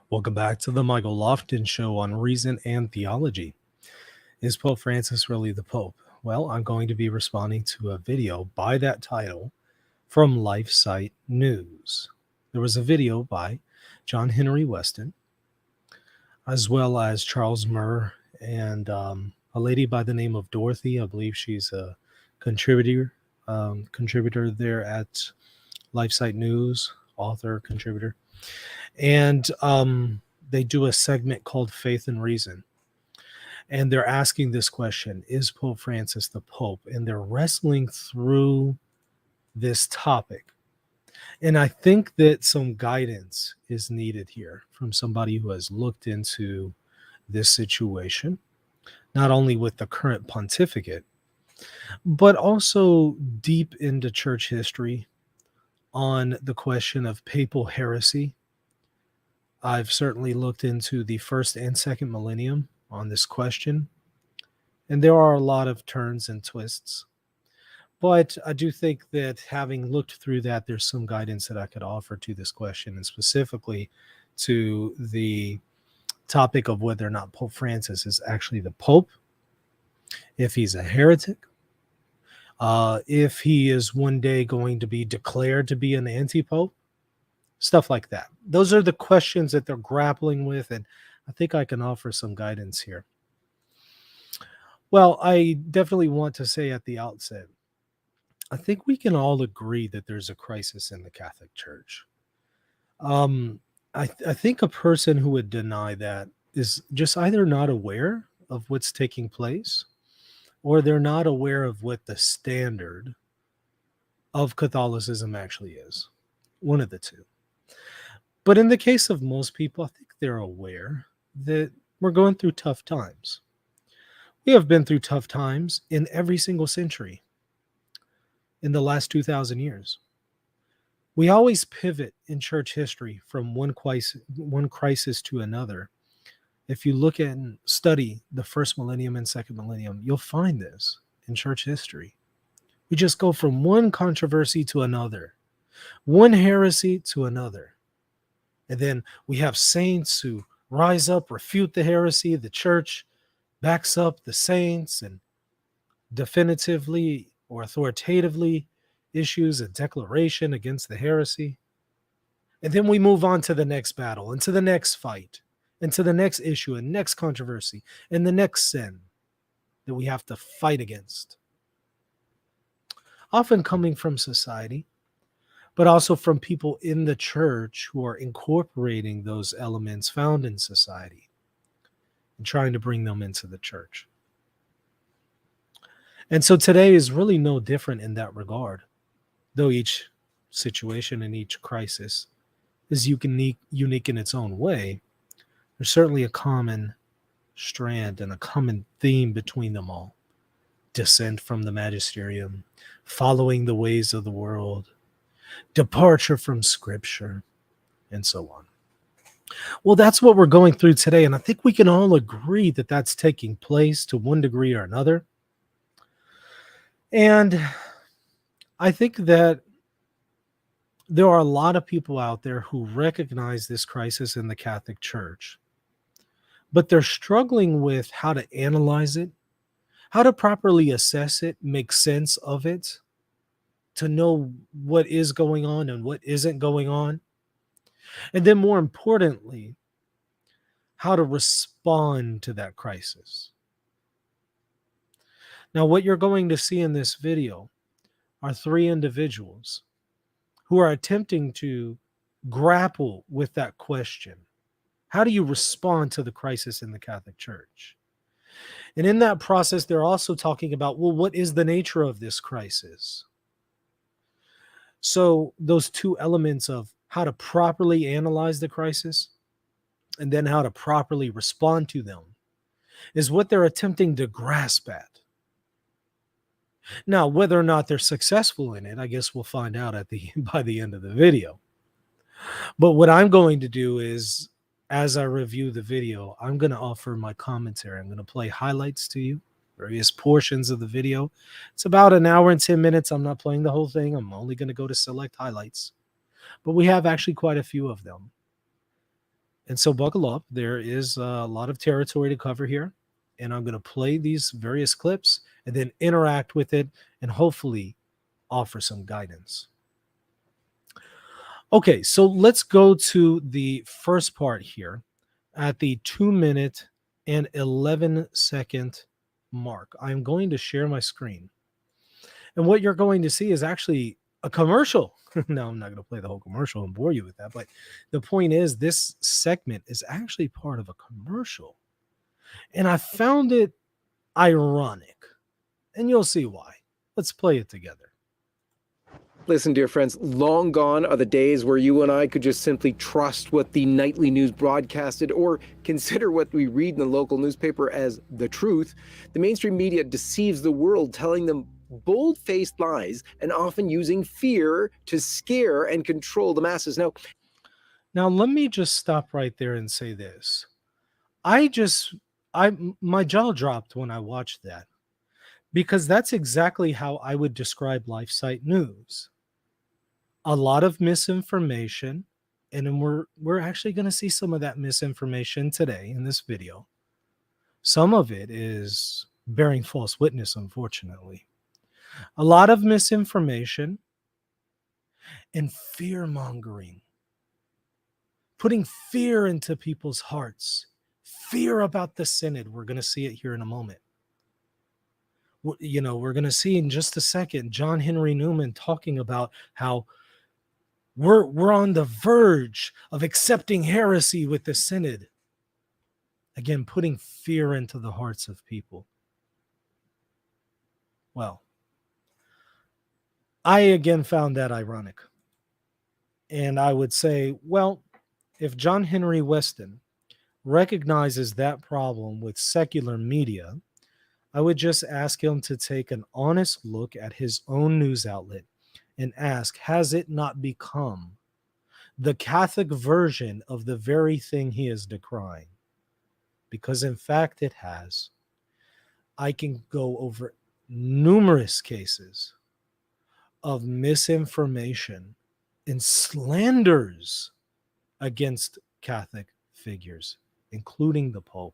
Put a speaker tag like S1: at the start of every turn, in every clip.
S1: Welcome back to the Michael Lofton Show on Reason and Theology. Is Pope Francis really the Pope? Well, I'm going to be responding to a video by that title from Lifesite News. There was a video by John Henry Westen, as well as Charles Murr, and a lady by the name of Dorothy. I believe she's a contributor there at Lifesite News, author, contributor. And they do a segment called Faith and Reason. And they're asking this question, is Pope Francis the Pope? And they're wrestling through this topic. And I think that some guidance is needed here from somebody who has looked into this situation, not only with the current pontificate, but also deep into church history on the question of papal heresy. I've certainly looked into the first and second millennium on this question, and there are a lot of turns and twists. But I do think that having looked through that, there's some guidance that I could offer to this question, and specifically to the topic of whether or not Pope Francis is actually the Pope, if he's a heretic, if he is one day going to be declared to be an anti-pope, stuff like that. Those are the questions that they're grappling with, and I think I can offer some guidance here. Well, I definitely want to say at the outset, I think we can all agree that there's a crisis in the Catholic Church. I think a person who would deny that is just either not aware of what's taking place, or they're not aware of what the standard of Catholicism actually is. One of the two. But in the case of most people, I think they're aware that we're going through tough times. We have been through tough times in every single century in the last 2,000 years. We always pivot in church history from one crisis to another. If you look at and study the first millennium and second millennium, you'll find this in church history. We just go from one controversy to another, one heresy to another. And then we have saints who rise up, refute the heresy. The church backs up the saints and definitively or authoritatively issues a declaration against the heresy. And then we move on to the next battle and to the next fight and to the next issue and next controversy and the next sin that we have to fight against. Often coming from society, but also from people in the church who are incorporating those elements found in society and trying to bring them into the church. And so today is really no different in that regard, though each situation and each crisis is unique in its own way. There's certainly a common strand and a common theme between them all. Dissent from the magisterium, following the ways of the world, departure from Scripture, and so on. Well, that's what we're going through today, and I think we can all agree that that's taking place to one degree or another. And I think that there are a lot of people out there who recognize this crisis in the Catholic Church, but they're struggling with how to analyze it, how to properly assess it, make sense of it, to know what is going on and what isn't going on. And then more importantly, how to respond to that crisis. Now, what you're going to see in this video are three individuals who are attempting to grapple with that question. How do you respond to the crisis in the Catholic Church? And in that process, they're also talking about, well, what is the nature of this crisis? So those two elements of how to properly analyze the crisis and then how to properly respond to them is what they're attempting to grasp at. Now, whether or not they're successful in it, I guess we'll find out by the end of the video. But what I'm going to do is, as I review the video, I'm going to offer my commentary. I'm going to play highlights to you, various portions of the video. It's about an hour and 10 minutes. I'm not playing the whole thing. I'm only going to go to select highlights. But we have actually quite a few of them. And so buckle up. There is a lot of territory to cover here. And I'm going to play these various clips and then interact with it and hopefully offer some guidance. Okay, so let's go to the first part here at the 2-minute and 11-second mark. I'm going to share my screen. And what you're going to see is actually a commercial. No, I'm not going to play the whole commercial and bore you with that. But the point is, this segment is actually part of a commercial. And I found it ironic. And you'll see why. Let's play it together.
S2: Listen, dear friends, long gone are the days where you and I could just simply trust what the nightly news broadcasted or consider what we read in the local newspaper as the truth. The mainstream media deceives the world, telling them bold-faced lies and often using fear to scare and control the masses.
S1: Now, let me just stop right there and say this. My jaw dropped when I watched that, because that's exactly how I would describe Lifesite news. A lot of misinformation, and then we're actually going to see some of that misinformation today in this video. Some of it is bearing false witness, unfortunately. A lot of misinformation and fearmongering, putting fear into people's hearts, fear about the synod. We're going to see it here in a moment. You know, we're going to see in just a second John Henry Newman talking about how we're on the verge of accepting heresy with the synod. Again, putting fear into the hearts of people. Well, I again found that ironic. And I would say, well, if John Henry Westen recognizes that problem with secular media, I would just ask him to take an honest look at his own news outlet and ask, has it not become the Catholic version of the very thing he is decrying? Because in fact it has. I can go over numerous cases of misinformation and slanders against Catholic figures, including the Pope,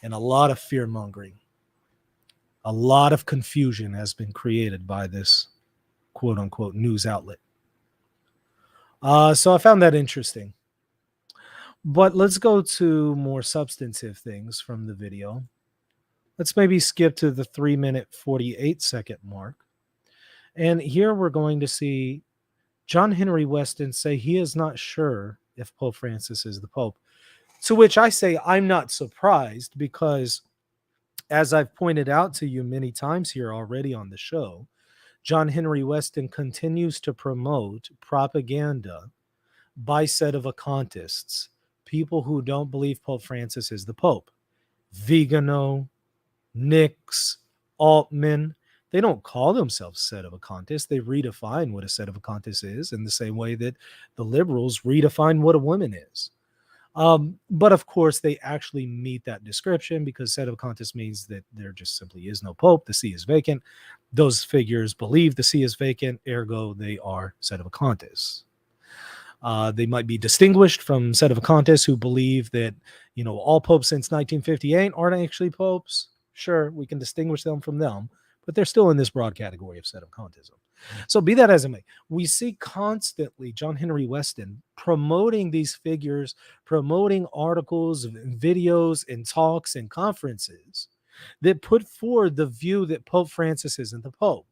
S1: and a lot of fear mongering. A lot of confusion has been created by this quote unquote news outlet. So I found that interesting. But let's go to more substantive things from the video. Let's maybe skip to the 3-minute 48-second mark. And here we're going to see John Henry Westen say he is not sure if Pope Francis is the Pope. To which I say I'm not surprised, because as I've pointed out to you many times here already on the show, John Henry Westen continues to promote propaganda by sedevacantists, people who don't believe Pope Francis is the Pope. Vigano, Nix, Altman, they don't call themselves sedevacantists. They redefine what a sedevacantist is in the same way that the liberals redefine what a woman is. But of course, they actually meet that description, because sedevacantist means that there just simply is no Pope. The see is vacant. Those figures believe the see is vacant, ergo they are sedevacantists. They might be distinguished from sedevacantists who believe that, you know, all popes since 1958 aren't actually popes. Sure, we can distinguish them from them, but they're still in this broad category of sedevacantism. So be that as it may, we see constantly John Henry Westen promoting these figures, promoting articles, videos, and talks and conferences that put forward the view that Pope Francis isn't the Pope.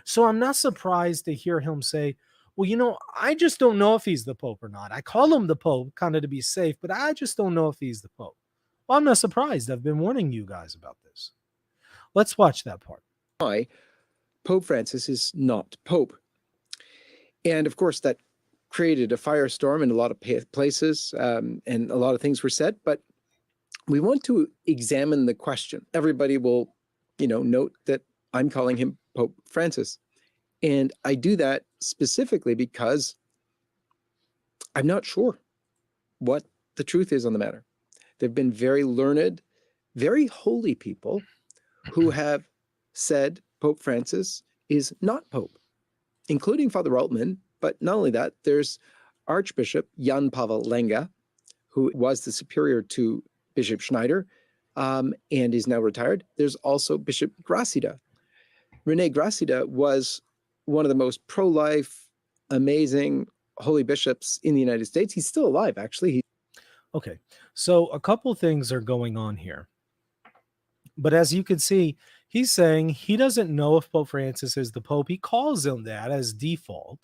S1: So I'm not surprised to hear him say, well, you know, I just don't know if he's the Pope or not. I call him the Pope kind of to be safe, but I just don't know if he's the Pope. Well, I'm not surprised. I've been warning you guys about this. Let's watch that part.
S2: Why Pope Francis is not Pope. And of course, that created a firestorm in a lot of places, and a lot of things were said, but we want to examine the question. Everybody will, note that I'm calling him Pope Francis. And I do that specifically because I'm not sure what the truth is on the matter. There have been very learned, very holy people who have said Pope Francis is not Pope, including Father Altman. But not only that, there's Archbishop Jan Pavel Lenga, who was the superior to Bishop Schneider and is now retired. There's also Bishop Gracida. Rene Gracida was one of the most pro-life, amazing holy bishops in the United States. He's still alive, actually.
S1: Okay, so a couple things are going on here. But as you can see, he's saying he doesn't know if Pope Francis is the Pope. He calls him that as default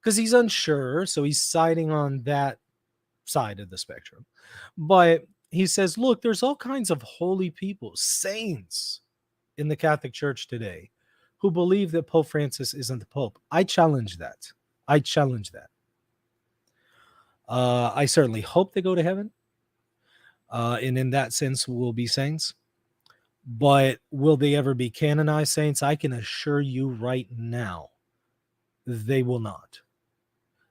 S1: because he's unsure. So he's siding on that side of the spectrum. But he says, look, there's all kinds of holy people, saints in the Catholic Church today who believe that Pope Francis isn't the Pope. I challenge that. I certainly hope they go to heaven. And in that sense, will be saints. But will they ever be canonized saints? I can assure you right now, they will not.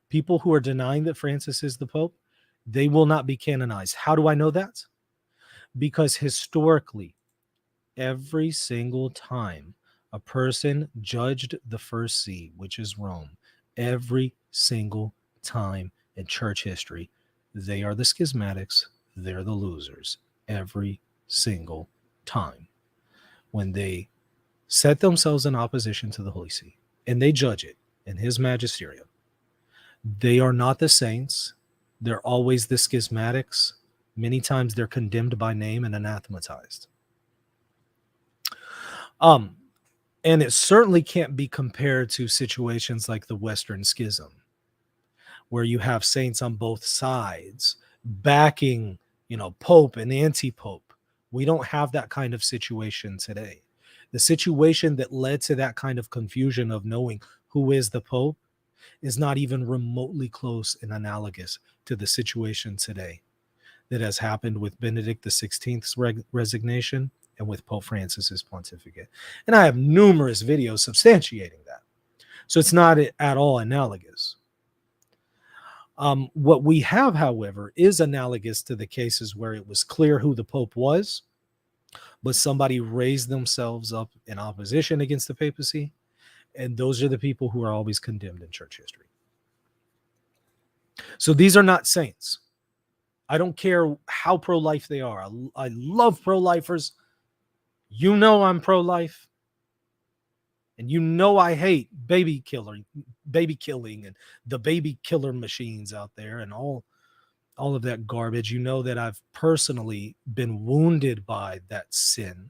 S1: People who are denying that Francis is the Pope, they will not be canonized. How do I know that? Because historically, every single time a person judged the first see, which is Rome, every single time in church history, they are the schismatics, they're the losers. Every single time when they set themselves in opposition to the Holy See and they judge it in his magisterium, they are not the saints. They're always the schismatics. Many times they're condemned by name and anathematized. And it certainly can't be compared to situations like the Western Schism, where you have saints on both sides backing, Pope and anti-Pope. We don't have that kind of situation today. The situation that led to that kind of confusion of knowing who is the Pope is not even remotely close and analogous to the situation today that has happened with Benedict XVI's resignation and with Pope Francis's pontificate. And I have numerous videos substantiating that. So it's not at all analogous. What we have, however, is analogous to the cases where it was clear who the Pope was, but somebody raised themselves up in opposition against the papacy. And those are the people who are always condemned in church history. So these are not saints. I don't care how pro-life they are. I love pro-lifers. I'm pro-life. And I hate baby killing and the baby killer machines out there and all of that garbage. That I've personally been wounded by that sin.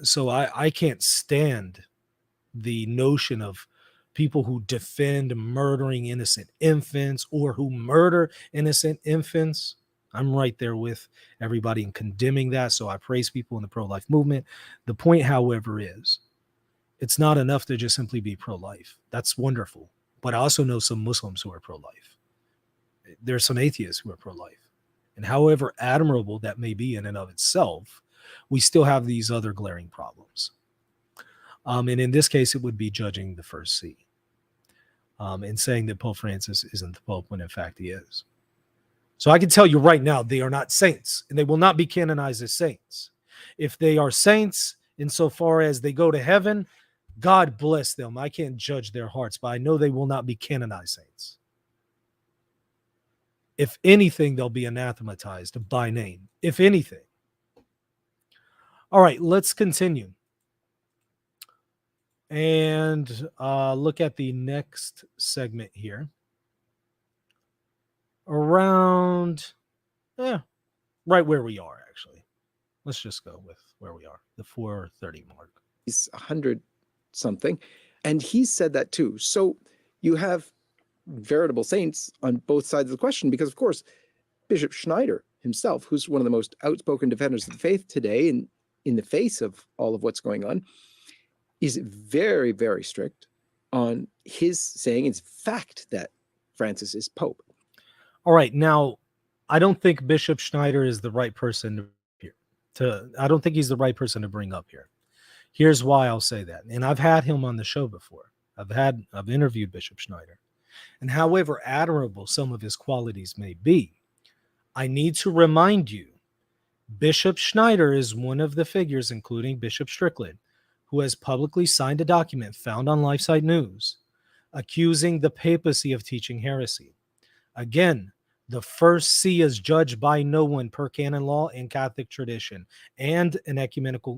S1: So I can't stand the notion of people who defend murdering innocent infants or who murder innocent infants. I'm right there with everybody in condemning that. So I praise people in the pro-life movement. The point, however, is it's not enough to just simply be pro-life. That's wonderful. But I also know some Muslims who are pro-life. There are some atheists who are pro-life. And however admirable that may be in and of itself, we still have these other glaring problems. And in this case, it would be judging the first see and saying that Pope Francis isn't the Pope when in fact he is. So I can tell you right now, they are not saints and they will not be canonized as saints. If they are saints insofar as they go to heaven, God bless them. I can't judge their hearts, but I know they will not be canonized saints. If anything, they'll be anathematized by name, if anything. All right, let's continue and look at the next segment here. Around, right where we are, actually. Let's just go with where we are, the 4:30 mark.
S2: He's 100 something. And he said that too. So you have veritable saints on both sides of the question, because of course, Bishop Schneider himself, who's one of the most outspoken defenders of the faith today, and in the face of all of what's going on, is very, very strict on his saying it's fact that Francis is Pope.
S1: All right. Now, I don't think Bishop Schneider is the right person I don't think he's the right person to bring up here. Here's why I'll say that. And I've had him on the show before. I've interviewed Bishop Schneider. And however admirable some of his qualities may be, I need to remind you, Bishop Schneider is one of the figures, including Bishop Strickland, who has publicly signed a document found on Lifesite News accusing the papacy of teaching heresy. Again, the first see is judged by no one per canon law and Catholic tradition, and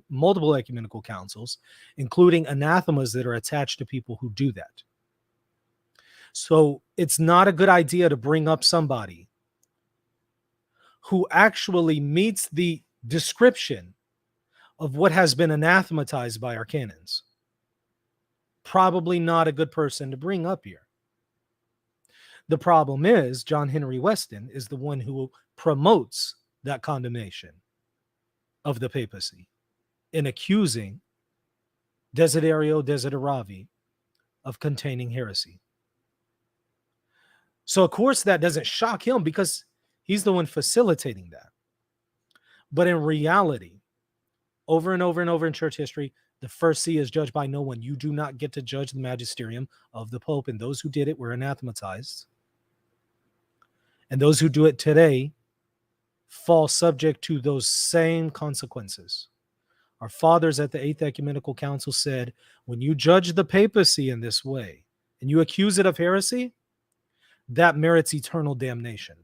S1: multiple ecumenical councils, including anathemas that are attached to people who do that. So it's not a good idea to bring up somebody who actually meets the description of what has been anathematized by our canons. Probably not a good person to bring up here. The problem is John Henry Westen is the one who promotes that condemnation of the papacy in accusing Desiderio Desideravi of containing heresy. So, of course, that doesn't shock him because he's the one facilitating that. But in reality, over and over and over in church history, the first see is judged by no one. You do not get to judge the magisterium of the Pope, and those who did it were anathematized. And those who do it today fall subject to those same consequences. Our fathers at the Eighth Ecumenical Council said, when you judge the papacy in this way and you accuse it of heresy, that merits eternal damnation.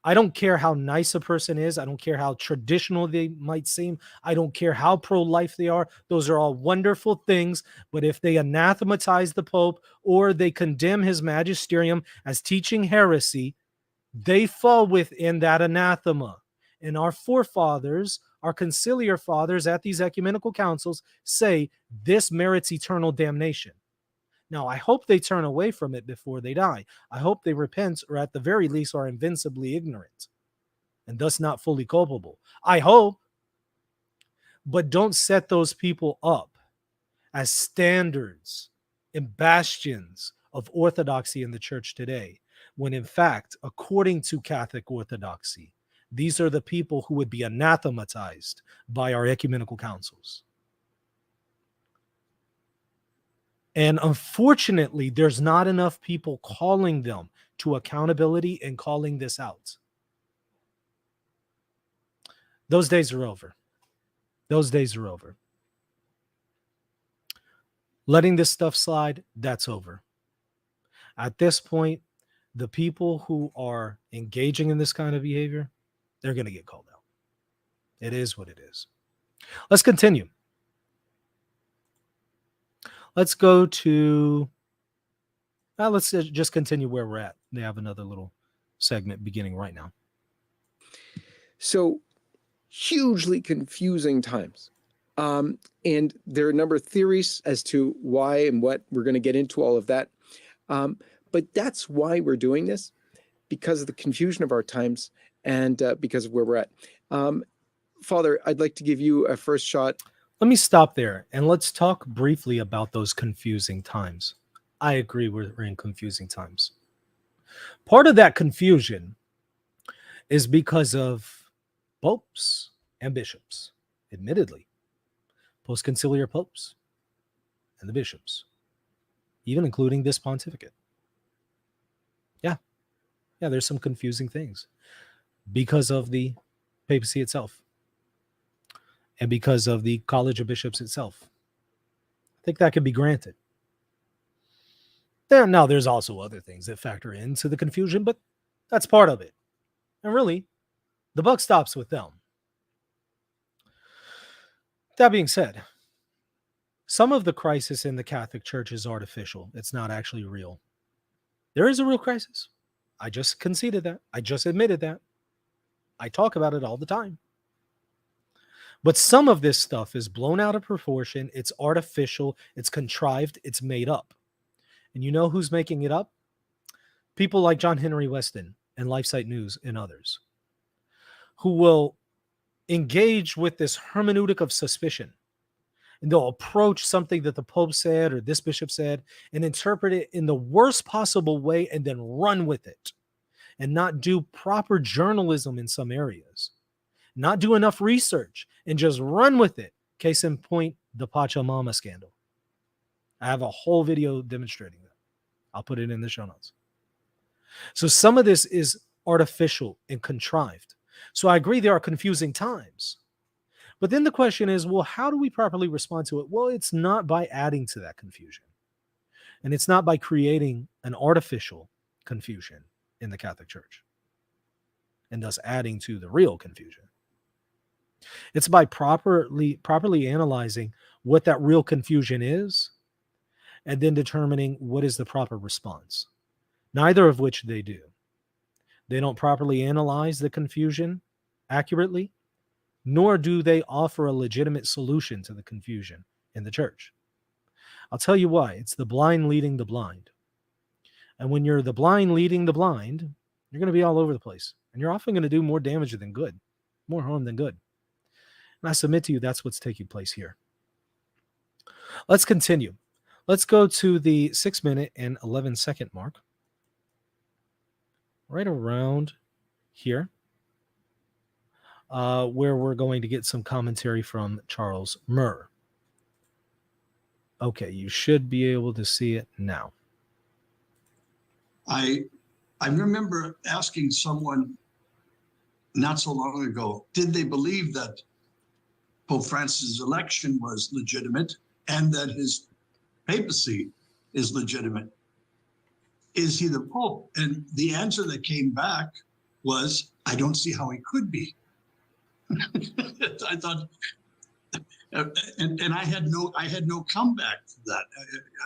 S1: I don't care how nice a person is. I don't care how traditional they might seem. I don't care how pro-life they are. Those are all wonderful things. But if they anathematize the Pope or they condemn his magisterium as teaching heresy, they fall within that anathema. And our forefathers, our conciliar fathers at these ecumenical councils say this merits eternal damnation. Now, I hope they turn away from it before they die. I hope they repent, or at the very least are invincibly ignorant and thus not fully culpable. I hope. But don't set those people up as standards and bastions of orthodoxy in the church today, when in fact, according to Catholic orthodoxy, these are the people who would be anathematized by our ecumenical councils. And unfortunately, there's not enough people calling them to accountability and calling this out. Those days are over. Those days are over. Letting this stuff slide, that's over. At this point, the people who are engaging in this kind of behavior, they're going to get called out. It is what it is. Let's continue. Let's go to, let's just continue where we're at. They have another little segment beginning right now.
S2: So hugely confusing times. And there are a number of theories as to why and what. We're going to get into all of that. But that's why we're doing this, because of the confusion of our times and because of where we're at. Father, I'd like to give you a first shot.
S1: Let me stop there and let's talk briefly about those confusing times. I agree we're in confusing times. Part of that confusion is because of popes and bishops, admittedly, post-conciliar popes and the bishops, even including this pontificate. Yeah, there's some confusing things because of the papacy itself and because of the College of Bishops itself. I think that can be granted. Now, there's also other things that factor into the confusion, but that's part of it. And really, the buck stops with them. That being said, some of the crisis in the Catholic Church is artificial. It's not actually real. There is a real crisis. I just conceded that. I just admitted that. I talk about it all the time. But some of this stuff is blown out of proportion. It's artificial. It's contrived. It's made up. And you know who's making it up? People like John Henry Westen and Lifesite News and others, who will engage with this hermeneutic of suspicion. And they'll approach something that the Pope said or this bishop said and interpret it in the worst possible way and then run with it and not do proper journalism in some areas, not do enough research and just run with it. Case in point, the Pachamama scandal. I have a whole video demonstrating that. I'll put it in the show notes. So some of this is artificial and contrived. So I agree there are confusing times. But then the question is, well, how do we properly respond to it? Well, it's not by adding to that confusion. And it's not by creating an artificial confusion in the Catholic Church and thus adding to the real confusion. It's by properly analyzing what that real confusion is and then determining what is the proper response. Neither of which they do. They don't properly analyze the confusion accurately, nor do they offer a legitimate solution to the confusion in the church. I'll tell you why. It's the blind leading the blind. And when you're the blind leading the blind, you're going to be all over the place. And you're often going to do more damage than good, more harm than good. And I submit to you that's what's taking place here. Let's continue. Let's go to the 6 minute and 11 second mark. Right around here, where we're going to get some commentary from Charles Murr. Okay, you should be able to see it now.
S3: I remember asking someone not so long ago, did they believe that Pope Francis' election was legitimate and that his papacy is legitimate? Is he the Pope? And the answer that came back was, I don't see how he could be. I thought, and I had no comeback to that.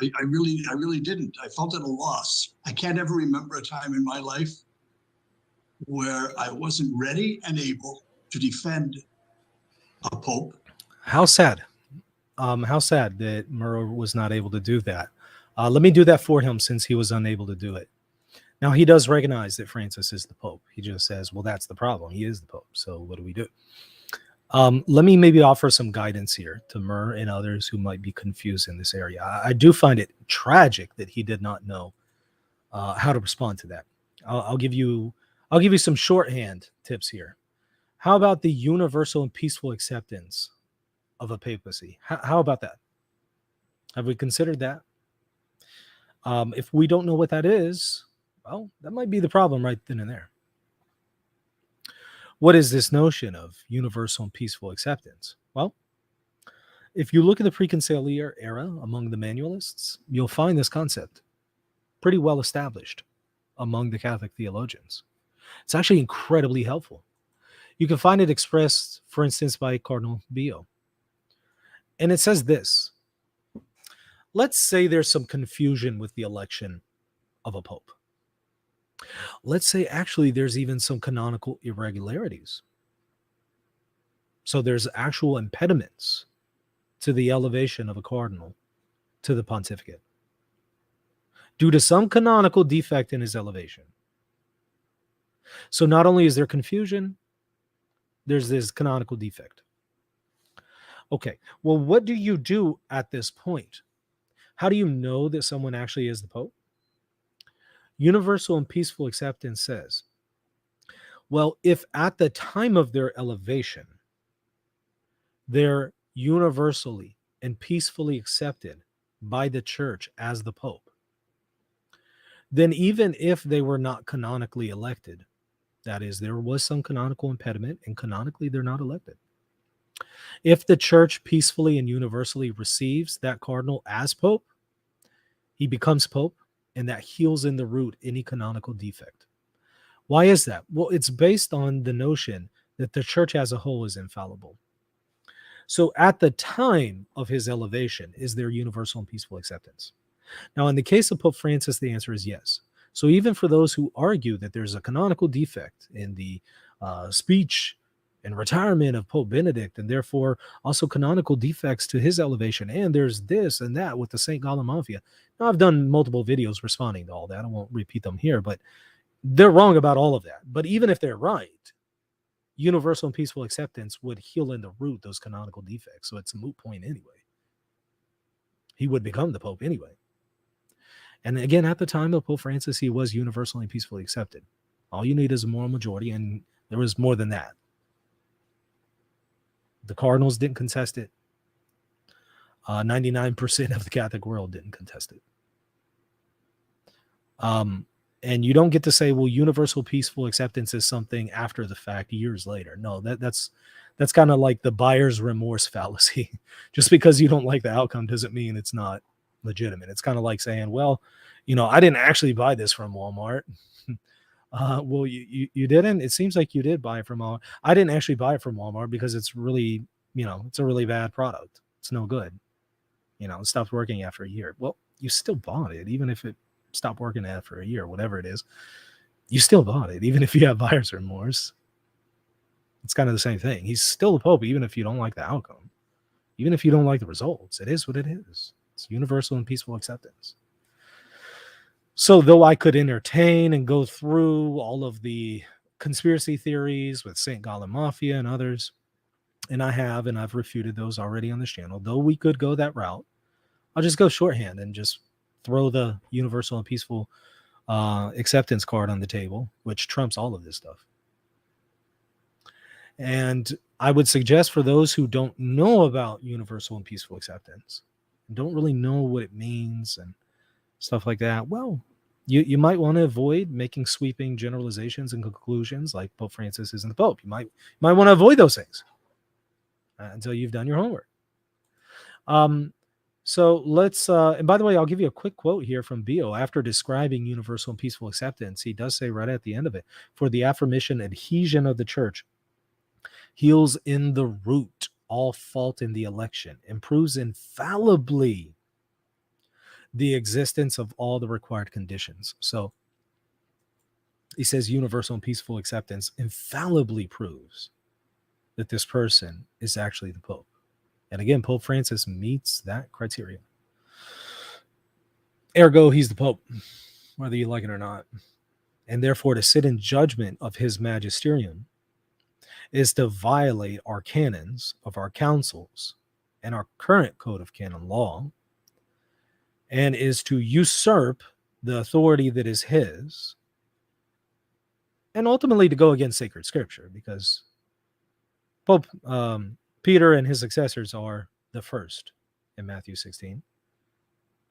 S3: I really didn't. I felt at a loss. I can't ever remember a time in my life where I wasn't ready and able to defend a Pope.
S1: How sad. How sad that Murrow was not able to do that. Let me do that for him since he was unable to do it. Now, he does recognize that Francis is the Pope. He just says, well, that's the problem. He is the Pope. So what do we do? Let me maybe offer some guidance here to Murr and others who might be confused in this area. I do find it tragic that he did not know how to respond to that. I'll give you some shorthand tips here. How about the universal and peaceful acceptance of a papacy? How about that? Have we considered that? If we don't know what that is, well, that might be the problem right then and there. What is this notion of universal and peaceful acceptance? Well, if you look at the preconciliar era among the manualists, you'll find this concept pretty well established among the Catholic theologians. It's actually incredibly helpful. You can find it expressed, for instance, by Cardinal Bio. And it says this. Let's say there's some confusion with the election of a pope. Let's say actually there's even some canonical irregularities. So there's actual impediments to the elevation of a cardinal to the pontificate due to some canonical defect in his elevation. So not only is there confusion, there's this canonical defect. Okay, well, what do you do at this point? How do you know that someone actually is the Pope? Universal and peaceful acceptance says, well, if at the time of their elevation, they're universally and peacefully accepted by the church as the Pope, then even if they were not canonically elected, that is, there was some canonical impediment and canonically they're not elected. If the church peacefully and universally receives that cardinal as Pope, he becomes Pope, and that heals in the root any canonical defect. Why is that? Well, it's based on the notion that the church as a whole is infallible. So at the time of his elevation, is there universal and peaceful acceptance? Now, in the case of Pope Francis, the answer is yes. So even for those who argue that there's a canonical defect in the speech and retirement of Pope Benedict, and therefore also canonical defects to his elevation, and there's this and that with the St. Gallimanfia. Now, I've done multiple videos responding to all that. I won't repeat them here, but they're wrong about all of that. But even if they're right, universal and peaceful acceptance would heal in the root those canonical defects. So it's a moot point anyway. He would become the Pope anyway. And again, at the time of Pope Francis, he was universally and peacefully accepted. All you need is a moral majority, and there was more than that. The cardinals didn't contest it. 99% of the Catholic world didn't contest it. And you don't get to say, well, universal peaceful acceptance is something after the fact, years later. No, that's kind of like the buyer's remorse fallacy. Just because you don't like the outcome doesn't mean it's not legitimate. It's kind of like saying, well, I didn't actually buy this from Walmart. Well, you didn't. It seems like you did buy it from Walmart. I didn't actually buy it from Walmart because it's really, it's a really bad product. It's no good. It stopped working after a year. Well, you still bought it, even if it stopped working after a year, whatever it is. You still bought it, even if you have buyer's remorse. It's kind of the same thing. He's still the Pope, even if you don't like the outcome, even if you don't like the results. It is what it is. It's universal and peaceful acceptance. So though I could entertain and go through all of the conspiracy theories with St. Gallen Mafia and others, and I've refuted those already on this channel, though we could go that route, I'll just go shorthand and just throw the universal and peaceful acceptance card on the table, which trumps all of this stuff. And I would suggest for those who don't know about universal and peaceful acceptance, don't really know what it means and stuff like that, well, you might want to avoid making sweeping generalizations and conclusions like Pope Francis isn't the Pope. You might want to avoid those things until you've done your homework. So let's, and by the way, I'll give you a quick quote here from Bio. After describing universal and peaceful acceptance, he does say right at the end of it, for the aforementioned adhesion of the church heals in the root all fault in the election, improves infallibly the existence of all the required conditions. So he says universal and peaceful acceptance infallibly proves that this person is actually the Pope. And again, Pope Francis meets that criteria. Ergo, he's the Pope, whether you like it or not. And therefore, to sit in judgment of his magisterium is to violate our canons of our councils and our current code of canon law, and is to usurp the authority that is his, and ultimately to go against sacred scripture, because Pope Peter and his successors are the first in Matthew 16.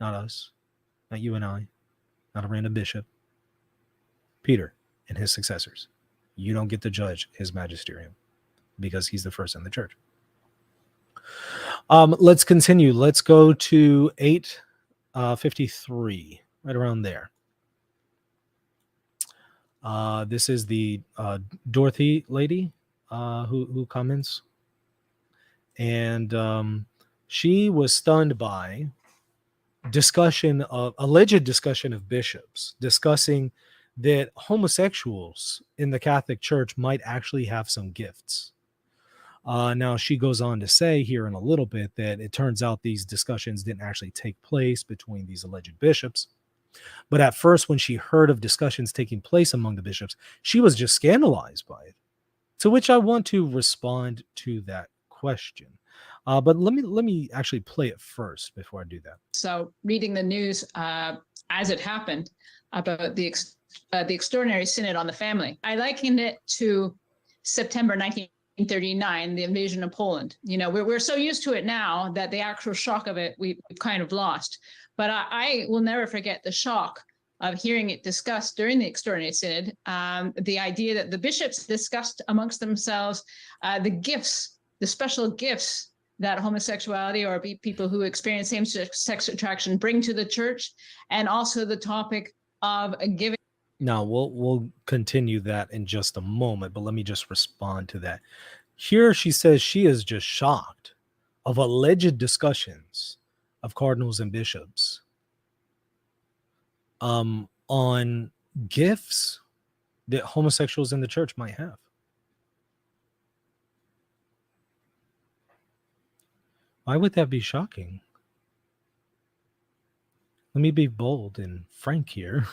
S1: Not us, not you and I, not a random bishop. Peter and his successors. You don't get to judge his magisterium because he's the first in the church. Let's continue. Let's go to 853, right around there. This is the Dorothy lady who comments. And she was stunned by alleged discussion of bishops discussing that homosexuals in the Catholic Church might actually have some gifts. Now, she goes on to say here in a little bit that it turns out these discussions didn't actually take place between these alleged bishops. But at first, when she heard of discussions taking place among the bishops, she was just scandalized by it. To which I want to respond to that question. But let me actually play it first before I do that.
S4: So reading the news as it happened about the extraordinary synod on the family, I likened it to September 1939, the invasion of Poland. You know, we're so used to it now that the actual shock of it we've kind of lost. But I will never forget the shock of hearing it discussed during the extraordinary synod, the idea that the bishops discussed amongst themselves the special gifts that homosexuality or people who experience same-sex attraction bring to the church, and also the topic of giving.
S1: Now, we'll continue that in just a moment, but let me just respond to that. Here she says she is just shocked of alleged discussions of cardinals and bishops on gifts that homosexuals in the church might have. Why would that be shocking? Let me be bold and frank here,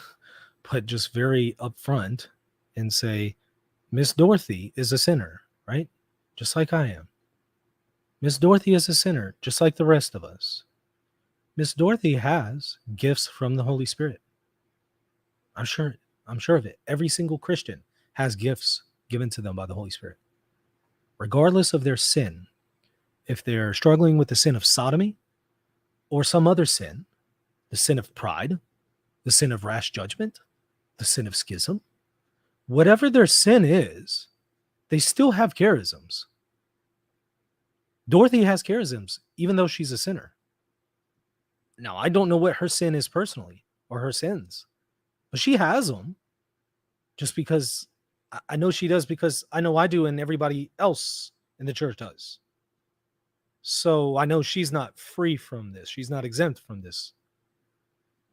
S1: but just very upfront and say, Miss Dorothy is a sinner, right? Just like I am. Miss Dorothy is a sinner, just like the rest of us. Miss Dorothy has gifts from the Holy Spirit. I'm sure of it. Every single Christian has gifts given to them by the Holy Spirit. Regardless of their sin, if they're struggling with the sin of sodomy or some other sin, the sin of pride, the sin of rash judgment, the sin of schism, whatever their sin is, they still have charisms. Dorothy has charisms, even though she's a sinner. Now, I don't know what her sin is personally or her sins, but she has them just because I know she does, because I know I do, and everybody else in the church does. So I know she's not free from this. She's not exempt from this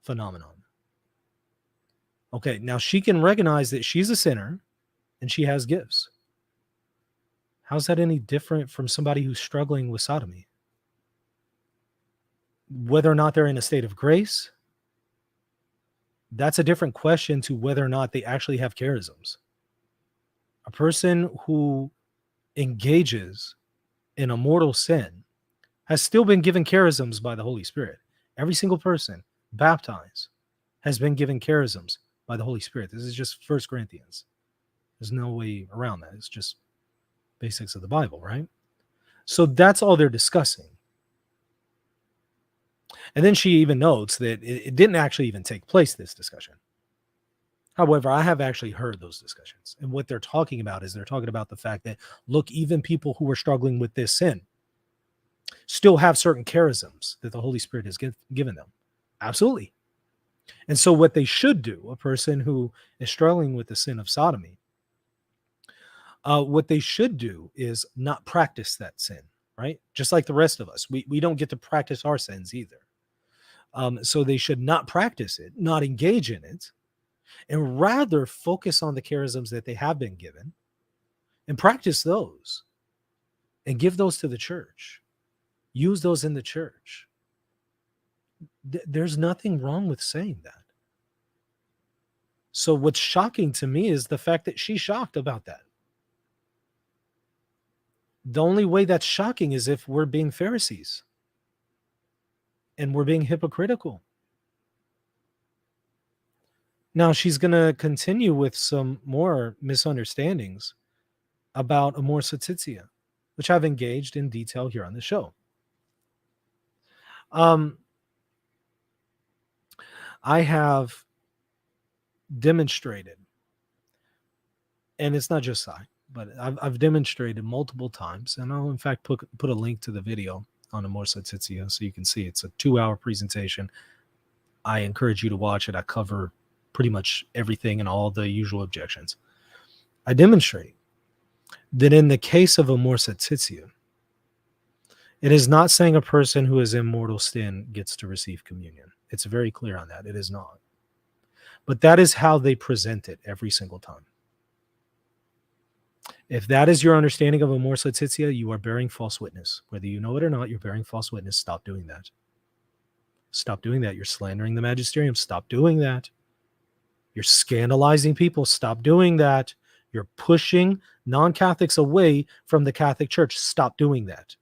S1: phenomenon. Okay, now she can recognize that she's a sinner and she has gifts. How's that any different from somebody who's struggling with sodomy? Whether or not they're in a state of grace, that's a different question to whether or not they actually have charisms. A person who engages in a mortal sin has still been given charisms by the Holy Spirit. Every single person baptized has been given charisms by the Holy Spirit. This is just 1 Corinthians. There's no way around that. It's just basics of the Bible, right? So that's all they're discussing. And then she even notes that it didn't actually even take place, this discussion. However, I have actually heard those discussions. And what they're talking about is they're talking about the fact that, look, even people who are struggling with this sin still have certain charisms that the Holy Spirit has given them. Absolutely. And so what they should do, a person who is struggling with the sin of sodomy, what they should do is not practice that sin, right? Just like the rest of us. We don't get to practice our sins either. So they should not practice it, not engage in it, and rather focus on the charisms that they have been given and practice those and give those to the church. Use those in the church. There's nothing wrong with saying that. So what's shocking to me is the fact that she's shocked about that. The only way that's shocking is if we're being Pharisees and we're being hypocritical. Now she's going to continue with some more misunderstandings about Amoris Laetitia, which I've engaged in detail here on the show. I have demonstrated, and it's not just I, but I've demonstrated multiple times, and I'll in fact put a link to the video on Amoris Laetitia so you can see. It's a 2-hour presentation. I encourage you to watch it. I cover pretty much everything and all the usual objections. I demonstrate that in the case of Amoris Laetitia, it is not saying a person who is in mortal sin gets to receive communion. It's very clear on that. It is not. But that is how they present it every single time. If that is your understanding of Amoris Laetitia, you are bearing false witness. Whether you know it or not, you're bearing false witness. Stop doing that. Stop doing that. You're slandering the magisterium. Stop doing that. You're scandalizing people. Stop doing that. You're pushing non-Catholics away from the Catholic Church. Stop doing that.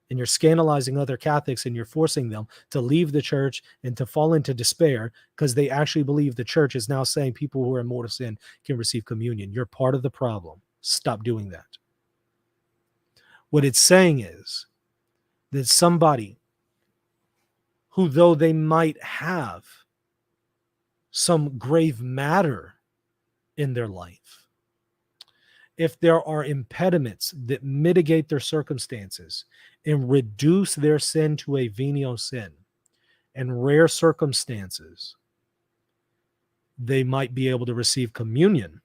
S1: And you're scandalizing other Catholics, and you're forcing them to leave the church and to fall into despair because they actually believe the church is now saying people who are in mortal sin can receive communion. You're part of the problem. Stop doing that. What it's saying is that somebody who, though they might have some grave matter in their life, if there are impediments that mitigate their circumstances and reduce their sin to a venial sin, and rare circumstances, they might be able to receive communion.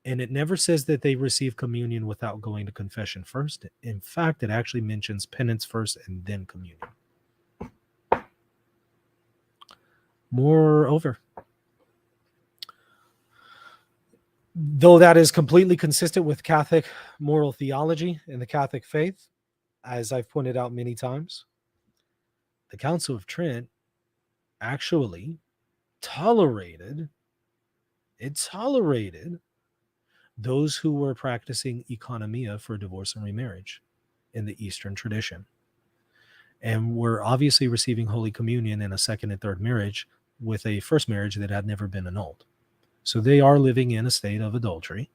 S1: And it never says that they receive communion without going to confession first. In fact, it actually mentions penance first and then communion. Moreover, though that is completely consistent with Catholic moral theology and the Catholic faith, as I've pointed out many times, the Council of Trent actually tolerated those who were practicing economia for divorce and remarriage in the Eastern tradition, and were obviously receiving Holy Communion in a second and third marriage with a first marriage that had never been annulled. So they are living in a state of adultery,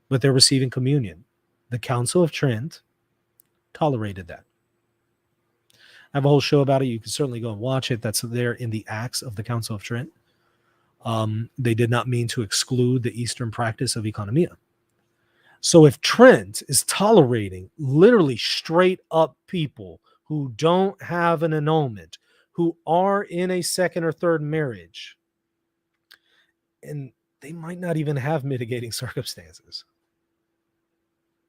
S1: but they're receiving communion. The Council of Trent tolerated that. I have a whole show about it. You can certainly go and watch it. That's there in the Acts of the Council of Trent. They did not mean to exclude the Eastern practice of economia. So if Trent is tolerating literally straight up people who don't have an annulment, who are in a second or third marriage, and they might not even have mitigating circumstances,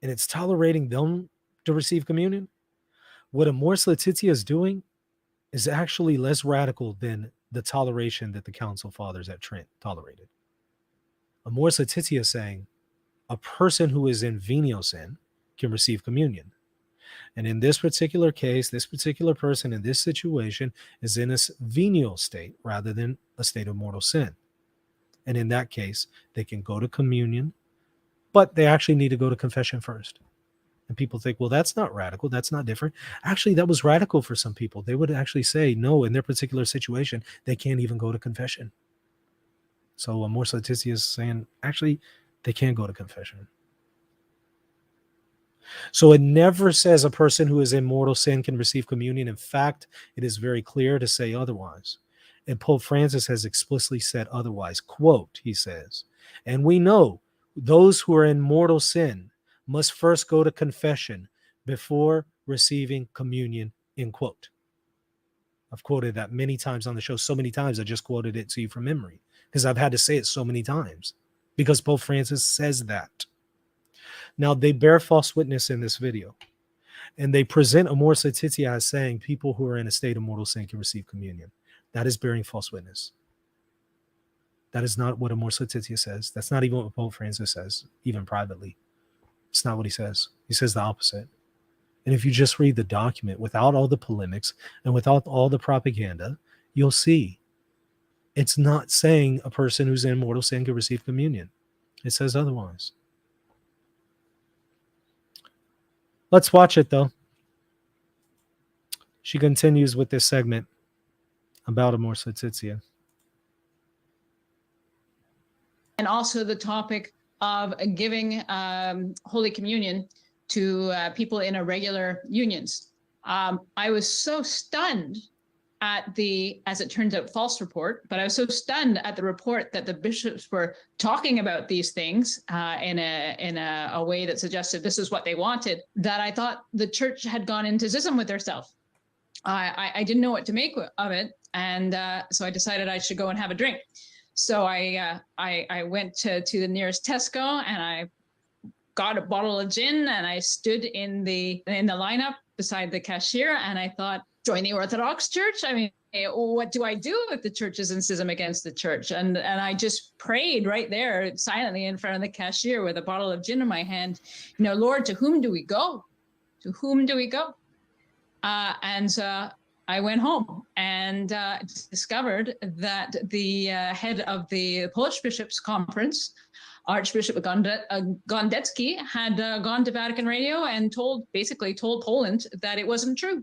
S1: and it's tolerating them to receive communion. What Amoris Laetitia is doing is actually less radical than the toleration that the Council Fathers at Trent tolerated. Amoris Laetitia is saying a person who is in venial sin can receive communion. And in this particular case, this particular person in this situation is in a venial state rather than a state of mortal sin. And in that case, they can go to communion, but they actually need to go to confession first. And people think, well, that's not radical. That's not different. Actually, that was radical for some people. They would actually say, no, in their particular situation, they can't even go to confession. So Amoris Laetitia is saying, actually, they can't go to confession. So it never says a person who is in mortal sin can receive communion. In fact, it is very clear to say otherwise. And Pope Francis has explicitly said otherwise. Quote, he says, and we know those who are in mortal sin must first go to confession before receiving communion, end quote. I've quoted that many times on the show, so many times I just quoted it to you from memory because I've had to say it so many times because Pope Francis says that. Now, they bear false witness in this video, and they present Amoris Laetitia as saying people who are in a state of mortal sin can receive communion. That is bearing false witness. That is not what Amoris Laetitia says. That's not even what Pope Francis says, even privately. It's not what he says. He says the opposite. And if you just read the document without all the polemics and without all the propaganda, you'll see it's not saying a person who's in mortal sin can receive communion. It says otherwise. Let's watch it, though. She continues with this segment about Amoris Laetitia.
S4: And also the topic of giving Holy Communion to people in irregular unions. I was so stunned at the, as it turns out, false report, but I was so stunned at the report that the bishops were talking about these things in a way that suggested this is what they wanted, that I thought the church had gone into schism with herself. I didn't know what to make of it, and so I decided I should go and have a drink. So I went to the nearest Tesco and I got a bottle of gin and I stood in the lineup beside the cashier and I thought, join the Orthodox Church? I mean, what do I do if the church is in schism against the church? And I just prayed right there silently in front of the cashier with a bottle of gin in my hand, you know, Lord, to whom do we go? To whom do we go? I went home and discovered that the head of the Polish Bishops' Conference, Archbishop Gondecki, had gone to Vatican Radio and basically told Poland that it wasn't true.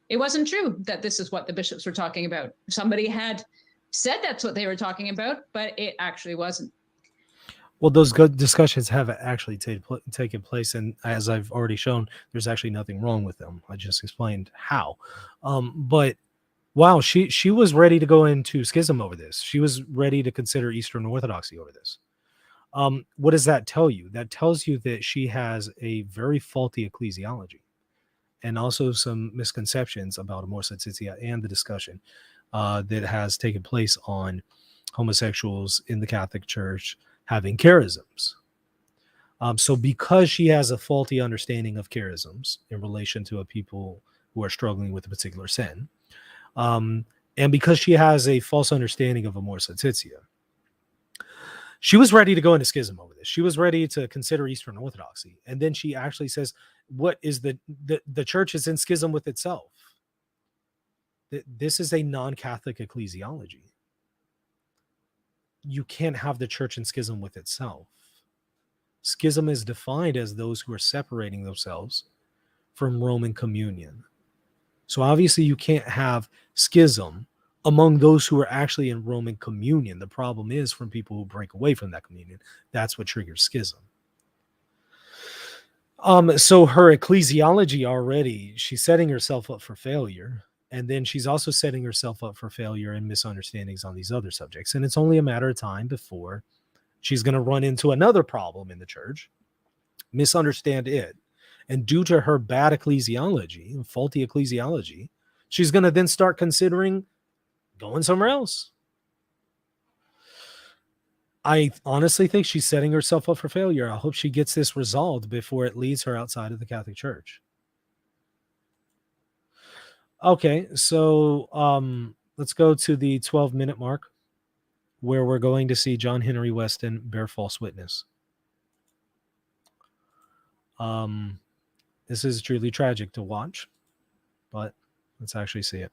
S4: It wasn't true that this is what the bishops were talking about. Somebody had said that's what they were talking about, but it actually wasn't.
S1: Well, those good discussions have actually taken place, and as I've already shown, there's actually nothing wrong with them. I just explained how. But wow, she was ready to go into schism over this. She was ready to consider Eastern Orthodoxy over this. What does that tell you? That tells you that she has a very faulty ecclesiology and also some misconceptions about Amoris Laetitia and the discussion that has taken place on homosexuals in the Catholic Church having charisms. So because she has a faulty understanding of charisms in relation to a people who are struggling with a particular sin, and because she has a false understanding of Amoris Laetitia, she was ready to go into schism over this. She was ready to consider Eastern Orthodoxy. And then she actually says, what is the church is in schism with itself. This is a non-Catholic ecclesiology. You can't have the church in schism with itself. Schism is defined as those who are separating themselves from Roman communion. So obviously you can't have schism among those who are actually in Roman communion. The problem is from people who break away from that communion. That's what triggers schism. So her ecclesiology already, she's setting herself up for failure. And then she's also setting herself up for failure and misunderstandings on these other subjects. And it's only a matter of time before she's going to run into another problem in the church, misunderstand it, And due to her bad ecclesiology, faulty ecclesiology, she's going to then start considering going somewhere else. I honestly think she's setting herself up for failure. I hope she gets this resolved before it leads her outside of the Catholic Church. Okay, so let's go to the 12-minute mark where we're going to see John Henry Westen bear false witness. This is truly tragic to watch, but let's actually see it.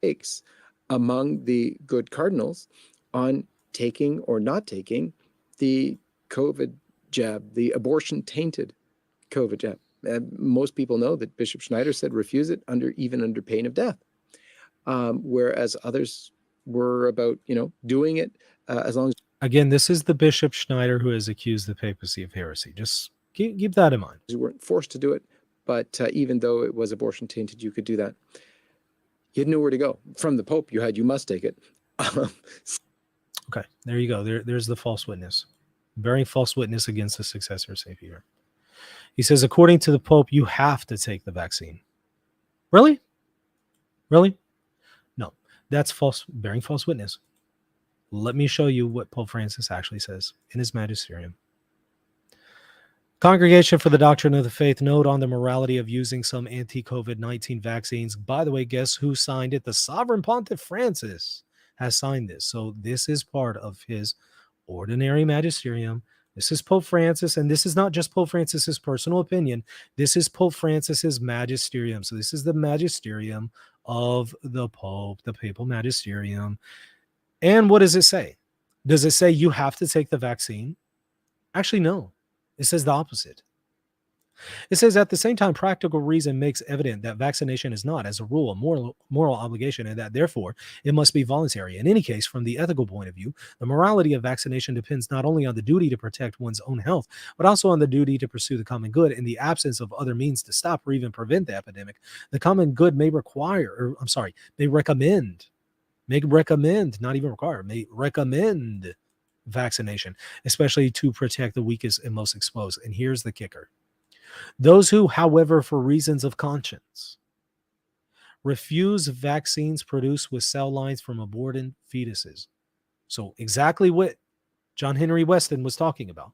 S2: Takes among the good cardinals on taking or not taking the COVID jab, the abortion-tainted COVID jab. Most people know that Bishop Schneider said refuse it even under pain of death, whereas others were about, doing it as long as.
S1: Again, this is the Bishop Schneider who has accused the papacy of heresy. Just keep that in mind.
S2: You weren't forced to do it, but even though it was abortion-tainted, you could do that. You had nowhere to go. From the Pope, you must take it.
S1: Okay, there you go. There's the false witness. Bearing false witness against the successor of St. Peter. He says, according to the Pope, you have to take the vaccine. Really? Really? No, that's false, bearing false witness. Let me show you what Pope Francis actually says in his magisterium. Congregation for the Doctrine of the Faith, note on the morality of using some anti-COVID-19 vaccines. By the way, guess who signed it? The Sovereign Pontiff Francis has signed this. So this is part of his ordinary magisterium. This is Pope Francis, and this is not just Pope Francis's personal opinion. This is Pope Francis's magisterium. So this is the magisterium of the Pope, the papal magisterium. And what does it say? Does it say you have to take the vaccine? Actually, no. It says the opposite. It says, at the same time, practical reason makes evident that vaccination is not, as a rule, a moral obligation, and that, therefore, it must be voluntary. In any case, from the ethical point of view, the morality of vaccination depends not only on the duty to protect one's own health, but also on the duty to pursue the common good. In the absence of other means to stop or even prevent the epidemic, the common good may recommend, not even require, may recommend vaccination, especially to protect the weakest and most exposed. And here's the kicker. Those who, however, for reasons of conscience, refuse vaccines produced with cell lines from aborted fetuses, so exactly what John Henry Westen was talking about,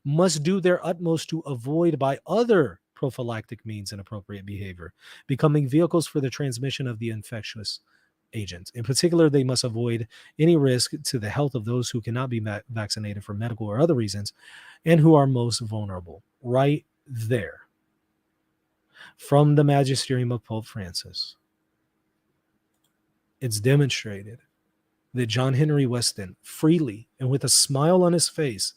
S1: must do their utmost to avoid by other prophylactic means inappropriate behavior, becoming vehicles for the transmission of the infectious agent. In particular, they must avoid any risk to the health of those who cannot be vaccinated for medical or other reasons and who are most vulnerable. Right there, from the magisterium of Pope Francis, it's demonstrated that John Henry Westen freely and with a smile on his face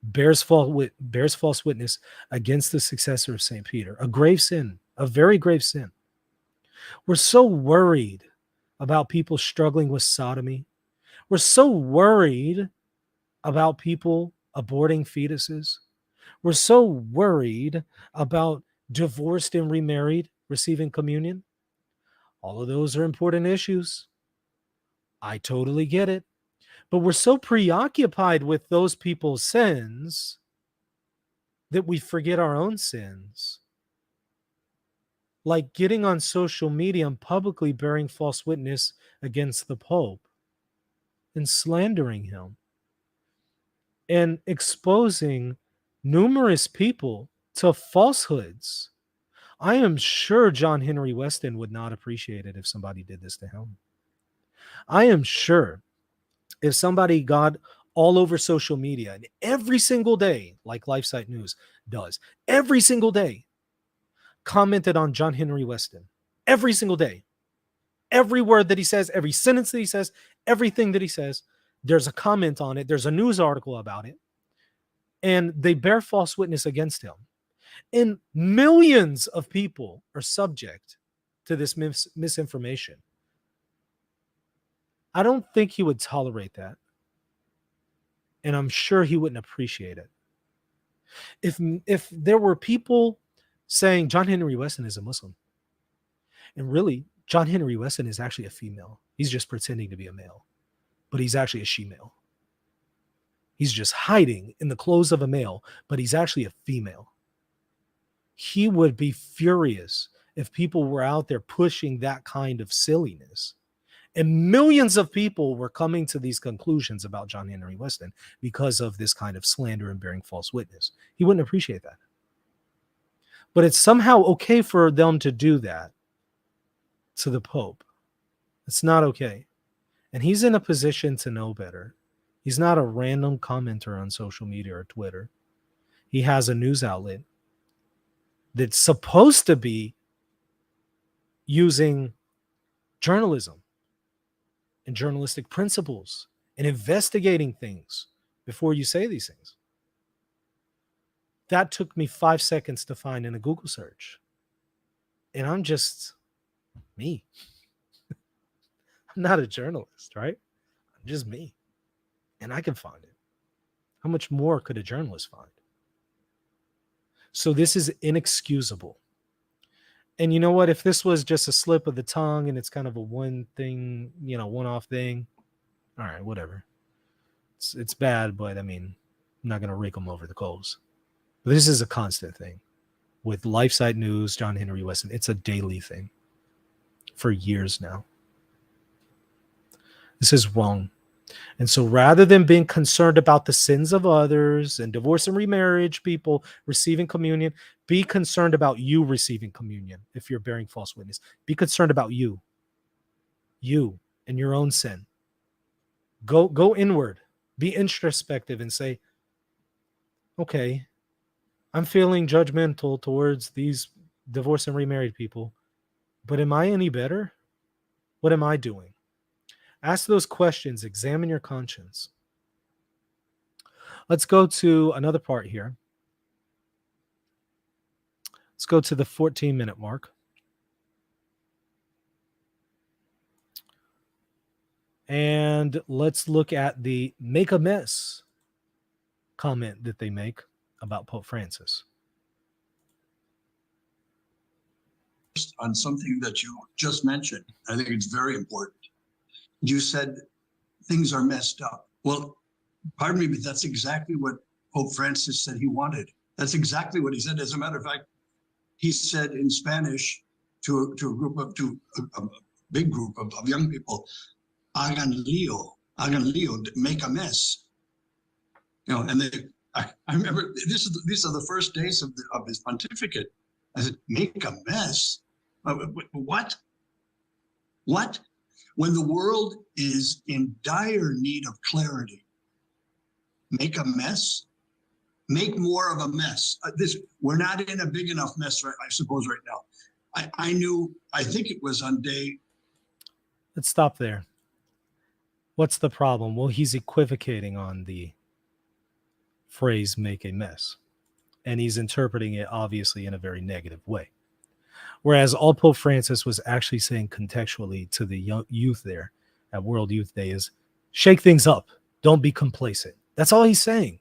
S1: bears false witness against the successor of St. Peter, a grave sin, a very grave sin. We're so worried about people struggling with sodomy. We're so worried about people aborting fetuses. We're so worried about divorced and remarried receiving communion. All of those are important issues. I totally get it. But we're so preoccupied with those people's sins that we forget our own sins. Like getting on social media and publicly bearing false witness against the Pope and slandering him and exposing numerous people to falsehoods. I am sure John Henry Westen would not appreciate it if somebody did this to him. I am sure if somebody got all over social media and every single day, like Lifesite News does, every single day, commented on John Henry Westen, every single day, every word that he says, every sentence that he says, everything that he says, there's a comment on it, there's a news article about it, and they bear false witness against him. And millions of people are subject to this misinformation. I don't think he would tolerate that. And I'm sure he wouldn't appreciate it. If there were people saying John Henry Westen is a Muslim, and really, John Henry Westen is actually a female. He's just pretending to be a male, but he's actually a she-male. He's just hiding in the clothes of a male, but he's actually a female. he would be furious if people were out there pushing that kind of silliness. And millions of people were coming to these conclusions about John Henry Westen because of this kind of slander and bearing false witness. He wouldn't appreciate that. But it's somehow okay for them to do that to the Pope. It's not okay. And he's in a position to know better. He's not a random commenter on social media or Twitter. He has a news outlet that's supposed to be using journalism and journalistic principles and investigating things before you say these things. That took me 5 seconds to find in a Google search. And I'm just me. I'm not a journalist, right? I'm just me. And I can find it. How much more could a journalist find? So this is inexcusable. And you know what? If this was just a slip of the tongue and it's kind of a one thing, one-off thing, all right, whatever. It's bad, but I mean, I'm not going to rake them over the coals. But this is a constant thing. With Lifesite News, John Henry Westen, it's a daily thing for years now. This is wrong. And so rather than being concerned about the sins of others and divorce and remarriage, people receiving communion, be concerned about you receiving communion if you're bearing false witness. Be concerned about you and your own sin. Go inward. Be introspective and say, okay, I'm feeling judgmental towards these divorced and remarried people, but am I any better? What am I doing? Ask those questions. Examine your conscience. Let's go to another part here. Let's go to the 14-minute mark. And let's look at the make a mess comment that they make about Pope Francis.
S3: On something that you just mentioned, I think it's very important. You said things are messed up. Well, pardon me, but that's exactly what Pope Francis said he wanted. That's exactly what he said. As a matter of fact, he said in Spanish to a big group of young people, hagan lío, make a mess. And I remember these are the first days of his pontificate. I said, make a mess? What? What? When the world is in dire need of clarity, make a mess? Make more of a mess. We're not in a big enough mess, I suppose, right now. I think it was on day.
S1: Let's stop there. What's the problem? Well, he's equivocating on the phrase make a mess. And he's interpreting it, obviously, in a very negative way. Whereas all Pope Francis was actually saying contextually to the youth there at World Youth Day is shake things up. Don't be complacent. That's all he's saying.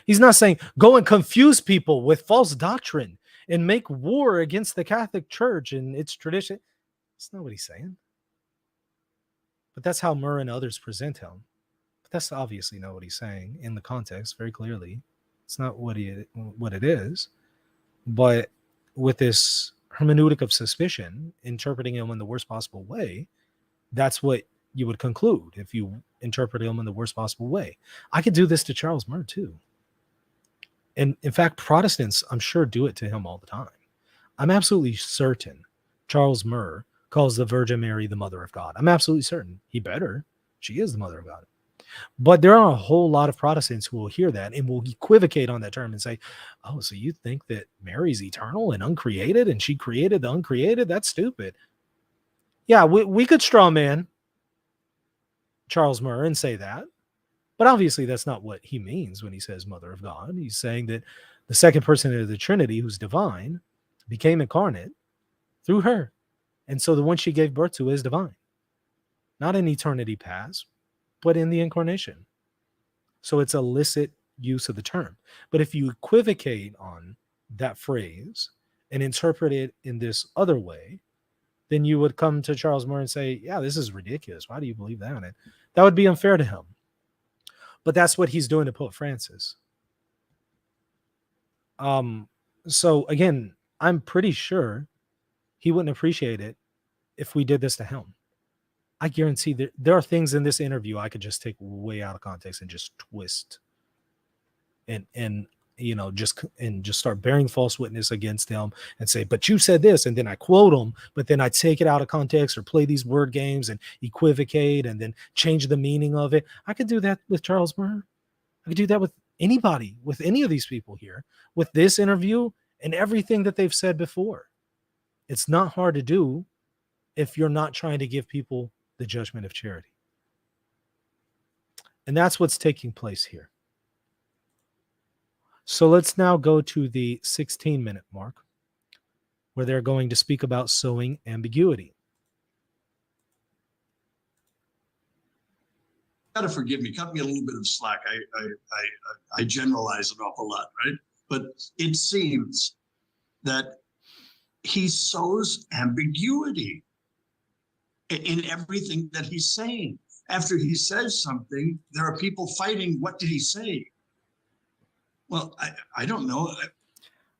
S1: He's not saying go and confuse people with false doctrine and make war against the Catholic Church and its tradition. That's not what he's saying. But that's how Murr and others present him. But that's obviously not what he's saying in the context very clearly. It's not what it is. But with this hermeneutic of suspicion, interpreting him in the worst possible way, that's what you would conclude if you interpret him in the worst possible way. I could do this to Charles Murr too. And in fact, Protestants, I'm sure, do it to him all the time. I'm absolutely certain Charles Murr calls the Virgin Mary the Mother of God. I'm absolutely certain. He better. She is the Mother of God. But there are a whole lot of Protestants who will hear that and will equivocate on that term and say, oh, so you think that Mary's eternal and uncreated and she created the uncreated? That's stupid. Yeah, we could straw man Charles Murr and say that. But obviously that's not what he means when he says Mother of God. He's saying that the second person of the Trinity, who's divine, became incarnate through her. And so the one she gave birth to is divine. Not in eternity past, but in the incarnation. So it's a licit use of the term. But if you equivocate on that phrase and interpret it in this other way, then you would come to Charles Murr and say, yeah, this is ridiculous. Why do you believe that? And that would be unfair to him. But that's what he's doing to Pope Francis. So again, I'm pretty sure he wouldn't appreciate it if we did this to him. I guarantee that there are things in this interview I could just take way out of context and just twist and just start bearing false witness against him and say, but you said this, and then I quote him, but then I take it out of context or play these word games and equivocate and then change the meaning of it. I could do that with Charles Murr. I could do that with anybody, with any of these people here, with this interview and everything that they've said before. It's not hard to do if you're not trying to give people the judgment of charity. And that's what's taking place here. So let's now go to the 16-minute mark, where they're going to speak about sowing ambiguity.
S3: Gotta forgive me, cut me a little bit of slack. I generalize an awful lot, right? But it seems that he sows ambiguity in everything that he's saying. After he says something, there are people fighting. What did he say? Well, I don't know.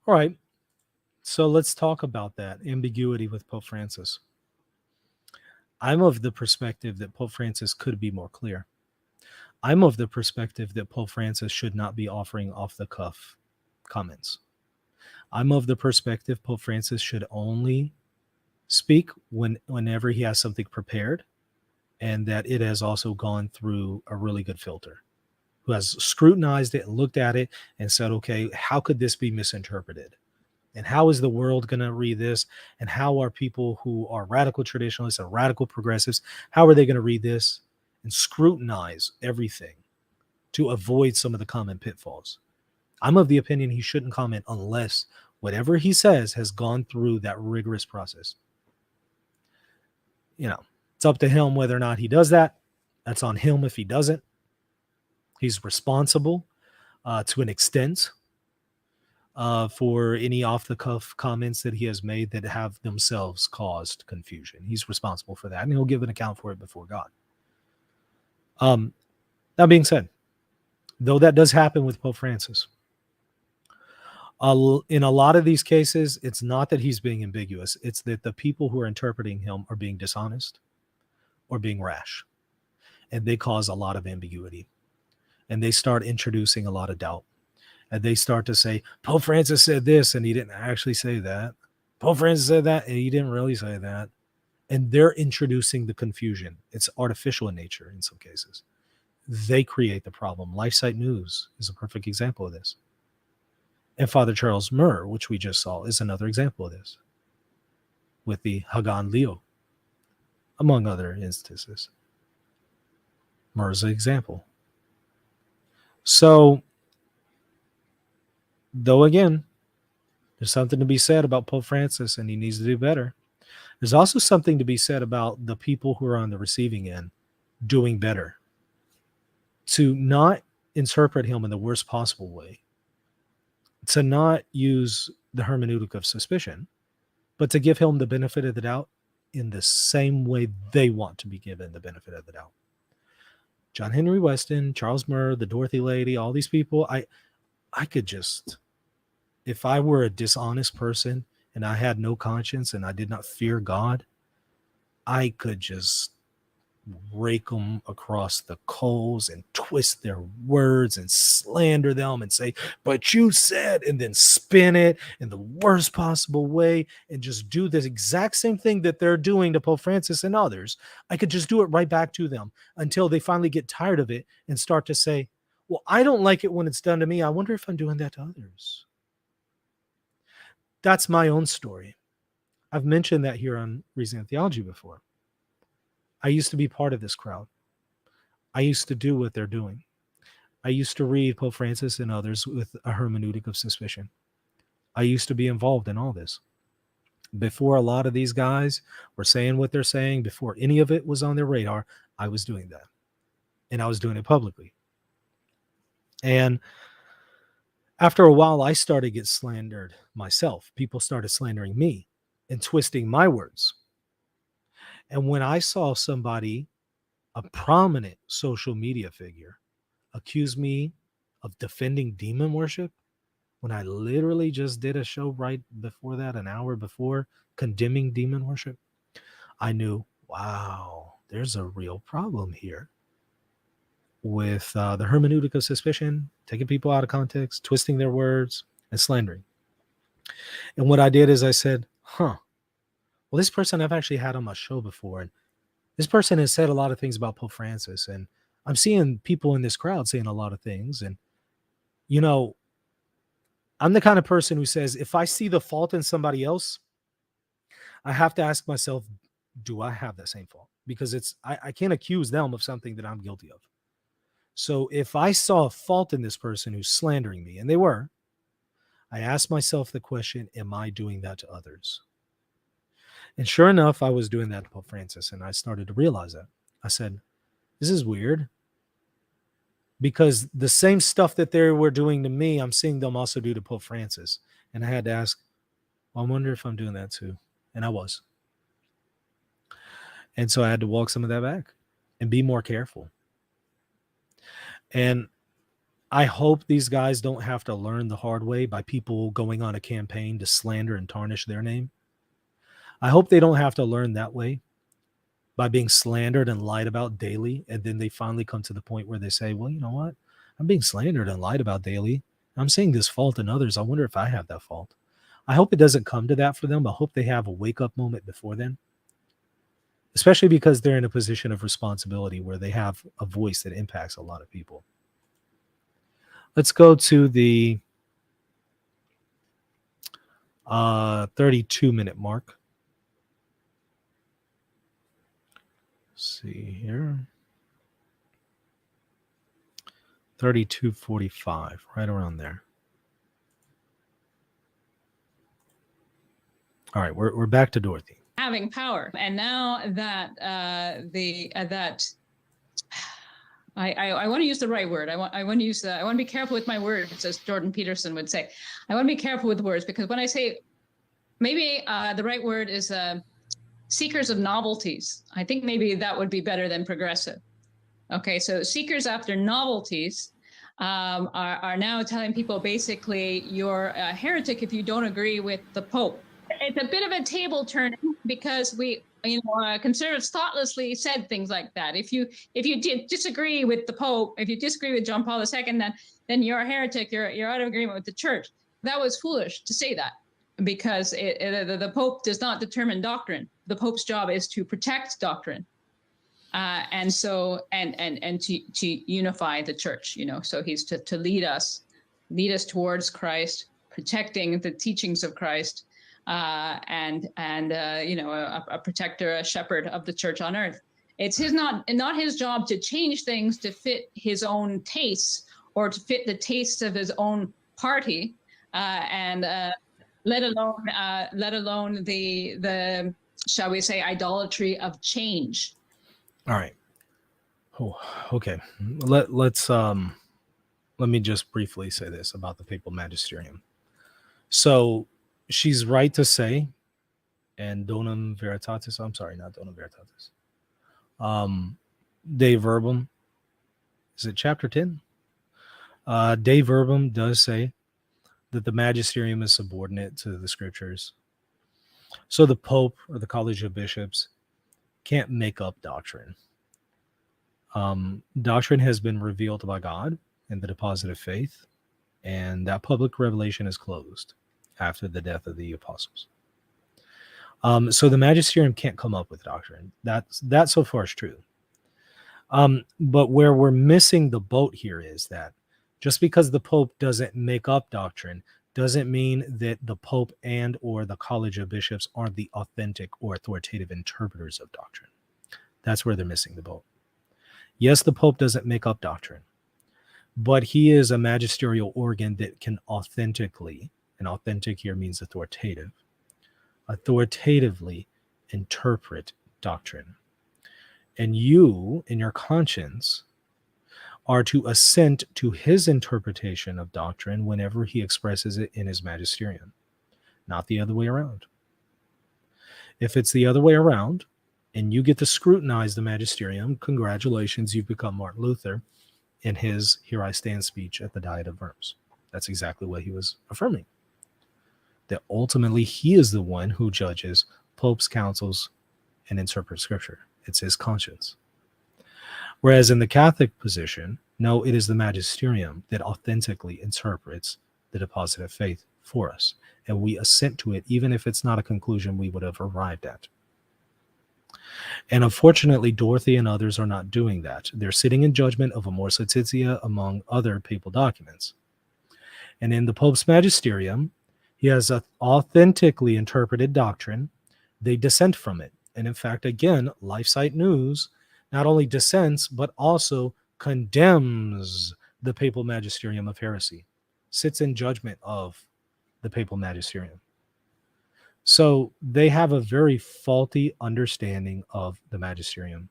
S1: All right. So let's talk about that ambiguity with Pope Francis. I'm of the perspective that Pope Francis could be more clear. I'm of the perspective that Pope Francis should not be offering off-the-cuff comments. I'm of the perspective Pope Francis should only speak whenever he has something prepared, and that it has also gone through a really good filter, who has scrutinized it and looked at it and said, okay, how could this be misinterpreted? And how is the world going to read this? And how are people who are radical traditionalists and radical progressives, how are they going to read this? And scrutinize everything to avoid some of the common pitfalls. I'm of the opinion he shouldn't comment unless whatever he says has gone through that rigorous process. It's up to him whether or not he does that. That's on him if he doesn't. He's responsible to an extent for any off-the-cuff comments that he has made that have themselves caused confusion. He's responsible for that, and he'll give an account for it before God. That being said, though that does happen with Pope Francis, in a lot of these cases, it's not that he's being ambiguous. It's that the people who are interpreting him are being dishonest or being rash, and they cause a lot of ambiguity. And they start introducing a lot of doubt. And they start to say, Pope Francis said this, and he didn't actually say that. Pope Francis said that, and he didn't really say that. And they're introducing the confusion. It's artificial in nature in some cases. They create the problem. Lifesite News is a perfect example of this. And Father Charles Murr, which we just saw, is another example of this, with the Hagan Leo, among other instances. Murr's an example. So, though again, there's something to be said about Pope Francis, and he needs to do better. There's also something to be said about the people who are on the receiving end doing better, to not interpret him in the worst possible way, to not use the hermeneutic of suspicion, but to give him the benefit of the doubt in the same way they want to be given the benefit of the doubt. John Henry Westen, Charles Murr, the Dorothy lady, all these people, I could just, if I were a dishonest person and I had no conscience and I did not fear God, I could just rake them across the coals and twist their words and slander them and say, but you said, and then spin it in the worst possible way and just do the exact same thing that they're doing to Pope Francis and others. I could just do it right back to them until they finally get tired of it and start to say, well, I don't like it when it's done to me. I wonder if I'm doing that to others. That's my own story. I've mentioned that here on Reasoning Theology before. I used to be part of this crowd. I used to do what they're doing. I used to read Pope Francis and others with a hermeneutic of suspicion. I used to be involved in all this. Before a lot of these guys were saying what they're saying, before any of it was on their radar, I was doing that. And I was doing it publicly. And after a while, I started to get slandered myself. People started slandering me and twisting my words. And when I saw somebody, a prominent social media figure, accuse me of defending demon worship, when I literally just did a show right before that, an hour before, condemning demon worship, I knew, wow, there's a real problem here with the hermeneutic of suspicion, taking people out of context, twisting their words, and slandering. And what I did is I said, well, this person I've actually had on my show before, and this person has said a lot of things about Pope Francis, and I'm seeing people in this crowd saying a lot of things. And, you know, I'm the kind of person who says, if I see the fault in somebody else, I have to ask myself, do I have that same fault? Because I can't accuse them of something that I'm guilty of. So if I saw a fault in this person who's slandering me, and they were, I asked myself the question, am I doing that to others? And sure enough, I was doing that to Pope Francis, and I started to realize that. I said, this is weird, because the same stuff that they were doing to me, I'm seeing them also do to Pope Francis. And I had to ask, well, I wonder if I'm doing that too. And I was. And so I had to walk some of that back and be more careful. And I hope these guys don't have to learn the hard way by people going on a campaign to slander and tarnish their name. I hope they don't have to learn that way by being slandered and lied about daily. And then they finally come to the point where they say, well, you know what? I'm being slandered and lied about daily. I'm seeing this fault in others. I wonder if I have that fault. I hope it doesn't come to that for them. I hope they have a wake-up moment before then, especially because they're in a position of responsibility where they have a voice that impacts a lot of people. Let's go to the 32-minute mark. Let's see here. 32:45, right around there. All right, we're back to Dorothy.
S4: Having power, and now that I want to use the right word. I want to be careful with my words, as Jordan Peterson would say. I want to be careful with words, because when I say, maybe the right word is seekers of novelties. I think maybe that would be better than progressive. Okay, so seekers after novelties are now telling people basically you're a heretic if you don't agree with the Pope. It's a bit of a table turn, because conservatives thoughtlessly said things like that. If you disagree with the Pope, if you disagree with John Paul II, then you're a heretic. You're out of agreement with the Church. That was foolish to say that, because the Pope does not determine doctrine. The Pope's job is to protect doctrine, and to unify the Church. So he's to lead us towards Christ, protecting the teachings of Christ. A protector, a shepherd of the Church on earth. It's not his job to change things to fit his own tastes or to fit the tastes of his own party, let alone the shall we say idolatry of change.
S1: All right. Oh, okay. Let me just briefly say this about the papal magisterium. So she's right to say, and Donum Veritatis, I'm sorry, not Donum Veritatis. De Verbum, is it chapter 10? De Verbum does say that the magisterium is subordinate to the scriptures. So the Pope or the College of Bishops can't make up doctrine. Doctrine has been revealed by God in the deposit of faith, and that public revelation is closed after the death of the apostles. So the magisterium can't come up with doctrine. That so far is true. But where we're missing the boat here is that just because the Pope doesn't make up doctrine doesn't mean that the Pope and or the College of Bishops are the authentic or authoritative interpreters of doctrine. That's where they're missing the boat. Yes, the Pope doesn't make up doctrine, but he is a magisterial organ that can authentically, and authentic here means authoritatively interpret doctrine. And you, in your conscience, are to assent to his interpretation of doctrine whenever he expresses it in his magisterium, not the other way around. If it's the other way around, and you get to scrutinize the magisterium, congratulations, you've become Martin Luther in his Here I Stand speech at the Diet of Worms. That's exactly what he was affirming. That ultimately he is the one who judges popes, councils, and interprets scripture. It's his conscience. Whereas in the Catholic position, no, it is the magisterium that authentically interprets the deposit of faith for us. And we assent to it, even if it's not a conclusion we would have arrived at. And unfortunately, Dorothy and others are not doing that. They're sitting in judgment of Amoris Laetitia, among other papal documents. And in the Pope's magisterium, he has an authentically interpreted doctrine. They dissent from it. And in fact, again, Lifesite News not only dissents, but also condemns the papal magisterium of heresy, sits in judgment of the papal magisterium. So they have a very faulty understanding of the magisterium.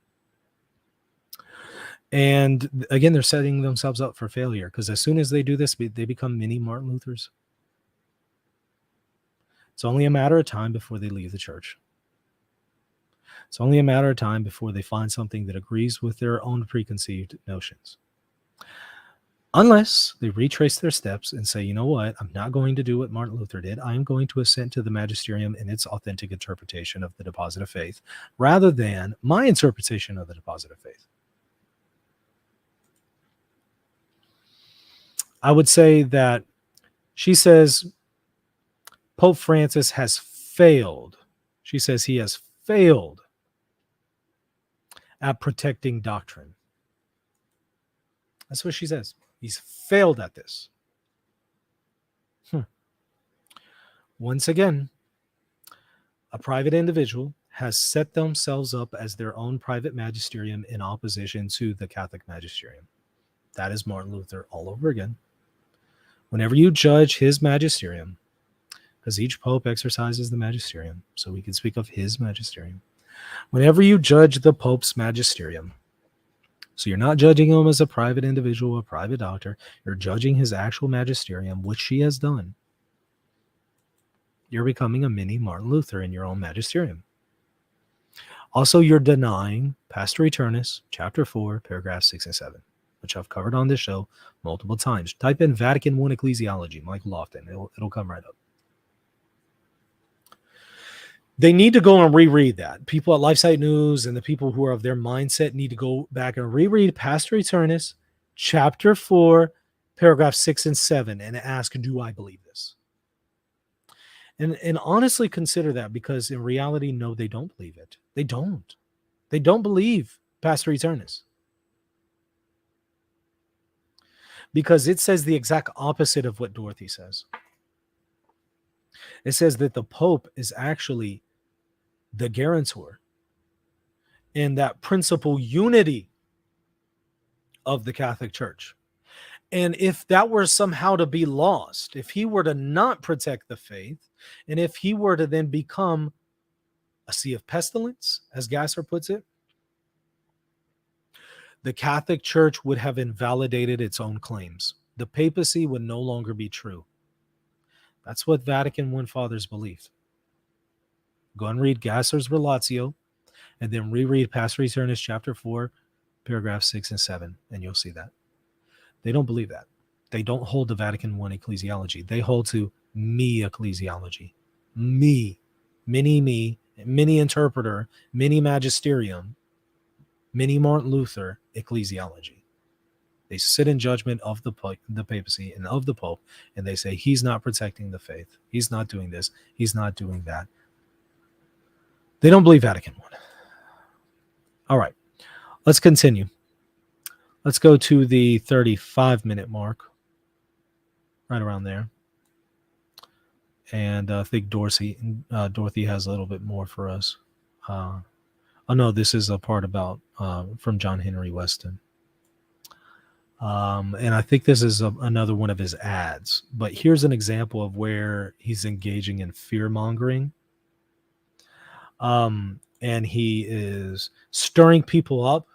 S1: And again, they're setting themselves up for failure, because as soon as they do this, they become mini Martin Luthers. It's only a matter of time before they leave the church. It's only a matter of time before they find something that agrees with their own preconceived notions. Unless they retrace their steps and say, you know what, I'm not going to do what Martin Luther did. I am going to assent to the magisterium in its authentic interpretation of the deposit of faith, rather than my interpretation of the deposit of faith. I would say that she says Pope Francis has failed. She says he has failed at protecting doctrine. That's what she says. He's failed at this. Once again, a private individual has set themselves up as their own private magisterium in opposition to the Catholic magisterium. That is Martin Luther all over again. Whenever you judge his magisterium, because each pope exercises the magisterium, so we can speak of his magisterium. Whenever you judge the pope's magisterium, so you're not judging him as a private individual, a private doctor. You're judging his actual magisterium, which she has done. You're becoming a mini Martin Luther in your own magisterium. Also, you're denying Pastor Eternus, chapter 4, paragraphs 6 and 7, which I've covered on this show multiple times. Type in Vatican I Ecclesiology, Michael Lofton. It'll come right up. They need to go and reread that. People at Lifesite News and the people who are of their mindset need to go back and reread Pastor Eternus, chapter 4, paragraph 6 and 7, and ask, do I believe this? And honestly consider that, because in reality, no, they don't believe it. They don't. They don't believe Pastor Eternus. Because it says the exact opposite of what Dorothy says. It says that the Pope is actually the guarantor in that principal unity of the Catholic Church. And if that were somehow to be lost, if he were to not protect the faith, and if he were to then become a sea of pestilence, as Gasser puts it, the Catholic Church would have invalidated its own claims. The papacy would no longer be true. That's what Vatican I fathers believed. Go and read Gasser's Relatio, and then reread Pastor Eternus chapter 4, paragraph 6 and 7, and you'll see that. They don't believe that. They don't hold to Vatican I ecclesiology. They hold to me ecclesiology. Me, mini interpreter, mini magisterium, mini Martin Luther ecclesiology. They sit in judgment of the papacy and of the Pope, and they say he's not protecting the faith. He's not doing this. He's not doing that. They don't believe Vatican I. All right, let's continue. Let's go to the 35-minute mark, right around there. And I think Dorothy has a little bit more for us. Oh no, this is a part about from John Henry Westen. And I think this is another one of his ads. But here's an example of where he's engaging in fearmongering. And he is stirring people up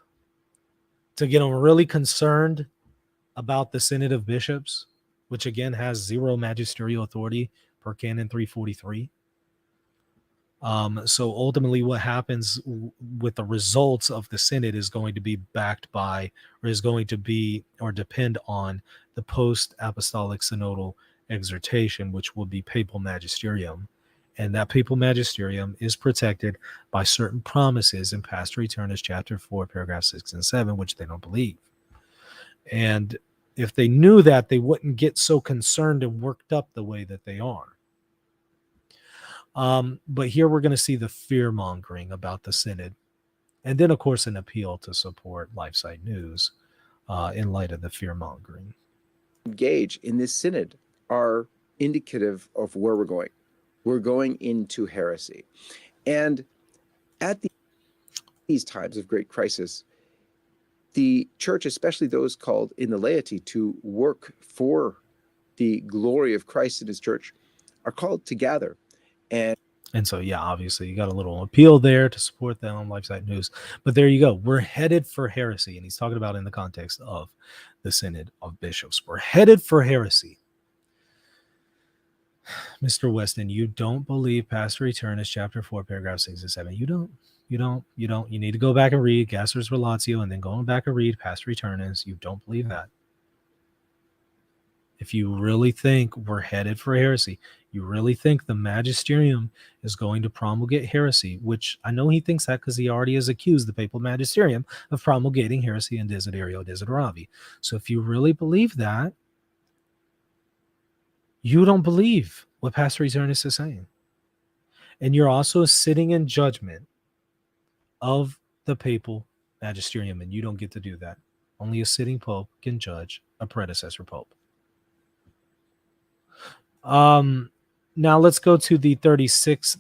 S1: to get them really concerned about the Synod of Bishops, which again has zero magisterial authority per Canon 343. So ultimately, what happens with the results of the synod is going to be backed by, or is going to be, or depend on the post-apostolic synodal exhortation, which will be papal magisterium. And that papal magisterium is protected by certain promises in Pastor Eternus chapter 4, paragraph 6 and 7, which they don't believe. And if they knew that, they wouldn't get so concerned and worked up the way that they are. But here we're going to see the fear-mongering about the synod. And then, of course, an appeal to support Lifesite News in light of the fear-mongering.
S2: Engage in this synod are indicative of where we're going. We're going into heresy. And at these times of great crisis, the church, especially those called in the laity to work for the glory of Christ in his church, are called to gather. And
S1: so, yeah, obviously, you got a little appeal there to support them on Lifesite News. But there you go. We're headed for heresy. And he's talking about in the context of the Synod of Bishops. We're headed for heresy. Mr. Westen, you don't believe Pastor Eternus, chapter 4, paragraph 6 and 7. You don't. You need to go back and read Gasser's Relatio and then go back and read Pastor Eternus. You don't believe that. If you really think we're headed for heresy, you really think the magisterium is going to promulgate heresy, which I know he thinks that because he already has accused the papal magisterium of promulgating heresy and desiderio desideravi. So if you really believe that, you don't believe what Pastor Eternus is saying. And you're also sitting in judgment of the papal magisterium, and you don't get to do that. Only a sitting pope can judge a predecessor pope. Now let's go to the 36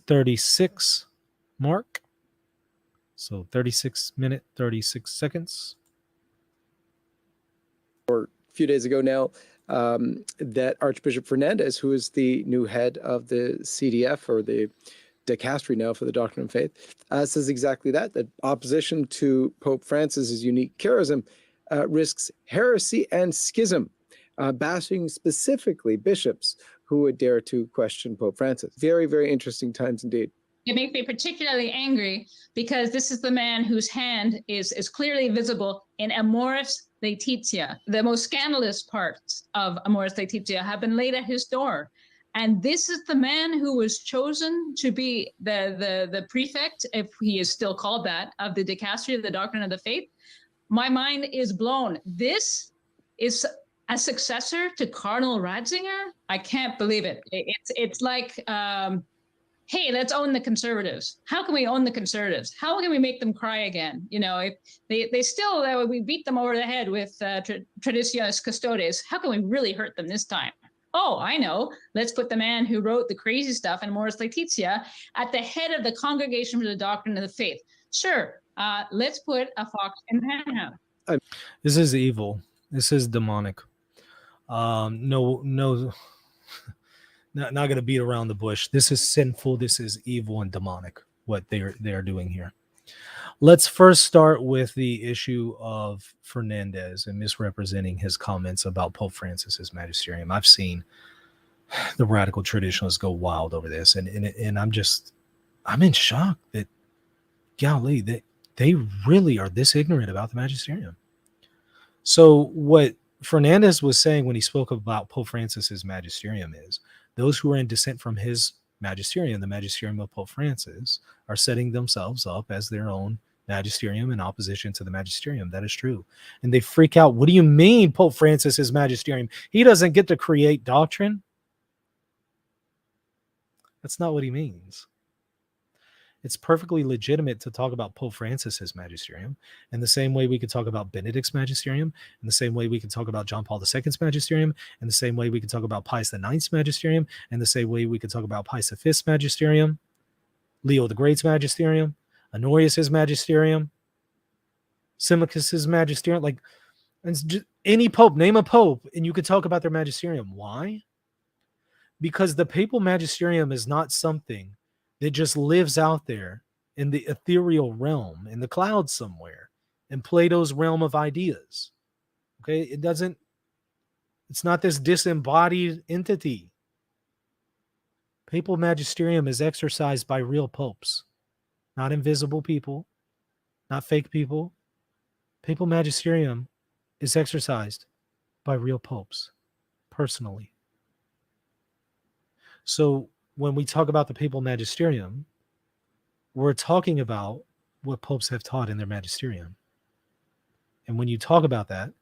S1: mark. So 36 minutes, 36 seconds.
S2: Or a few days ago now, that Archbishop Fernandez, who is the new head of the CDF, or the dicastery now for the doctrine of faith, says exactly that opposition to Pope Francis's unique charism risks heresy and schism, bashing specifically bishops who would dare to question Pope Francis. Very, very interesting times indeed.
S4: It makes me particularly angry because this is the man whose hand is clearly visible in Amoris Laetitia. The most scandalous parts of Amoris Laetitia have been laid at his door. And this is the man who was chosen to be the prefect, if he is still called that, of the dicastery of the doctrine of the faith. My mind is blown. This is a successor to Cardinal Ratzinger? I can't believe it. It's like, hey, let's own the conservatives. How can we own the conservatives? How can we make them cry again? You know, if they still, we beat them over the head with Traditionis Custodes. How can we really hurt them this time? Oh, I know. Let's put the man who wrote the crazy stuff in Amoris Laetitia at the head of the Congregation for the Doctrine of the Faith. Sure, let's put a fox in the henhouse.
S1: This is evil. This is demonic. No, not going to beat around the bush. This is sinful. This is evil and demonic, what they are doing here. Let's first start with the issue of Fernandez and misrepresenting his comments about Pope Francis's magisterium. I've seen the radical traditionalists go wild over this, and I'm in shock that, golly, that they really are this ignorant about the magisterium. So what Fernandez was saying when he spoke about Pope Francis's magisterium is those who are in dissent from his magisterium, the magisterium of Pope Francis, are setting themselves up as their own magisterium in opposition to the magisterium. That is true. And they freak out. What do you mean Pope Francis is magisterium? He doesn't get to create doctrine. That's not what he means. It's perfectly legitimate to talk about Pope Francis's magisterium in the same way we could talk about Benedict's magisterium, in the same way we could talk about John Paul II's magisterium, in the same way we could talk about Pius IX's magisterium, in the same way we could talk about Pius V's magisterium, Leo the Great's magisterium, Honorius's magisterium, Symmachus's magisterium. Like, any pope, name a pope, and you could talk about their magisterium. Why? Because the papal magisterium is not something that just lives out there in the ethereal realm, in the clouds somewhere, in Plato's realm of ideas. Okay, it's not this disembodied entity. Papal magisterium is exercised by real popes, not invisible people, not fake people. Papal magisterium is exercised by real popes, personally. So when we talk about the papal magisterium, we're talking about what popes have taught in their magisterium. And when you talk about that,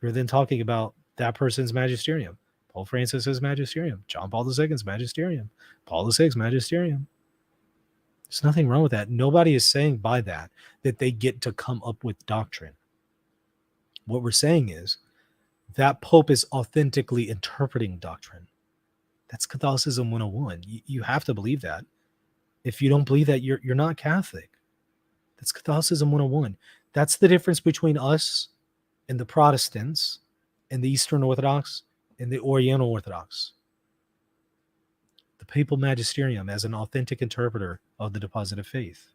S1: you're then talking about that person's magisterium. Pope Francis's magisterium, John Paul II's magisterium, Paul VI's magisterium. There's nothing wrong with that. Nobody is saying by that they get to come up with doctrine. What we're saying is that Pope is authentically interpreting doctrine. That's Catholicism 101. You have to believe that. If you don't believe that, you're not Catholic. That's Catholicism 101. That's the difference between us and the Protestants and the Eastern Orthodox and the Oriental Orthodox. The papal magisterium as an authentic interpreter of the deposit of faith.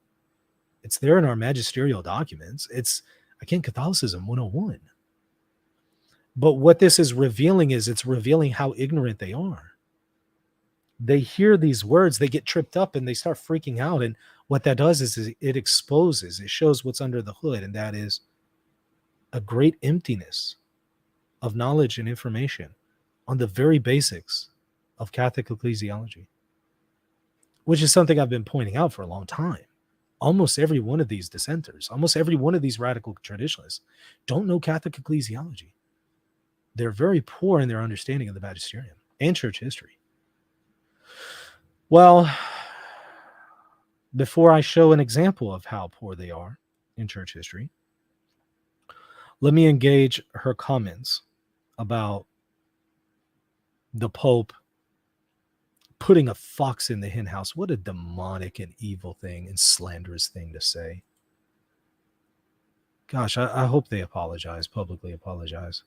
S1: It's there in our magisterial documents. It's, again, Catholicism 101. But what this is revealing is it's revealing how ignorant they are. They hear these words, they get tripped up, and they start freaking out. And what that does is it exposes, it shows what's under the hood, and that is a great emptiness of knowledge and information on the very basics of Catholic ecclesiology, which is something I've been pointing out for a long time. Almost every one of these dissenters, almost every one of these radical traditionalists don't know Catholic ecclesiology. They're very poor in their understanding of the magisterium and church history. Well, before I show an example of how poor they are in church history, let me engage her comments about the Pope putting a fox in the hen house. What a demonic and evil thing and slanderous thing to say. Gosh, I hope they apologize, publicly apologize.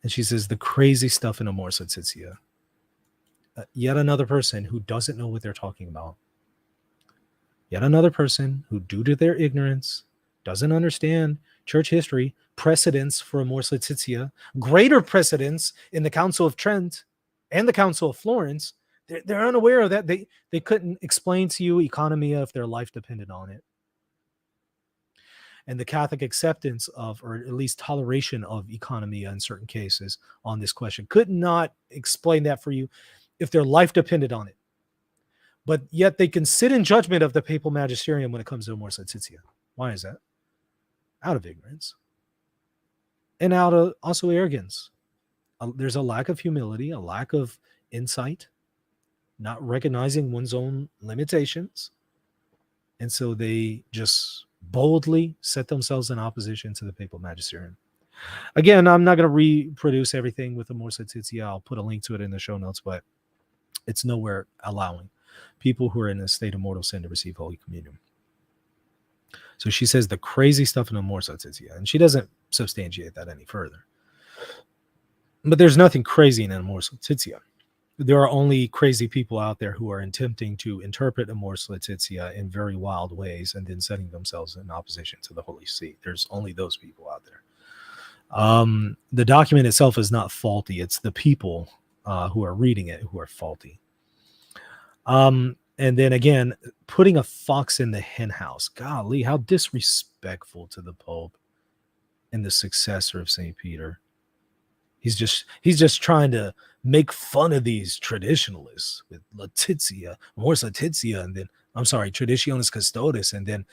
S1: And she says the crazy stuff in Amoris Laetitia. Yet another person who doesn't know what they're talking about. Yet another person who, due to their ignorance, doesn't understand church history, precedents for Amoris Laetitia, greater precedents in the Council of Trent and the Council of Florence. They're unaware of that. They couldn't explain to you economia if their life depended on it. And the Catholic acceptance of, or at least toleration of economia in certain cases on this question could not explain that for you if their life depended on it. But yet they can sit in judgment of the papal magisterium when it comes to Amoris Laetitia. Why is that? Out of ignorance. And out of also arrogance. There's a lack of humility, a lack of insight, not recognizing one's own limitations. And so they just boldly set themselves in opposition to the papal magisterium. Again, I'm not going to reproduce everything with Amoris Laetitia. I'll put a link to it in the show notes, but it's nowhere allowing people who are in a state of mortal sin to receive Holy Communion. So she says the crazy stuff in Amoris Laetitia, and she doesn't substantiate that any further. But there's nothing crazy in Amoris Laetitia. There are only crazy people out there who are attempting to interpret Amoris Laetitia in very wild ways and then setting themselves in opposition to the Holy See. There's only those people out there. The document itself is not faulty. It's the people who are reading it who are faulty. And then again, putting a fox in the hen house. Golly, how disrespectful to the Pope and the successor of St. Peter. He's just trying to make fun of these traditionalists with Laetitia, Amoris Laetitia, and then, I'm sorry, Traditionis Custodes, and then,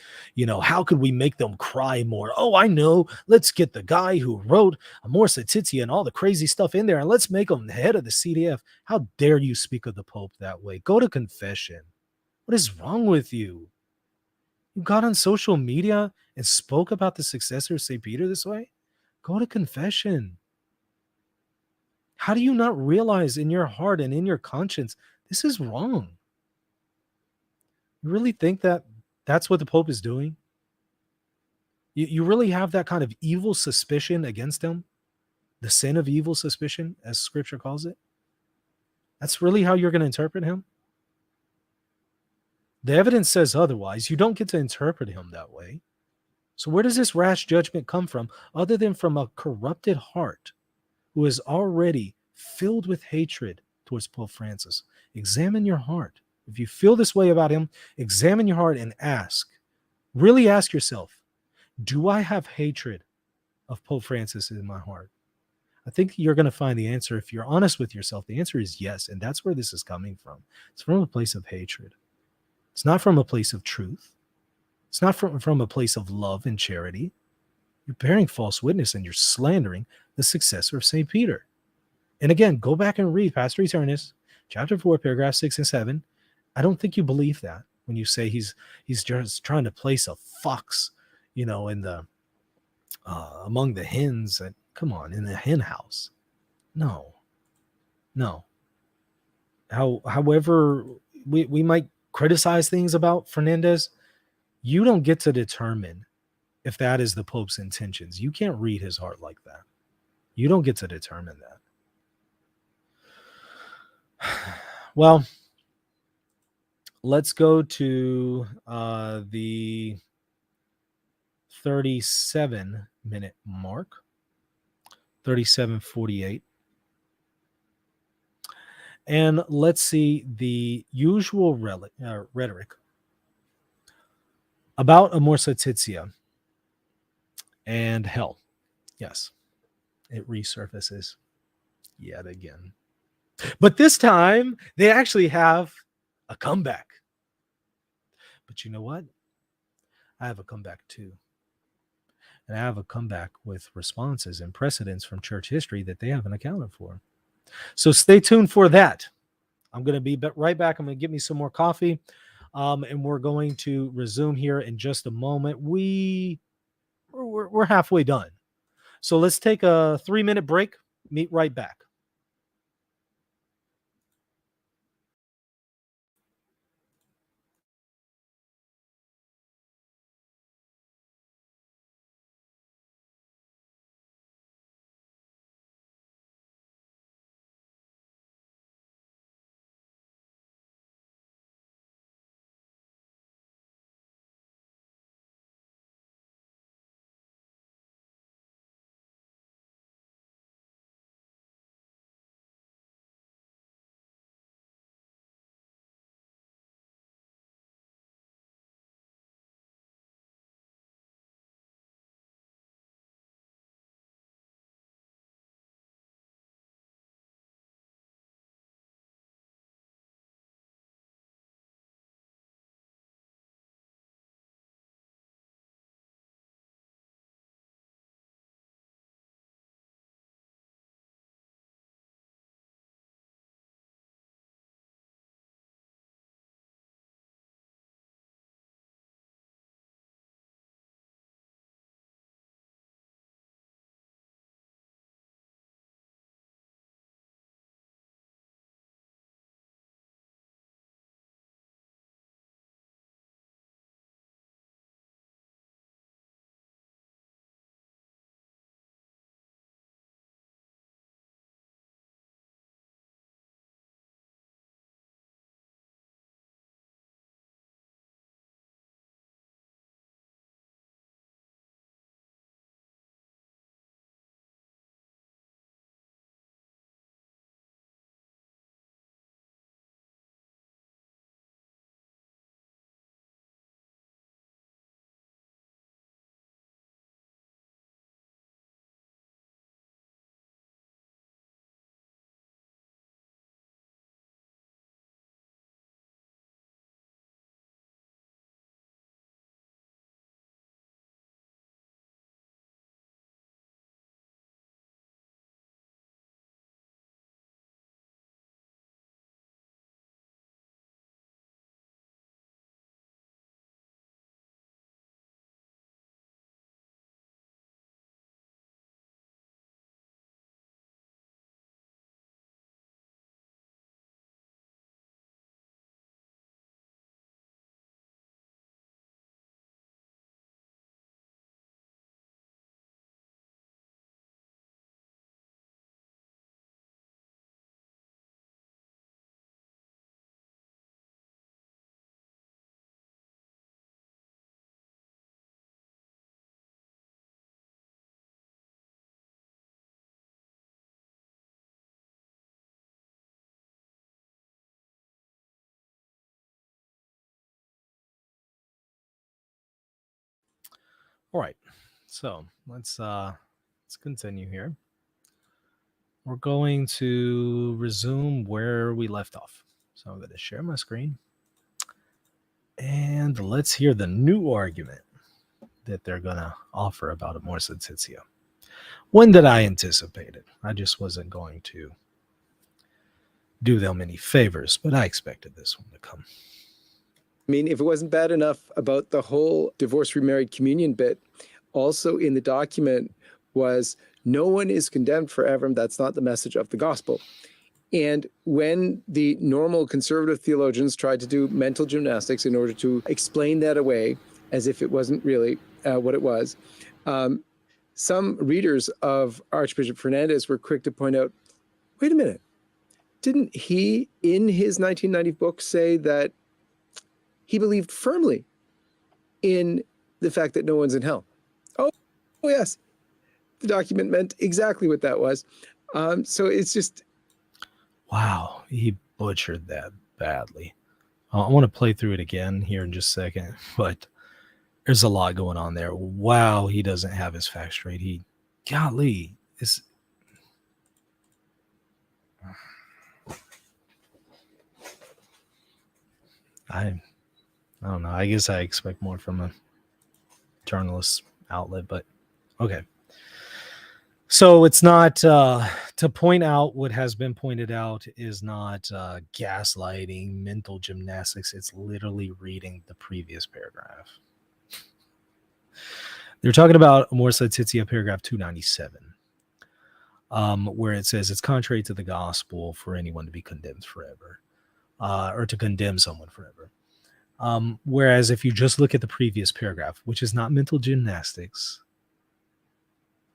S1: how could we make them cry more? Oh, I know. Let's get the guy who wrote Amoris Laetitia and all the crazy stuff in there, and let's make him the head of the CDF. How dare you speak of the Pope that way? Go to confession. What is wrong with you? You got on social media and spoke about the successor of St. Peter this way? Go to confession. How do you not realize in your heart and in your conscience, this is wrong? You really think that that's what the Pope is doing? You really have that kind of evil suspicion against him? The sin of evil suspicion, as Scripture calls it? That's really how you're going to interpret him? The evidence says otherwise. You don't get to interpret him that way. So where does this rash judgment come from, other than from a corrupted heart who is already filled with hatred towards Pope Francis. Examine your heart. If you feel this way about him, examine your heart and ask. Really ask yourself, do I have hatred of Pope Francis in my heart? I think you're going to find the answer. If you're honest with yourself, the answer is yes. And that's where this is coming from. It's from a place of hatred. It's not from a place of truth. It's not from a place of love and charity. You're bearing false witness and you're slandering the successor of St. Peter. And again, go back and read Pastor Eternus, chapter 4, paragraphs 6 and 7. I don't think you believe that when you say he's just trying to place a fox, in the among the hens. And come on, in the hen house. No. However, we might criticize things about Fernandez. You don't get to determine if that is the Pope's intentions. You can't read his heart like that. You don't get to determine that. Well, let's go to the 37-minute mark, 37:48. And let's see the usual rhetoric about Amoris Laetitia and hell. Yes, it resurfaces yet again. But this time, they actually have a comeback. But you know what? I have a comeback too. And I have a comeback with responses and precedents from church history that they haven't accounted for. So stay tuned for that. I'm going to be right back. I'm going to get me some more coffee. And we're going to resume here in just a moment. We're halfway done. So let's take a 3-minute break. Meet right back. All right. So let's continue here. We're going to resume where we left off. So I'm going to share my screen. And let's hear the new argument that they're going to offer about Amoris Laetitia. One that I anticipated. I just wasn't going to do them any favors, but I expected this one to come.
S2: I mean, if it wasn't bad enough about the whole divorce remarried communion bit, also in the document was no one is condemned forever. That's not the message of the gospel. And when the normal conservative theologians tried to do mental gymnastics in order to explain that away as if it wasn't really what it was, some readers of Archbishop Fernandez were quick to point out, wait a minute, didn't he in his 1990 book say that he believed firmly in the fact that no one's in hell? Oh yes, the document meant exactly what that was. So it's just...
S1: Wow, he butchered that badly. I want to play through it again here in just a second, but there's a lot going on there. Wow, he doesn't have his facts straight. Golly, it's... I don't know. I guess I expect more from a journalist outlet, but okay. So it's not to point out what has been pointed out is not gaslighting, mental gymnastics. It's literally reading the previous paragraph. They're talking about Amoris Laetitia, paragraph 297, where it says it's contrary to the gospel for anyone to be condemned forever, or to condemn someone forever. Whereas if you just look at the previous paragraph, which is not mental gymnastics,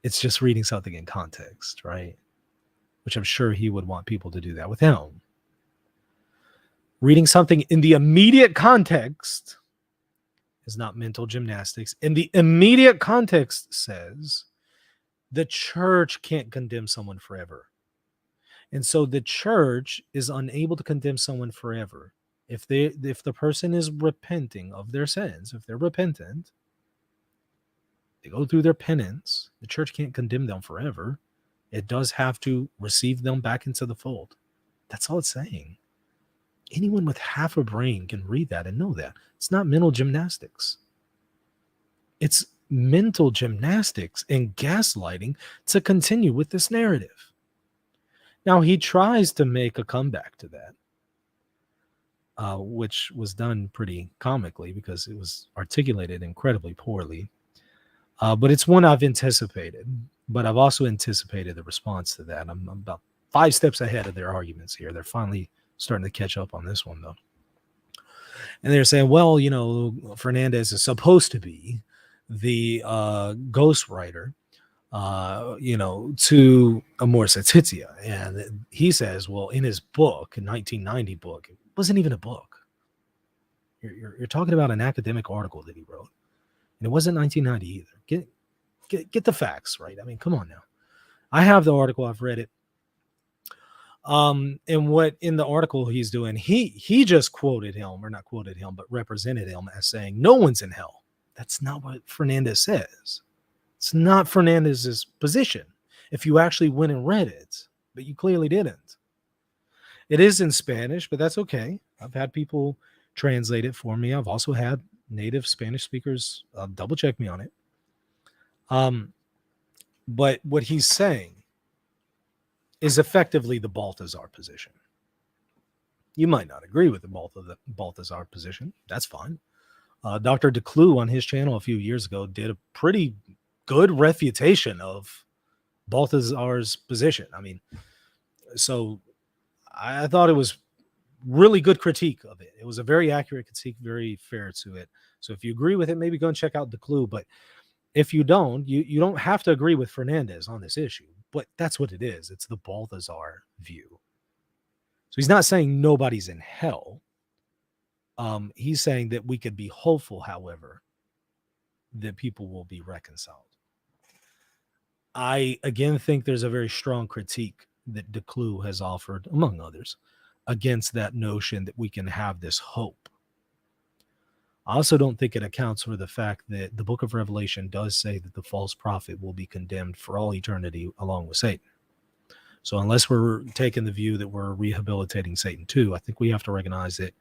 S1: it's just reading something in context, right? Which I'm sure he would want people to do that with him. Reading something in the immediate context is not mental gymnastics. And the immediate context says the church can't condemn someone forever. And so the church is unable to condemn someone forever. If the person is repenting of their sins, if they're repentant, they go through their penance, the church can't condemn them forever. It does have to receive them back into the fold. That's all it's saying. Anyone with half a brain can read that and know that. It's not mental gymnastics. It's mental gymnastics and gaslighting to continue with this narrative. Now, he tries to make a comeback to that, which was done pretty comically because it was articulated incredibly poorly. But it's one I've anticipated, but I've also anticipated the response to that. I'm about 5 steps ahead of their arguments here. They're finally starting to catch up on this one, though. And they're saying, well, you know, Fernandez is supposed to be the ghostwriter, you know, to Amoris Laetitia. And he says, well, in his book, in 1990 book, it wasn't even a book. You're talking about an academic article that he wrote. And it wasn't 1990 either. Get the facts right. I mean, come on now. I have the article. I've read it. And what in the article he's doing, he just quoted him, or not quoted him, but represented him as saying no one's in hell. That's not what Fernandez says. It's not Fernandez's position. If you actually went and read it, but you clearly didn't. It is in Spanish, but that's okay. I've had people translate it for me. I've also had native Spanish speakers double check me on it. But what he's saying is effectively the Balthazar position. You might not agree with the Balthazar position. That's fine. Dr. Declue on his channel a few years ago did a pretty good refutation of Balthazar's position. I mean, so I thought it was really good critique of it. It was a very accurate critique, very fair to it. So if you agree with it, maybe go and check out Declue. But if you don't, you don't have to agree with Fernandez on this issue. But that's what it is. It's the Balthazar view. So he's not saying nobody's in hell. He's saying that we could be hopeful, however, that people will be reconciled. I, again, think there's a very strong critique that Declue has offered, among others, against that notion that we can have this hope. I also don't think it accounts for the fact that the book of Revelation does say that the false prophet will be condemned for all eternity along with Satan. So unless we're taking the view that we're rehabilitating Satan too, I think we have to recognize that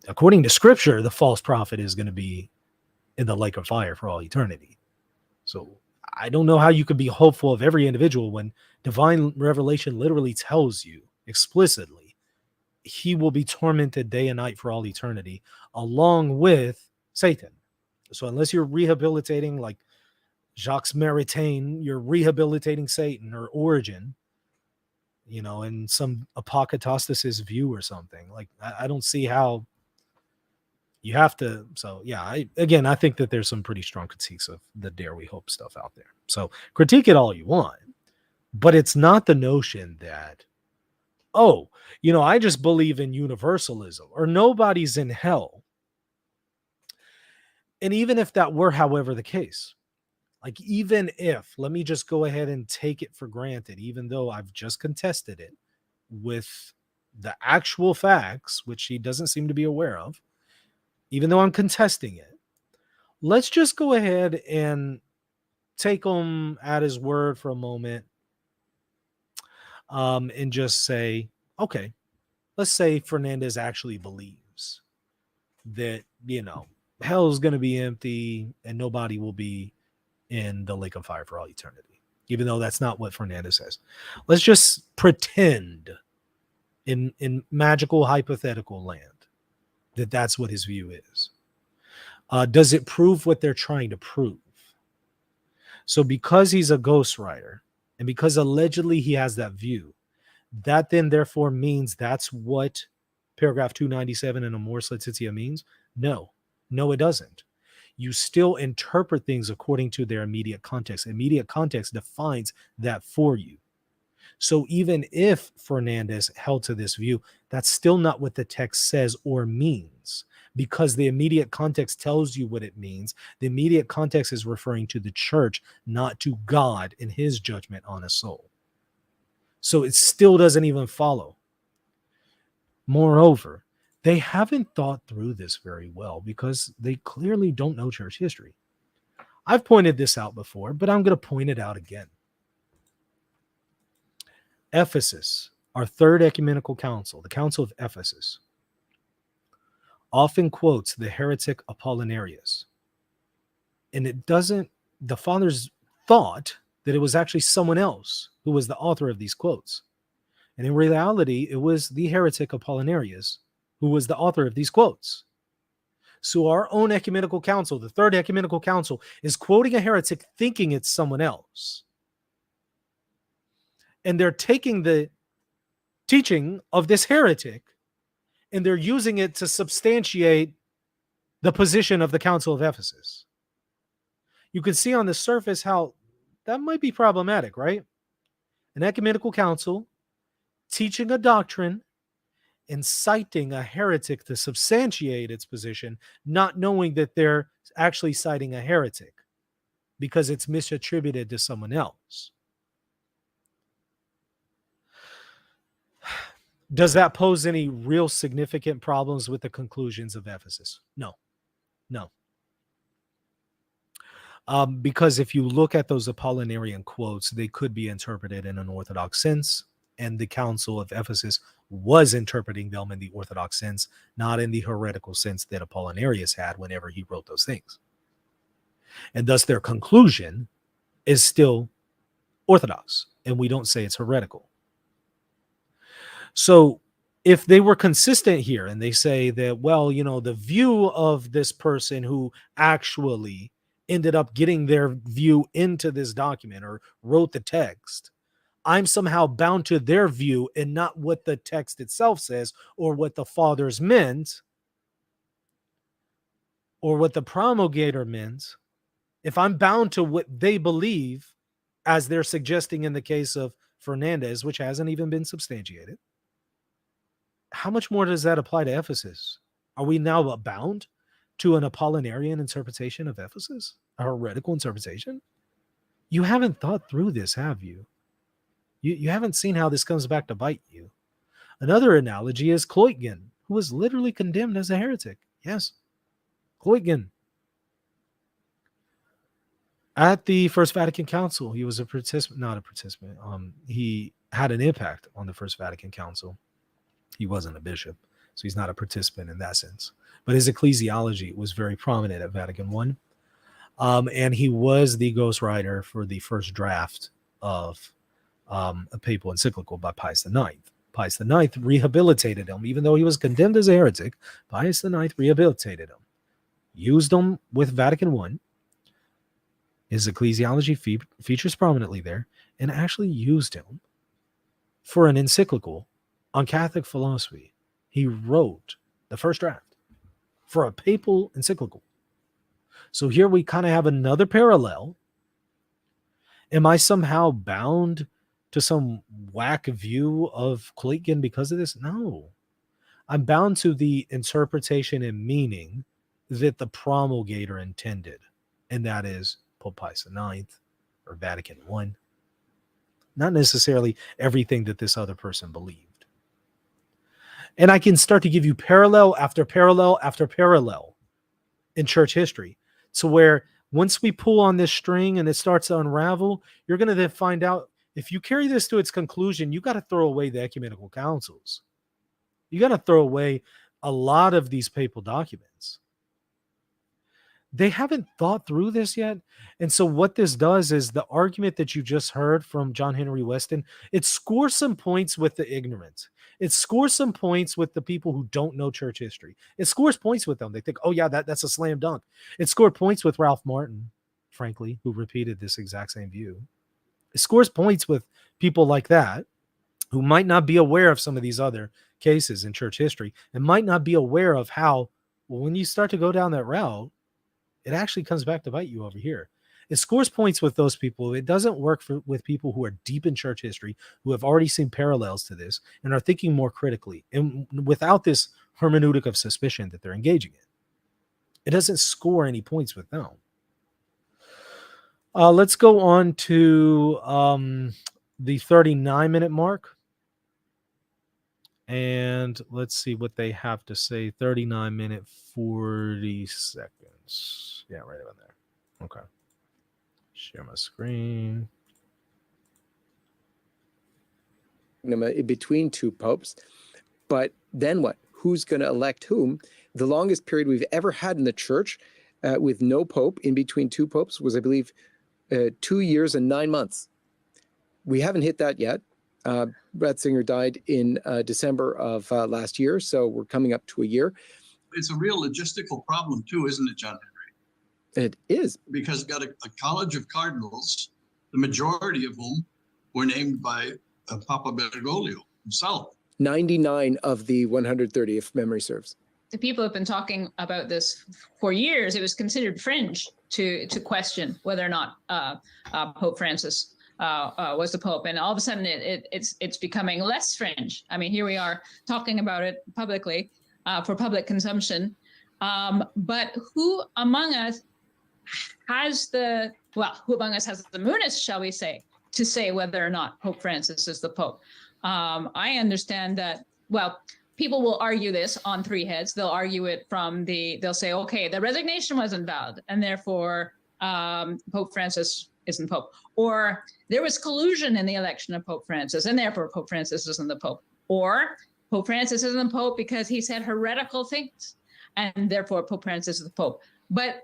S1: according to scripture, the false prophet is going to be in the lake of fire for all eternity. So I don't know how you could be hopeful of every individual when divine revelation literally tells you explicitly he will be tormented day and night for all eternity along with Satan. So unless you're rehabilitating like Jacques Maritain, you're rehabilitating Satan or Origen, you know, in some apokatastasis view or something. Like I don't see how you have to. So yeah, I think that there's some pretty strong critiques of the Dare We Hope stuff out there. So critique it all you want, but it's not the notion that, oh, you know, I just believe in universalism or nobody's in hell. And even if that were, however, the case, like even if, let me just go ahead and take it for granted, even though I've just contested it with the actual facts, which he doesn't seem to be aware of, even though I'm contesting it, let's just go ahead and take him at his word for a moment, and just say, okay, let's say Fernandez actually believes that, you know, hell is going to be empty and nobody will be in the lake of fire for all eternity, even though that's not what Fernandez says. Let's just pretend in magical hypothetical land that that's what his view is. Does it prove what they're trying to prove? So because he's a ghostwriter and because allegedly he has that view, that then therefore means that's what paragraph 297 in Amoris Laetitia means? No, it doesn't. You still interpret things according to their immediate context. Immediate context defines that for you. So even if Fernandez held to this view, that's still not what the text says or means, because the immediate context tells you what it means. The immediate context is referring to the church, not to God in his judgment on a soul. So it still doesn't even follow. Moreover, they haven't thought through this very well because they clearly don't know church history. I've pointed this out before, but I'm going to point it out again. Ephesus, our third ecumenical council, the Council of Ephesus, often quotes the heretic Apollinarius. And it doesn't, the fathers thought that it was actually someone else who was the author of these quotes. And in reality, it was the heretic Apollinarius who was the author of these quotes. So our own ecumenical council, the third ecumenical council, is quoting a heretic thinking it's someone else. And they're taking the teaching of this heretic and they're using it to substantiate the position of the Council of Ephesus. You can see on the surface how that might be problematic, right? An ecumenical council teaching a doctrine and citing a heretic to substantiate its position, not knowing that they're actually citing a heretic because it's misattributed to someone else. Does that pose any real significant problems with the conclusions of Ephesus? No. Because if you look at those Apollinarian quotes, they could be interpreted in an Orthodox sense, and the Council of Ephesus was interpreting them in the Orthodox sense, not in the heretical sense that Apollinarius had whenever he wrote those things. And thus their conclusion is still Orthodox, and we don't say it's heretical. So if they were consistent here and they say that, well, you know, the view of this person who actually ended up getting their view into this document or wrote the text, I'm somehow bound to their view and not what the text itself says or what the fathers meant or what the promulgator meant. If I'm bound to what they believe, as they're suggesting in the case of Fernandez, which hasn't even been substantiated, how much more does that apply to Ephesus? Are we now bound to an Apollinarian interpretation of Ephesus? A heretical interpretation? You haven't thought through this, have you? You haven't seen how this comes back to bite you. Another analogy is Cloitgen, who was literally condemned as a heretic. Yes, Coigan. At the First Vatican Council, he was a participant, not a participant. He had an impact on the First Vatican Council. He wasn't a bishop, so he's not a participant in that sense. But his ecclesiology was very prominent at Vatican I. And he was the ghostwriter for the first draft of a papal encyclical by Pius IX. Pius IX rehabilitated him, even though he was condemned as a heretic. Pius IX rehabilitated him, used him with Vatican I. His ecclesiology features prominently there, and actually used him for an encyclical on Catholic philosophy. He wrote the first draft for a papal encyclical. So here we kind of have another parallel. Am I somehow bound to some whack view of Coigan because of this? No. I'm bound to the interpretation and meaning that the promulgator intended, and that is Pope Pius IX or Vatican I. Not necessarily everything that this other person believed. And I can start to give you parallel after parallel after parallel in church history, to where once we pull on this string and it starts to unravel, you're going to then find out, if you carry this to its conclusion, you got to throw away the ecumenical councils. You got to throw away a lot of these papal documents. They haven't thought through this yet. And so what this does is the argument that you just heard from John Henry Westen, it scores some points with the ignorant. It scores some points with the people who don't know church history. It scores points with them. They think, oh yeah, that's a slam dunk. It scored points with Ralph Martin, frankly, who repeated this exact same view. It scores points with people like that who might not be aware of some of these other cases in church history and might not be aware of how, well, when you start to go down that route, it actually comes back to bite you over here. It scores points with those people. It doesn't work with people who are deep in church history, who have already seen parallels to this and are thinking more critically and without this hermeneutic of suspicion that they're engaging in. It doesn't score any points with them. Let's go on to the 39-minute mark. And let's see what they have to say. 39 minutes, 40 seconds. Yeah, right about there. Okay. Share my screen.
S2: Between two popes. But then what? Who's going to elect whom? The longest period we've ever had in the church with no pope in between two popes was, I believe, 2 years and 9 months. We haven't hit that yet. Ratzinger died in December of last year, so we're coming up to a year.
S3: It's a real logistical problem too, isn't it, John Henry?
S2: It is.
S3: Because got a college of cardinals, the majority of whom were named by Papa Bergoglio himself.
S2: 99 of the 130, if memory serves.
S4: The people have been talking about this for years. It was considered fringe to question whether or not Pope Francis was the Pope, and all of a sudden it's becoming less fringe. I mean, here we are talking about it publicly for public consumption. But who among us has the moonists, shall we say, to say whether or not Pope Francis is the Pope? I understand that, well, people will argue this on three heads. They'll argue it they'll say, okay, the resignation wasn't valid, and therefore Pope Francis isn't Pope. Or there was collusion in the election of Pope Francis, and therefore Pope Francis isn't the Pope. Or Pope Francis isn't the Pope because he said heretical things, and therefore Pope Francis is the Pope. But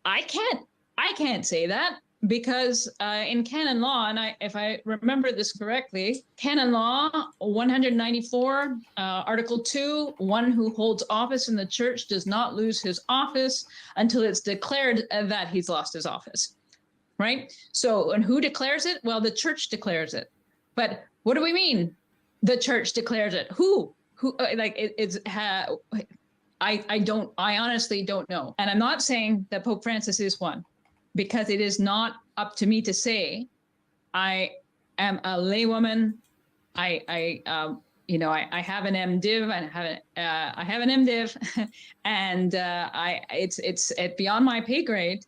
S4: I can't say that, because in canon law, and if I remember this correctly, canon law 194, Article 2, one who holds office in the church does not lose his office until it's declared that he's lost his office, right? So, and who declares it? Well, the church declares it. But what do we mean? The church declares it. Who? I honestly don't know. And I'm not saying that Pope Francis is one, because it is not up to me to say. I am a laywoman. I have an MDiv, and I have an MDiv, and it's beyond my pay grade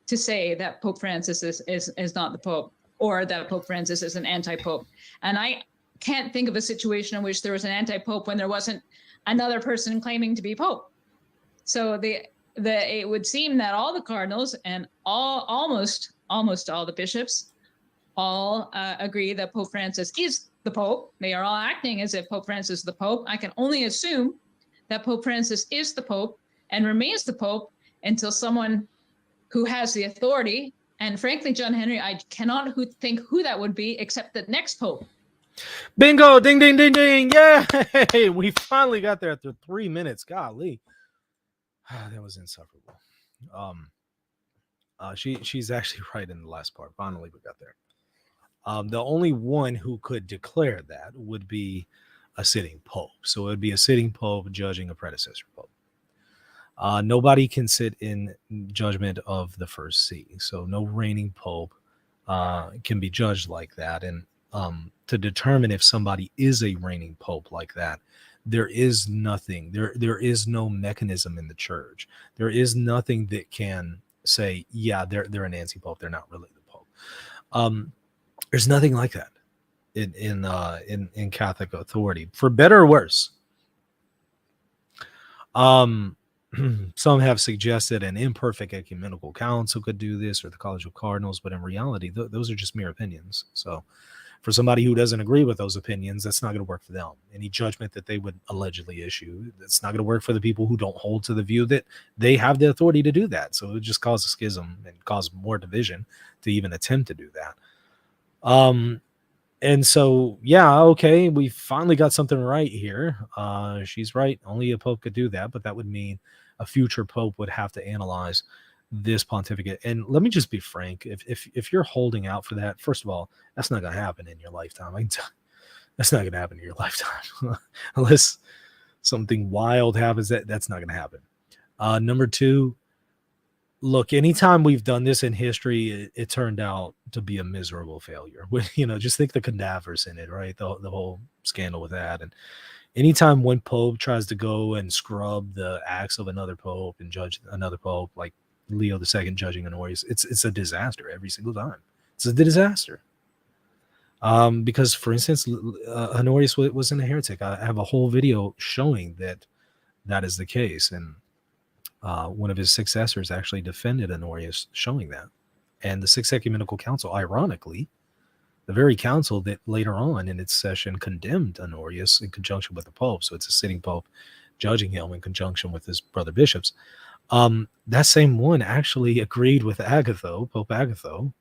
S4: to say that Pope Francis is not the Pope, or that Pope Francis is an anti-Pope. And I can't think of a situation in which there was an anti-Pope when there wasn't another person claiming to be Pope. So it would seem that all the cardinals and almost all the bishops all agree that Pope Francis is the Pope. They are all acting as if Pope Francis is the Pope. I can only assume that Pope Francis is the Pope and remains the Pope until someone who has the authority, and frankly, John Henry, I cannot think who that would be except the next Pope.
S1: Bingo! Ding, ding, ding, ding! Yay! We finally got there after 3 minutes. Golly. That was insufferable. She's actually right in the last part. Finally, we got there. The only one who could declare that would be a sitting pope. So it would be a sitting pope judging a predecessor pope. Nobody can sit in judgment of the first see. So no reigning pope can be judged like that. And to determine if somebody is a reigning pope like that, there is nothing. There is no mechanism in the church. There is nothing that can say, yeah, they're an anti-pope. They're not really the pope. There's nothing like that in Catholic authority, for better or worse. Some have suggested an imperfect ecumenical council could do this, or the College of Cardinals, but in reality, those are just mere opinions. So for somebody who doesn't agree with those opinions, that's not going to work for them. Any judgment that they would allegedly issue, that's not going to work for the people who don't hold to the view that they have the authority to do that. So it would just cause a schism and cause more division to even attempt to do that. And so, yeah, okay, we finally got something right here. She's right. Only a pope could do that, but that would mean a future pope would have to analyze this pontificate. And let me just be frank. If you're holding out for that, first of all, that's not going to happen in your lifetime. That's not going to happen in your lifetime unless something wild happens. That's not going to happen. Number two, look, anytime we've done this in history, it turned out to be a miserable failure. Just think the cadavers in it, right? The whole scandal with that. And anytime one pope tries to go and scrub the acts of another pope and judge another pope, like Leo II judging Honorius, it's a disaster every single time. It's a disaster. Because, for instance, Honorius wasn't a heretic. I have a whole video showing that is the case. And one of his successors actually defended Honorius, showing that. And the Sixth Ecumenical Council, ironically, the very council that later on in its session condemned Honorius in conjunction with the Pope, so it's a sitting Pope judging him in conjunction with his brother bishops, that same one actually agreed with Agatho, Pope Agatho,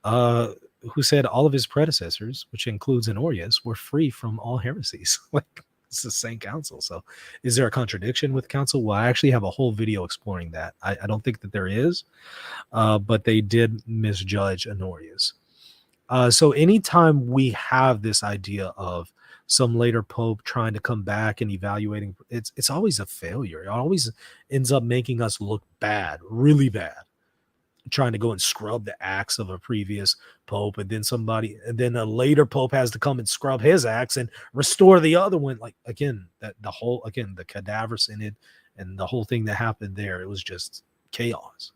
S1: who said all of his predecessors, which includes Honorius, were free from all heresies. It's the same council. So is there a contradiction with council? Well, I actually have a whole video exploring that. I don't think that there is, but they did misjudge Honorius. So anytime we have this idea of some later pope trying to come back and evaluating, it's always a failure. It always ends up making us look bad, really bad, trying to go and scrub the acts of a previous pope, and then a later pope has to come and scrub his acts and restore the other one. Like, again, the cadaver synod and the whole thing that happened there, it was just chaos.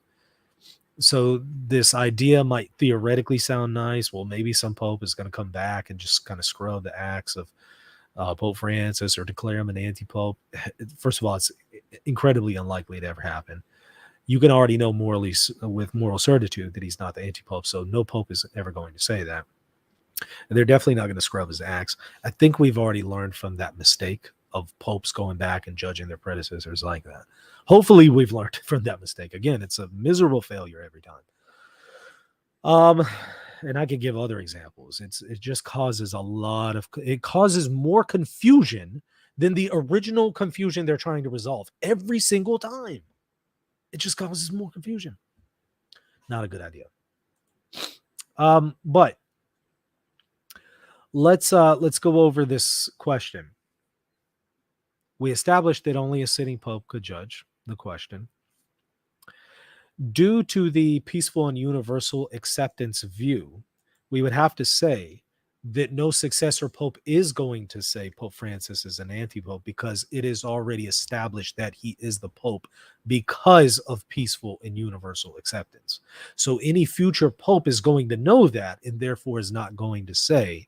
S1: So this idea might theoretically sound nice. Well, maybe some pope is going to come back and just kind of scrub the acts of Pope Francis or declare him an anti-pope. First of all, it's incredibly unlikely to ever happen. You can already know with moral certitude that he's not the anti-pope, so no pope is ever going to say that. And they're definitely not going to scrub his acts. I think we've already learned from that mistake of popes going back and judging their predecessors like that. Hopefully we've learned from that mistake. Again, it's a miserable failure every time. And I could give other examples. It just causes it causes more confusion than the original confusion they're trying to resolve every single time. It just causes more confusion. Not a good idea. But let's go over this question. We established that only a sitting pope could judge the question. Due to the peaceful and universal acceptance view, we would have to say that no successor pope is going to say Pope Francis is an anti-pope, because it is already established that he is the pope because of peaceful and universal acceptance. So any future pope is going to know that, and therefore is not going to say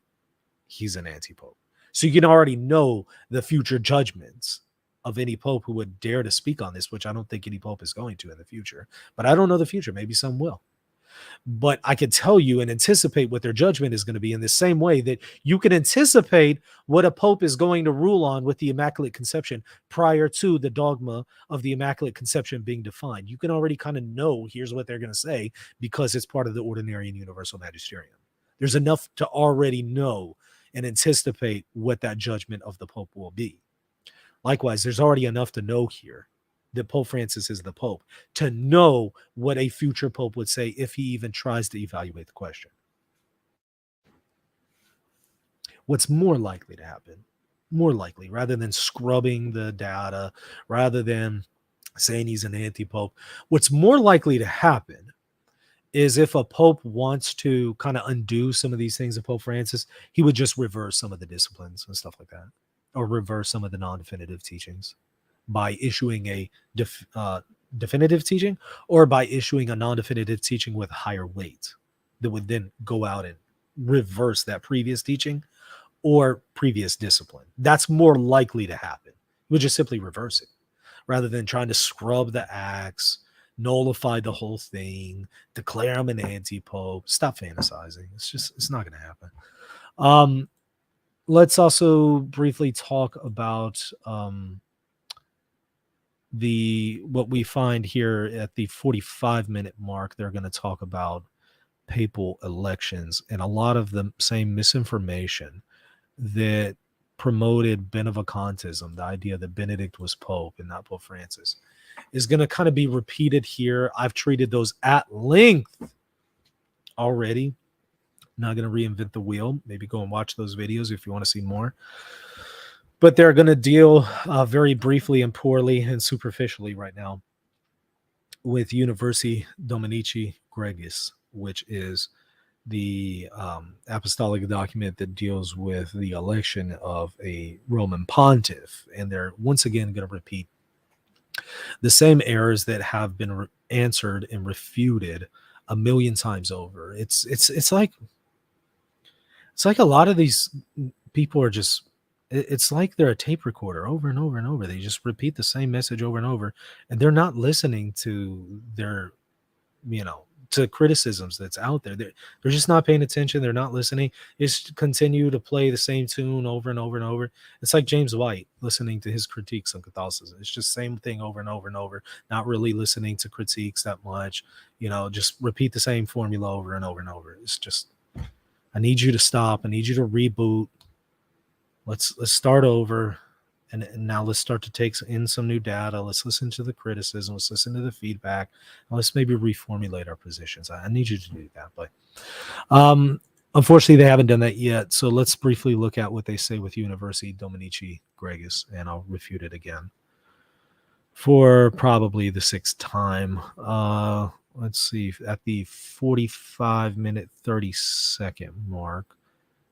S1: he's an anti-pope. So you can already know the future judgments of any pope who would dare to speak on this, which I don't think any pope is going to in the future. But I don't know the future. Maybe some will. But I can tell you and anticipate what their judgment is going to be in the same way that you can anticipate what a pope is going to rule on with the Immaculate Conception prior to the dogma of the Immaculate Conception being defined. You can already kind of know here's what they're going to say because it's part of the ordinary and universal magisterium. There's enough to already know and anticipate what that judgment of the pope will be. Likewise, there's already enough to know here that Pope Francis is the Pope, to know what a future Pope would say if he even tries to evaluate the question. What's more likely to happen? More likely, rather than scrubbing the data, rather than saying he's an anti-Pope, what's more likely to happen is if a Pope wants to kind of undo some of these things of Pope Francis, he would just reverse some of the disciplines and stuff like that, or reverse some of the non-definitive teachings by issuing a definitive teaching, or by issuing a non-definitive teaching with higher weight that would then go out and reverse that previous teaching or previous discipline. That's more likely to happen. He would just simply reverse it rather than trying to scrub the acts, nullify the whole thing, declare him an anti-pope. Stop fantasizing. It's not going to happen. Let's also briefly talk about what we find here at the 45-minute mark. They're going to talk about papal elections and a lot of the same misinformation that promoted benevacantism, the idea that Benedict was Pope and not Pope Francis, is going to kind of be repeated here. I've treated those at length already. Not going to reinvent the wheel. Maybe go and watch those videos if you want to see more. But they're going to deal very briefly and poorly and superficially right now with Universi Dominici Gregis, which is the apostolic document that deals with the election of a Roman pontiff. And they're once again going to repeat the same errors that have been answered and refuted a million times over. It's like a lot of these people are just, it's like they're a tape recorder over and over and over. They just repeat the same message over and over, and they're not listening to their, to criticisms that's out there. They're just not paying attention. They're not listening. Just continue to play the same tune over and over and over. It's like James White listening to his critiques on Catholicism. It's just same thing over and over and over, not really listening to critiques that much, just repeat the same formula over and over and over. It's just, I need you to stop. I need you to reboot. Let's start over. And now let's start to take in some new data. Let's listen to the criticism. Let's listen to the feedback. And let's maybe reformulate our positions. I need you to do that. But unfortunately, they haven't done that yet. So let's briefly look at what they say with Universi Dominici Gregis, and I'll refute it again for probably the sixth time. Let's see. At the 45-minute, 30-second mark,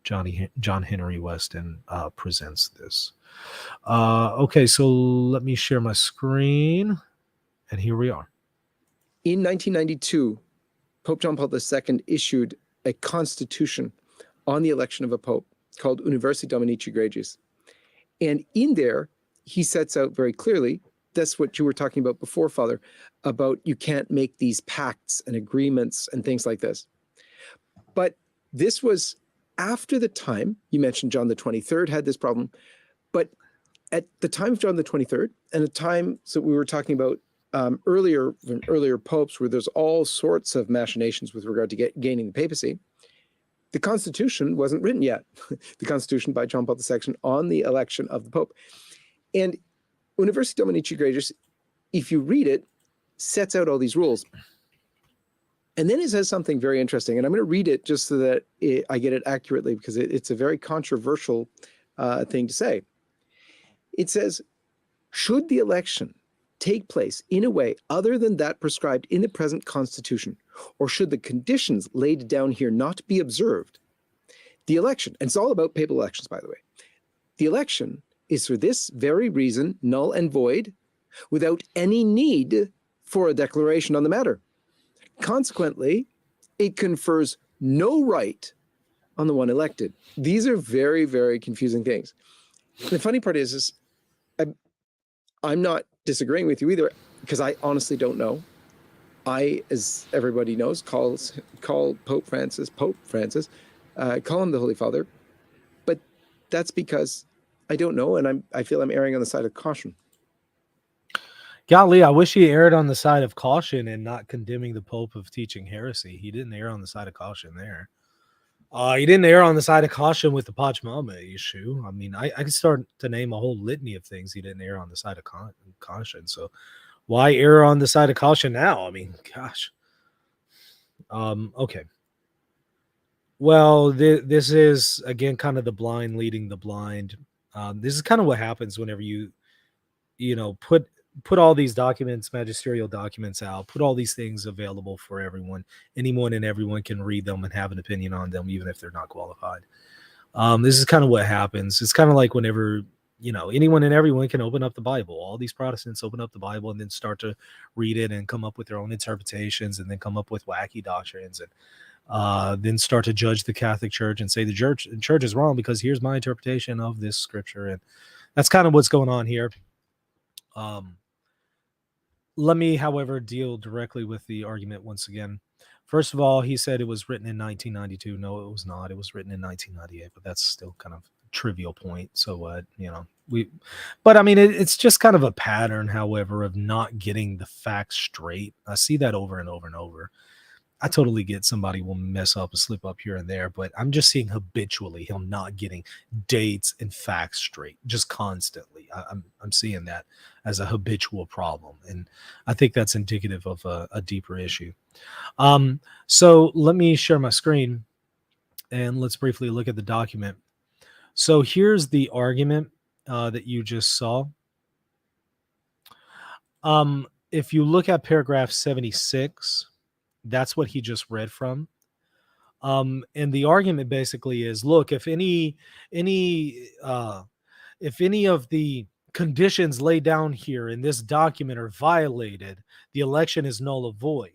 S1: John Henry Westen presents this. Okay, so let me share my screen, and here we are.
S2: In 1992, Pope John Paul II issued a constitution on the election of a pope called Universi Dominici Gregis. And in there, he sets out very clearly, that's what you were talking about before, Father, about you can't make these pacts and agreements and things like this. But this was after the time, you mentioned John the 23rd had this problem, but at the time of John the 23rd, and the time that we were talking about earlier popes, where there's all sorts of machinations with regard to gaining the papacy, the Constitution wasn't written yet. The Constitution by John Paul II on the election of the Pope. And Universi Dominici Gregis, if you read it, sets out all these rules. And then it says something very interesting, and I'm going to read it just so that I get it accurately, because it's a very controversial thing to say. It says, should the election take place in a way other than that prescribed in the present constitution, or should the conditions laid down here not be observed, the election, and it's all about papal elections, by the way, the election is for this very reason null and void, without any need for a declaration on the matter. Consequently, it confers no right on the one elected. These are very, very confusing things. The funny part is I'm not disagreeing with you either, because I honestly don't know. I, as everybody knows, call Pope Francis, call him the Holy Father, but that's because I don't know, and I feel I'm erring on the side of caution.
S1: Golly, I wish he erred on the side of caution and not condemning the Pope of teaching heresy. He didn't err on the side of caution there. He didn't err on the side of caution with the Pachamama issue. I mean, I could start to name a whole litany of things he didn't err on the side of caution. So why err on the side of caution now? I mean, gosh. Okay. Well, this is, again, kind of the blind leading the blind. This is kind of what happens whenever you put all these documents, magisterial documents out, put all these things available for everyone. Anyone and everyone can read them and have an opinion on them, even if they're not qualified. This is kind of what happens. It's kind of like whenever, anyone and everyone can open up the Bible. All these Protestants open up the Bible and then start to read it and come up with their own interpretations and then come up with wacky doctrines and then start to judge the Catholic Church and say the church is wrong because here's my interpretation of this scripture. And that's kind of what's going on here. Let me, however, deal directly with the argument once again. First of all, he said it was written in 1992. No, it was not. It was written in 1998, but that's still kind of a trivial point. So what, but I mean, it's just kind of a pattern, however, of not getting the facts straight. I see that over and over and over. I totally get somebody will mess up and slip up here and there, but I'm just seeing habitually him not getting dates and facts straight, just constantly. I'm seeing that as a habitual problem, and I think that's indicative of a deeper issue. So let me share my screen, and let's briefly look at the document. So here's the argument that you just saw. If you look at paragraph 76, that's what he just read from. And the argument basically is, look, if any of the conditions laid down here in this document are violated, the election is null and void.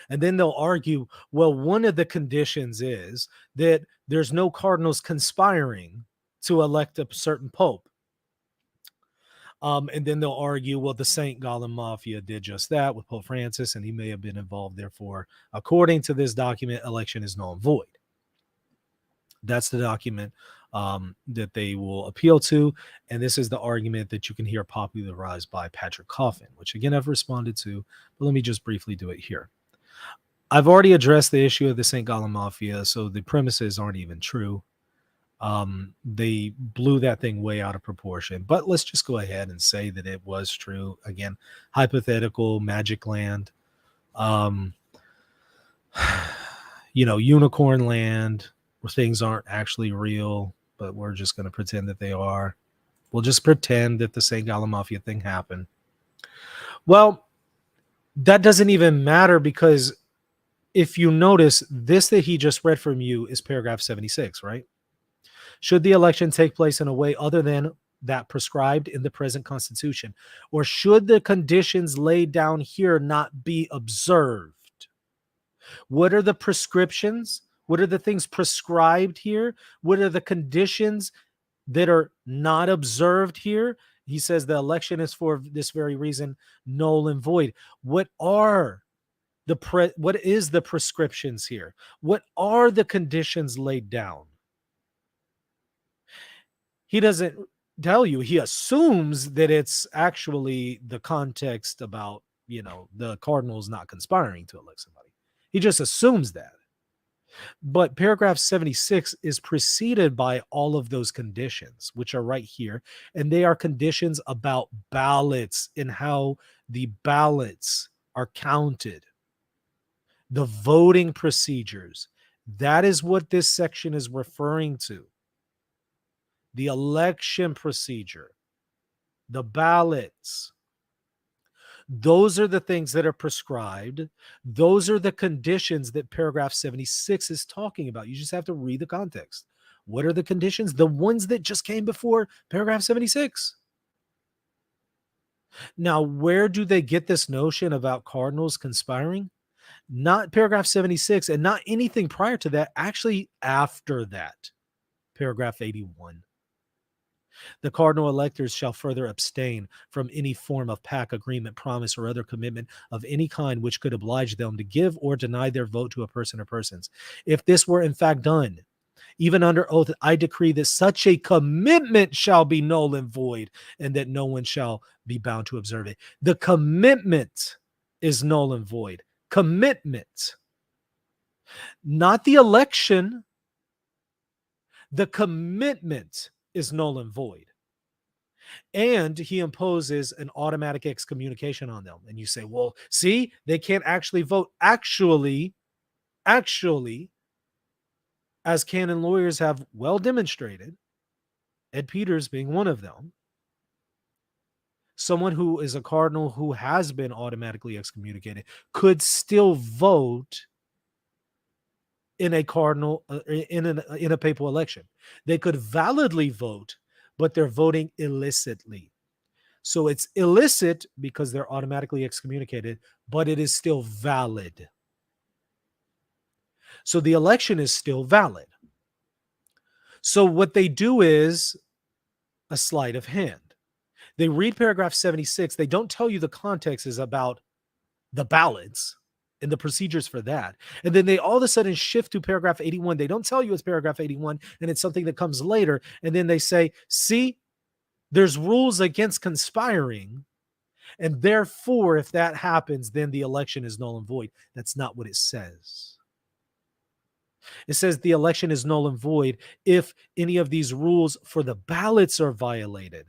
S1: And then they'll argue, well, one of the conditions is that there's no cardinals conspiring to elect a certain pope. And then they'll argue, well, the St. Gallen Mafia did just that with Pope Francis, and he may have been involved. Therefore, according to this document, election is null and void. That's the document that they will appeal to. And this is the argument that you can hear popularized by Patrick Coffin, which, again, I've responded to. But let me just briefly do it here. I've already addressed the issue of the St. Gallen Mafia, so the premises aren't even true. They blew that thing way out of proportion, but let's just go ahead and say that it was true. Again, hypothetical magic land, unicorn land where things aren't actually real, but we're just going to pretend that they are. We'll just pretend that the St. Gallen Mafia thing happened. Well, that doesn't even matter, because if you notice, this that he just read from you is paragraph 76, right? Should the election take place in a way other than that prescribed in the present Constitution? Or should the conditions laid down here not be observed? What are the prescriptions? What are the things prescribed here? What are the conditions that are not observed here? He says the election is for this very reason null and void. What are what is the prescriptions here? What are the conditions laid down? He doesn't tell you. He assumes that it's actually the context about, the cardinals not conspiring to elect somebody. He just assumes that. But paragraph 76 is preceded by all of those conditions, which are right here. And they are conditions about ballots and how the ballots are counted. The voting procedures. That is what this section is referring to. The election procedure, the ballots. Those are the things that are prescribed. Those are the conditions that paragraph 76 is talking about. You just have to read the context. What are the conditions? The ones that just came before paragraph 76. Now, where do they get this notion about cardinals conspiring? Not paragraph 76 and not anything prior to that, actually after that, paragraph 81. The cardinal electors shall further abstain from any form of pact, agreement, promise, or other commitment of any kind which could oblige them to give or deny their vote to a person or persons. If this were in fact done, even under oath, I decree that such a commitment shall be null and void, and that no one shall be bound to observe it. The commitment is null and void. Commitment, not the election. The commitment is null and void. And he imposes an automatic excommunication on them. And you say, well, see, they can't actually vote. Actually, as canon lawyers have well demonstrated, Ed Peters being one of them, someone who is a cardinal who has been automatically excommunicated could still vote in a cardinal in a papal election. They could validly vote, but they're voting illicitly. So it's illicit because they're automatically excommunicated, but it is still valid. So the election is still valid. So what they do is a sleight of hand. They read paragraph 76. They don't tell you the context is about the ballots and the procedures for that. And then they all of a sudden shift to paragraph 81. They don't tell you it's paragraph 81, and it's something that comes later. And then they say, see, there's rules against conspiring. And therefore, if that happens, then the election is null and void. That's not what it says. It says the election is null and void if any of these rules for the ballots are violated.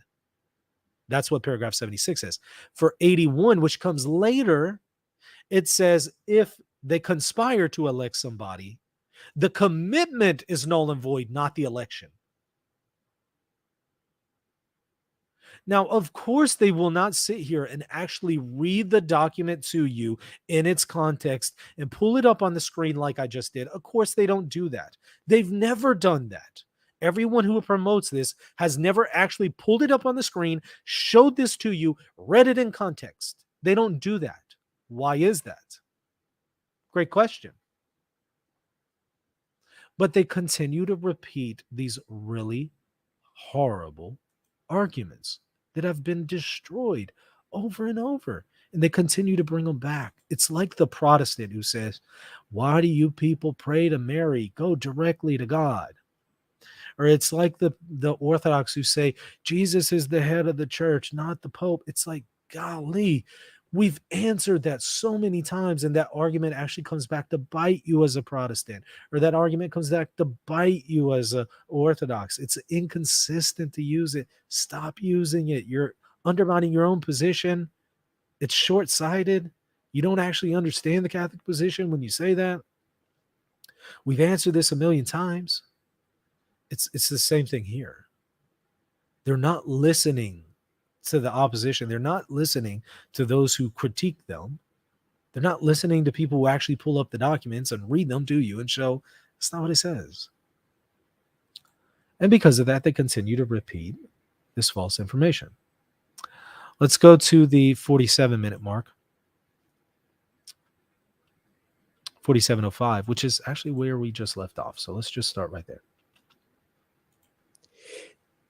S1: That's what paragraph 76 says. For 81, which comes later, it says if they conspire to elect somebody, the commitment is null and void, not the election. Now, of course, they will not sit here and actually read the document to you in its context and pull it up on the screen like I just did. Of course, they don't do that. They've never done that. Everyone who promotes this has never actually pulled it up on the screen, showed this to you, read it in context. They don't do that. Why is that? Great question. But they continue to repeat these really horrible arguments that have been destroyed over and over. And they continue to bring them back. It's like the Protestant who says, why do you people pray to Mary? Go directly to God. Or it's like the Orthodox who say, Jesus is the head of the church, not the Pope. It's like, golly, we've answered that so many times, and that argument actually comes back to bite you as a Protestant, or that argument comes back to bite you as a Orthodox. It's inconsistent to use it. Stop using it. You're undermining your own position. It's short-sighted. You don't actually understand the Catholic position when you say that. We've answered this a million times. It's the same thing here. They're not listening to the opposition. They're not listening to those who critique them. They're not listening to people who actually pull up the documents and read them to you and show that's not what it says. And because of that, they continue to repeat this false information. Let's go to the 47-minute mark. 47:05, which is actually where we just left off. So let's just start right there.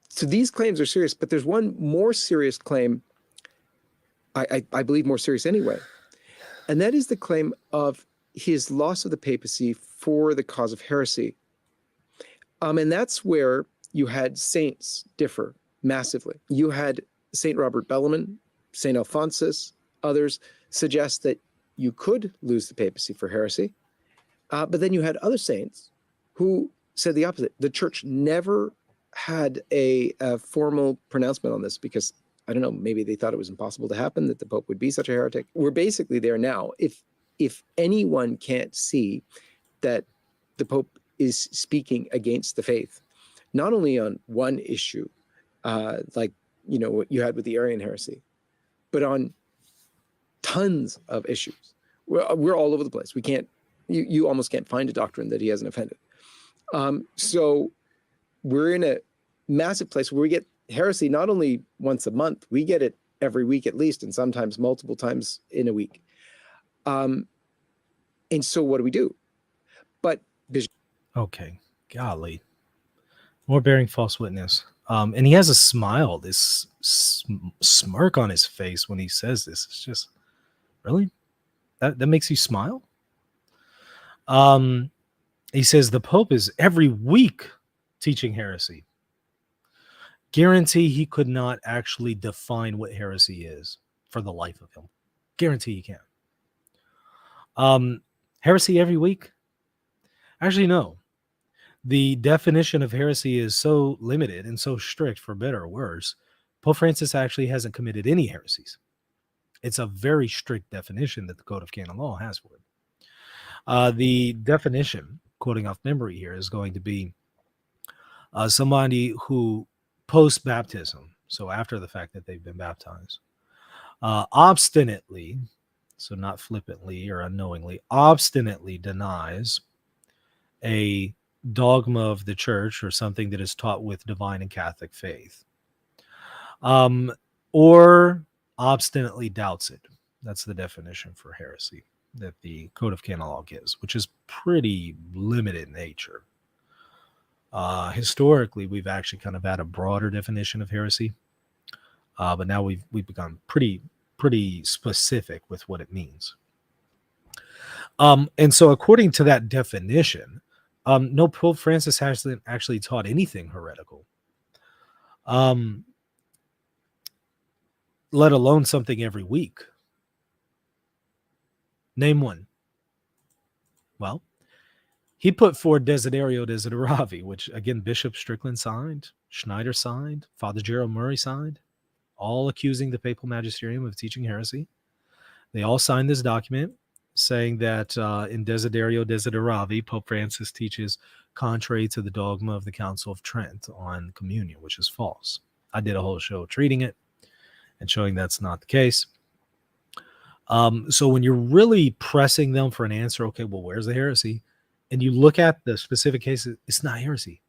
S2: So these claims are serious, but there's one more serious claim, I believe more serious anyway, and that is the claim of his loss of the papacy for the cause of heresy. And that's where you had saints differ massively. You had St. Robert Bellarmine, St. Alphonsus, others suggest that you could lose the papacy for heresy, but then you had other saints who said the opposite. The church never had a formal pronouncement on this because, I don't know, maybe they thought it was impossible to happen, that the Pope would be such a heretic. We're basically there now. If anyone can't see that the Pope is speaking against the faith, not only on one issue, like, you know, what you had with the Arian heresy, but on tons of issues. We're all over the place. We can't, you almost can't find a doctrine that he hasn't offended. So we're in a massive place where we get heresy not only once a month, we get it every week at least, and sometimes multiple times in a week. And so what do we do? But
S1: okay, golly, more bearing false witness. And he has a smile, this smirk on his face when he says this. It's just, really? That makes you smile? He says the Pope is every week teaching heresy. Guarantee he could not actually define what heresy is for the life of him. Guarantee he can't. Heresy every week? Actually, no. The definition of heresy is so limited and so strict, for better or worse. Pope Francis actually hasn't committed any heresies. It's a very strict definition that the Code of Canon Law has for it. The definition, quoting off memory here, is going to be somebody who post-baptism, so after the fact that they've been baptized, obstinately, so not flippantly or unknowingly, obstinately denies a dogma of the church or something that is taught with divine and Catholic faith, or obstinately doubts it. That's the definition for heresy that the Code of Canon Law gives, which is pretty limited in nature. Historically, we've actually kind of had a broader definition of heresy, but now we've become pretty specific with what it means. And so according to that definition, no, Pope Francis hasn't actually taught anything heretical, let alone something every week. Name one. Well, he put forward Desiderio Desideravi, which again, Bishop Strickland signed, Schneider signed, Father Gerald Murray signed, all accusing the papal magisterium of teaching heresy. They all signed this document saying that in Desiderio Desideravi, Pope Francis teaches contrary to the dogma of the Council of Trent on communion, which is false. I did a whole show treating it and showing that's not the case. So when you're really pressing them for an answer, okay, well, where's the heresy? And you look at the specific cases, it's not heresy.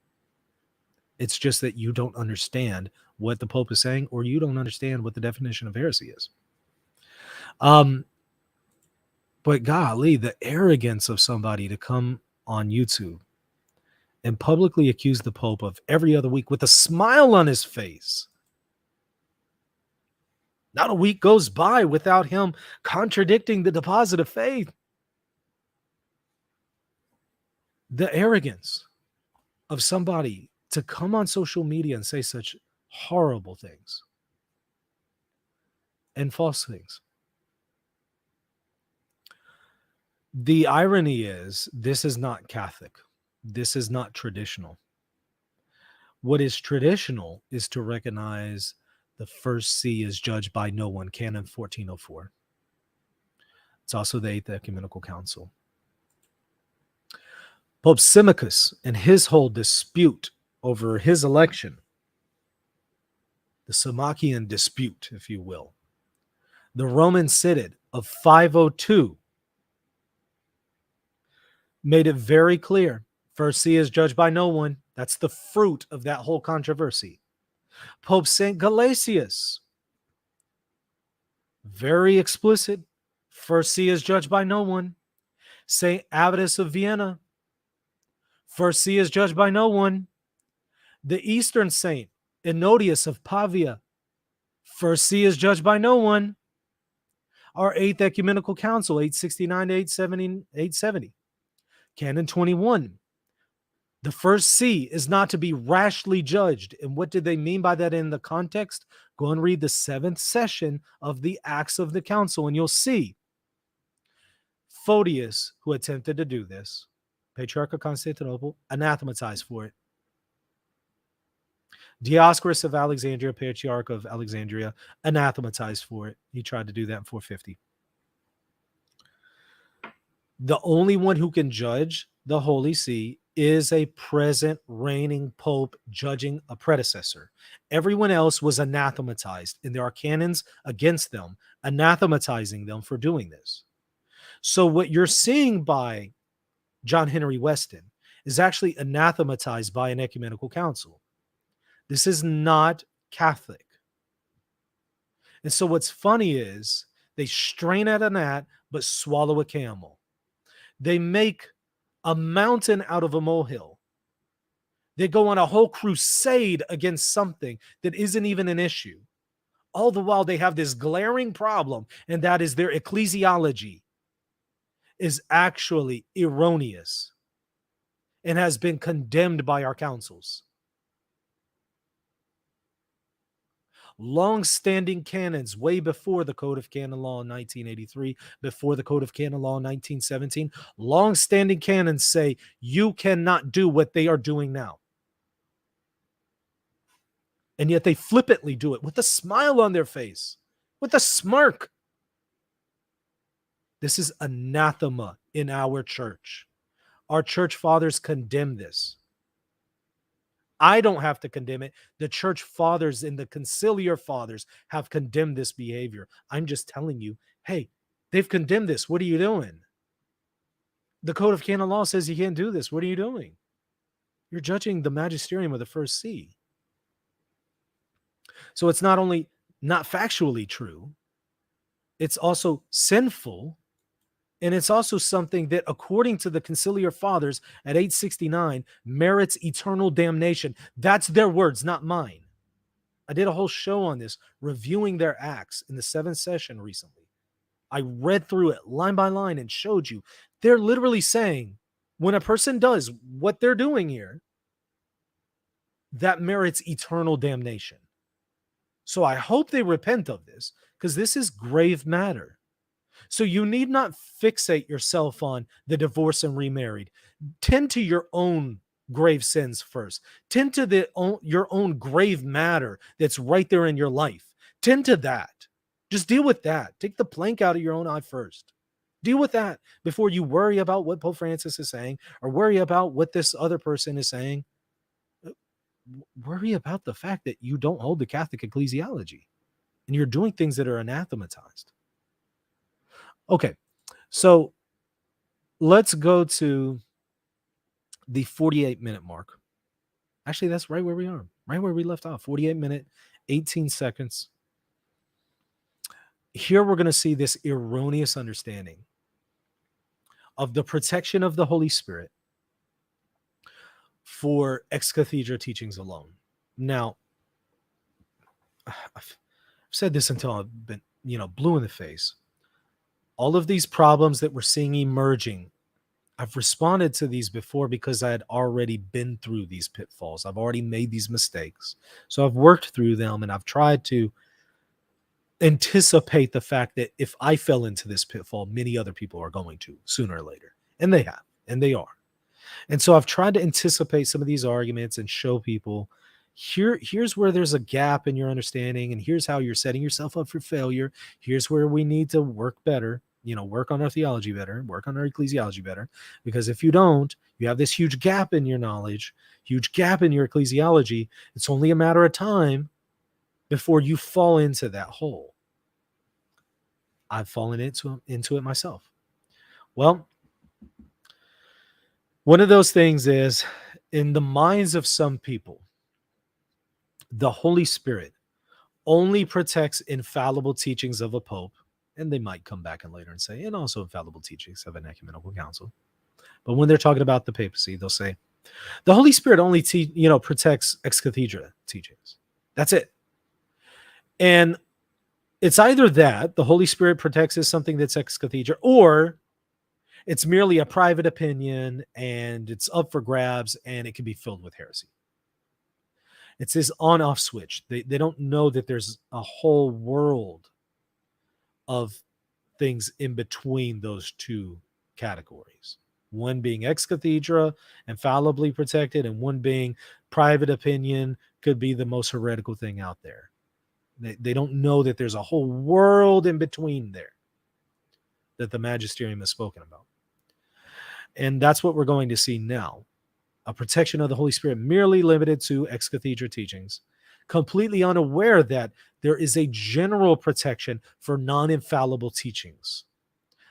S1: It's just that you don't understand what the Pope is saying, or you don't understand what the definition of heresy is. But golly, the arrogance of somebody to come on YouTube and publicly accuse the Pope of every other week with a smile on his face. Not a week goes by without him contradicting the deposit of faith. The arrogance of somebody to come on social media and say such horrible things and false things. The irony is, this is not Catholic. This is not traditional. What is traditional is to recognize the first see is judged by no one, Canon 1404. It's also the Eighth Ecumenical Council. Pope Symmachus and his whole dispute over his election, the Symmachian dispute, if you will, the Roman Synod of 502 made it very clear. First see is judged by no one. That's the fruit of that whole controversy. Pope St. Gelasius, very explicit. First see is judged by no one. St. Abbess of Vienna, first see is judged by no one. The Eastern Saint, Ennodius of Pavia, first see is judged by no one. Our Eighth Ecumenical Council, 869 to 870. Canon 21. The first see is not to be rashly judged. And what did they mean by that in the context? Go and read the 7th session of the Acts of the Council, and you'll see Photius, who attempted to do this, Patriarch of Constantinople, anathematized for it. Dioscorus of Alexandria, Patriarch of Alexandria, anathematized for it. He tried to do that in 450. The only one who can judge the Holy See is a present reigning pope judging a predecessor. Everyone else was anathematized, and there are canons against them, anathematizing them for doing this. So what you're seeing by John Henry Westen is actually anathematized by an ecumenical council. This is not Catholic. And so what's funny is they strain at a gnat, but swallow a camel. They make a mountain out of a molehill. They go on a whole crusade against something that isn't even an issue. All the while they have this glaring problem, and that is their ecclesiology is actually erroneous and has been condemned by our councils. Long-standing canons way before the Code of Canon Law in 1983, before the Code of Canon Law in 1917, long-standing canons say you cannot do what they are doing now. And yet they flippantly do it with a smile on their face, with a smirk. This is anathema in our church. Our church fathers condemn this. I don't have to condemn it. The church fathers and the conciliar fathers have condemned this behavior. I'm just telling you, hey, they've condemned this. What are you doing? The Code of Canon Law says you can't do this. What are you doing? You're judging the magisterium of the first see. So it's not only not factually true, it's also sinful. And it's also something that, according to the conciliar fathers at 869, merits eternal damnation. That's their words, not mine. I did a whole show on this, reviewing their acts in the 7th session recently. I read through it line by line and showed you. They're literally saying when a person does what they're doing here, that merits eternal damnation. So I hope they repent of this, because this is grave matter. So you need not fixate yourself on the divorced and remarried. Tend to your own grave sins first. Tend to your own grave matter that's right there in your life. Tend to that. Just deal with that. Take the plank out of your own eye first. Deal with that before you worry about what Pope Francis is saying or worry about what this other person is saying. Worry about the fact that you don't hold the Catholic ecclesiology and you're doing things that are anathematized. Okay, so let's go to the 48-minute mark. Actually, that's right where we are, right where we left off. 48 minutes, 18 seconds. Here we're going to see this erroneous understanding of the protection of the Holy Spirit for ex cathedra teachings alone. Now, I've said this until I've been, blue in the face. All of these problems that we're seeing emerging, I've responded to these before because I had already been through these pitfalls. I've already made these mistakes. So I've worked through them, and I've tried to anticipate the fact that if I fell into this pitfall, many other people are going to sooner or later. And they have, and they are. And so I've tried to anticipate some of these arguments and show people here's where there's a gap in your understanding, and here's how you're setting yourself up for failure. Here's where we need to work better, work on our theology better, work on our ecclesiology better. Because if you don't, you have this huge gap in your knowledge, huge gap in your ecclesiology. It's only a matter of time before you fall into that hole. I've fallen into it myself. Well, one of those things is, in the minds of some people, the Holy Spirit only protects infallible teachings of a pope, and they might come back and later and say, and also infallible teachings of an ecumenical council. But when they're talking about the papacy, they'll say, the Holy Spirit only protects ex cathedra teachings. That's it. And it's either that the Holy Spirit protects as something that's ex cathedra, or it's merely a private opinion and it's up for grabs and it can be filled with heresy. It's this on-off switch. They don't know that there's a whole world of things in between those two categories. One being ex cathedra, infallibly protected, and one being private opinion, could be the most heretical thing out there. They don't know that there's a whole world in between there that the magisterium has spoken about. And that's what we're going to see now. A protection of the Holy Spirit merely limited to ex cathedra teachings, completely unaware that there is a general protection for non-infallible teachings.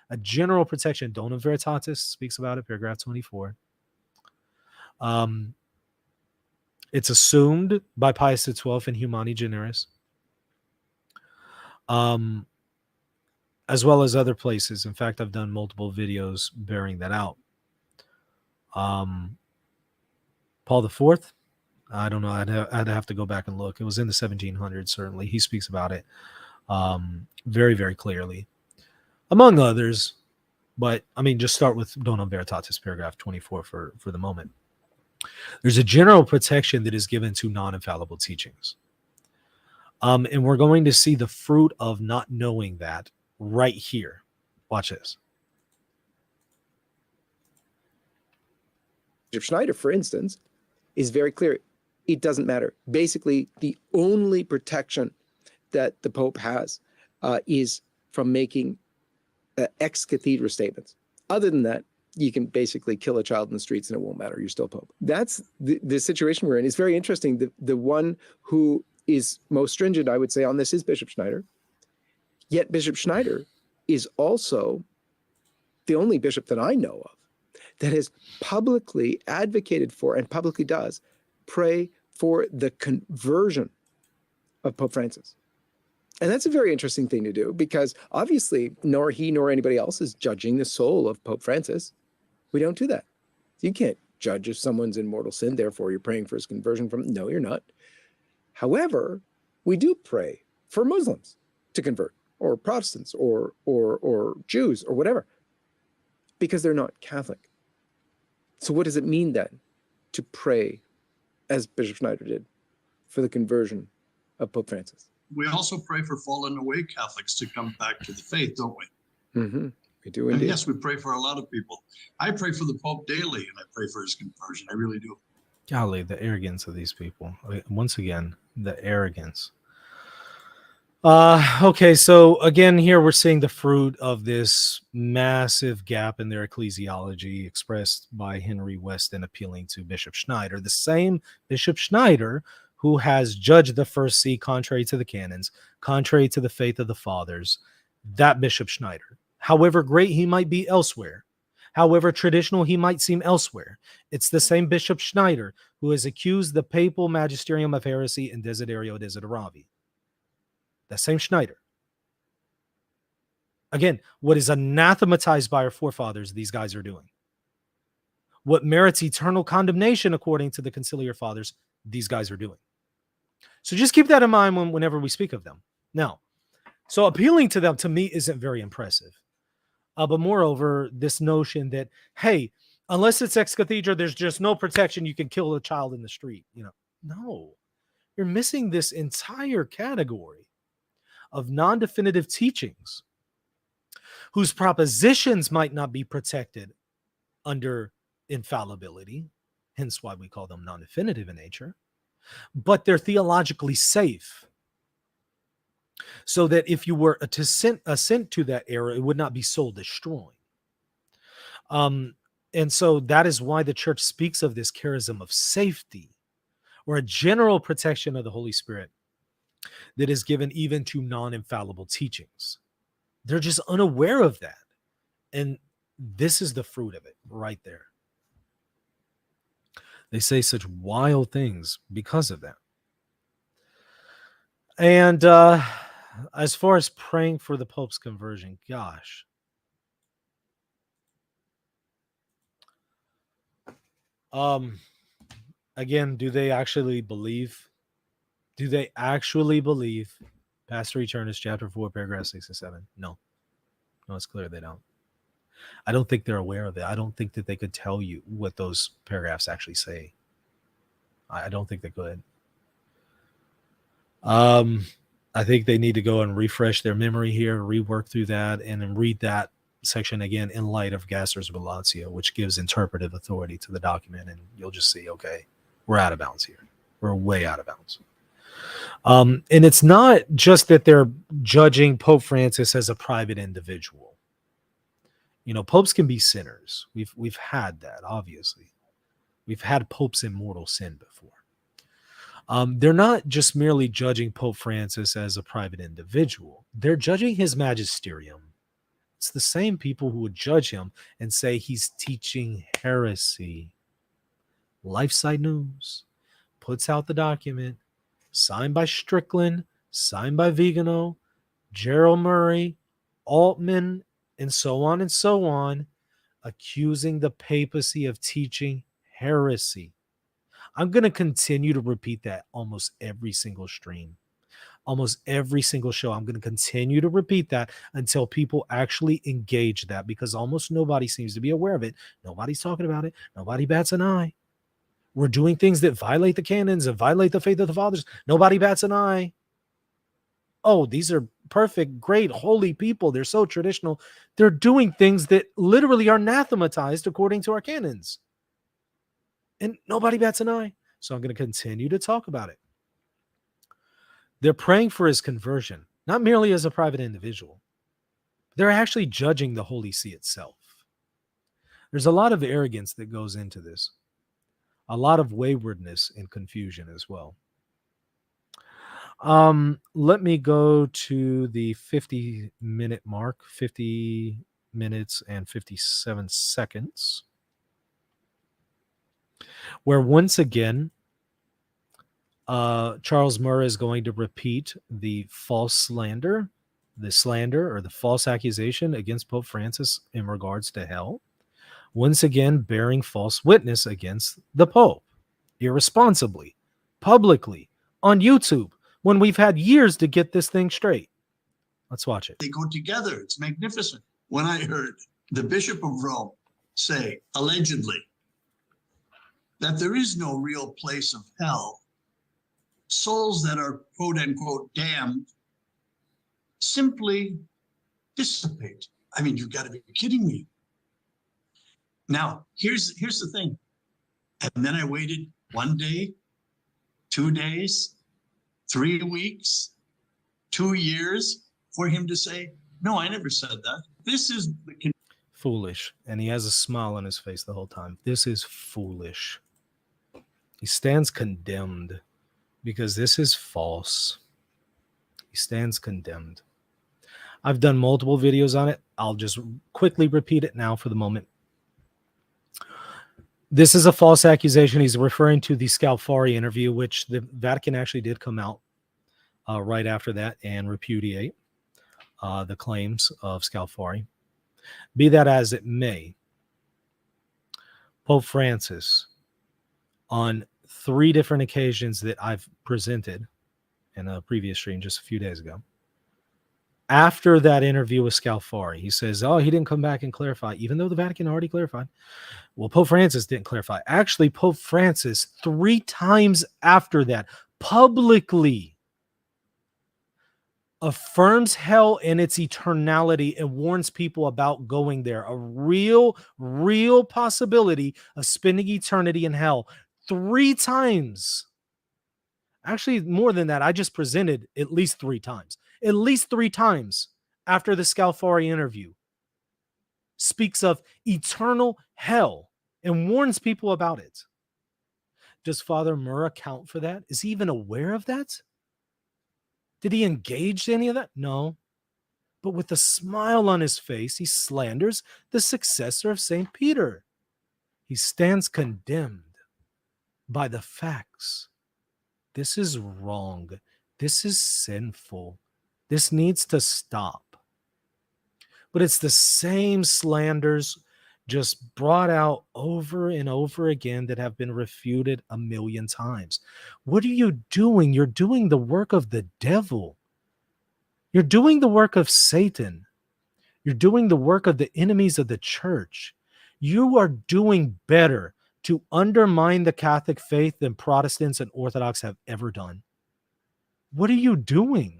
S1: A general protection. Donum Veritatis speaks about it, paragraph 24. It's assumed by Pius XII in Humani Generis, as well as other places. In fact, I've done multiple videos bearing that out. Paul IV, I don't know. I'd have to go back and look. It was in the 1700s, certainly. He speaks about it very, very clearly, among others. But, I mean, just start with Donum Veritatis, paragraph 24 for the moment. There's a general protection that is given to non-infallible teachings. And we're going to see the fruit of not knowing that right here. Watch this.
S2: Bishop Schneider, for instance, is very clear. It doesn't matter. Basically, the only protection that the Pope has is from making ex cathedra statements. Other than that, you can basically kill a child in the streets and it won't matter. You're still Pope. That's the situation we're in. It's very interesting. The one who is most stringent, I would say, on this is Bishop Schneider. Yet Bishop Schneider is also the only bishop that I know of that has publicly advocated for and publicly does pray for the conversion of Pope Francis. And that's a very interesting thing to do, because obviously nor he nor anybody else is judging the soul of Pope Francis. We don't do that. You can't judge if someone's in mortal sin, therefore you're praying for his conversion from. No, you're not. However, we do pray for Muslims to convert, or Protestants, or Jews, or whatever, because they're not Catholic. So what does it mean then to pray, as Bishop Schneider did, for the conversion of Pope Francis?
S3: We also pray for fallen away Catholics to come back to the faith, don't we?
S2: Mm-hmm. We do
S3: And
S2: indeed.
S3: yes, we pray for a lot of people. I pray for the Pope daily, and I pray for his conversion. I really do.
S1: Golly, the arrogance of these people. Once again, the arrogance. Okay, so again, here we're seeing the fruit of this massive gap in their ecclesiology expressed by Henry Westen appealing to Bishop Schneider, the same Bishop Schneider who has judged the first see contrary to the canons, contrary to the faith of the fathers. That Bishop Schneider, however great he might be elsewhere, however traditional he might seem elsewhere, it's the same Bishop Schneider who has accused the papal magisterium of heresy and desiderio desideravi. That same Schneider. Again, what is anathematized by our forefathers, these guys are doing. What merits eternal condemnation according to the conciliar fathers, these guys are doing. So just keep that in mind whenever we speak of them. Now, so appealing to them, to me, isn't very impressive. But moreover, this notion that, hey, unless it's ex cathedra, there's just no protection. You can kill a child in the street. No, you're missing this entire category of non-definitive teachings whose propositions might not be protected under infallibility, hence why we call them non-definitive in nature, but they're theologically safe. So that if you were to assent to that error, it would not be soul destroying. And so that is why the church speaks of this charism of safety, or a general protection of the Holy Spirit that is given even to non-infallible teachings. They're just unaware of that. And this is the fruit of it right there. They say such wild things because of that. And as far as praying for the Pope's conversion, gosh. Again, do they actually believe? Do they actually believe Pastor Eternus, chapter 4, paragraph 6 and 7? No. No, it's clear they don't. I don't think they're aware of it. I don't think that they could tell you what those paragraphs actually say. I don't think they could. I think they need to go and refresh their memory here, rework through that, and then read that section again in light of Gasser's Relatio, which gives interpretive authority to the document, and you'll just see, okay, we're out of bounds here. We're way out of bounds. And it's not just that they're judging Pope Francis as a private individual. Popes can be sinners. We've had that, obviously. We've had popes in mortal sin before. They're not just merely judging Pope Francis as a private individual. They're judging his magisterium. It's the same people who would judge him and say he's teaching heresy. Lifesite News puts out the document, signed by Strickland, signed by Vigano, Gerald Murray, Altman, and so on, accusing the papacy of teaching heresy. I'm going to continue to repeat that almost every single stream, almost every single show. I'm going to continue to repeat that until people actually engage that, because almost nobody seems to be aware of it. Nobody's talking about it. Nobody bats an eye. We're doing things that violate the canons and violate the faith of the fathers. Nobody bats an eye. Oh, these are perfect, great, holy people. They're so traditional. They're doing things that literally are anathematized according to our canons. And nobody bats an eye. So I'm going to continue to talk about it. They're praying for his conversion, not merely as a private individual. They're actually judging the Holy See itself. There's a lot of arrogance that goes into this, a lot of waywardness and confusion as well. Let me go to the 50-minute mark, 50 minutes and 57 seconds, where once again, Charles Murray is going to repeat the false slander, or the false accusation against Pope Francis in regards to hell. Once again, bearing false witness against the Pope, irresponsibly, publicly, on YouTube, when we've had years to get this thing straight. Let's watch it.
S3: They go together. It's magnificent. When I heard the Bishop of Rome say, allegedly, that there is no real place of hell, souls that are quote unquote damned simply dissipate. I mean, you've got to be kidding me. Now, here's the thing. And then I waited 1 day, 2 days, 3 weeks, 2 years for him to say, no, I never said that. This is the
S1: foolish. And he has a smile on his face the whole time. This is foolish. He stands condemned because this is false. He stands condemned. I've done multiple videos on it. I'll just quickly repeat it now for the moment. This is a false accusation. He's referring to the Scalfari interview, which the Vatican actually did come out right after that and repudiate the claims of Scalfari. Be that as it may, Pope Francis, on 3 different occasions that I've presented in a previous stream just a few days ago, after that interview with Scalfari, he says, oh, he didn't come back and clarify, even though the Vatican already clarified. Well, Pope Francis didn't clarify. Actually, Pope Francis, 3 times after that, publicly affirms hell in its eternality and warns people about going there. A real possibility of spending eternity in hell. 3 times. Actually, more than that. I just presented at least 3 times. At least 3 times after the Scalfari interview. Speaks of eternal hell and warns people about it. Does Father Murr account for that? Is he even aware of that? Did he engage any of that? No. But with a smile on his face, he slanders the successor of St. Peter. He stands condemned by the facts. This is wrong. This is sinful. This needs to stop. But it's the same slanders just brought out over and over again that have been refuted a million times. What are you doing? You're doing the work of the devil. You're doing the work of Satan. You're doing the work of the enemies of the church. You are doing better to undermine the Catholic faith than Protestants and Orthodox have ever done. What are you doing?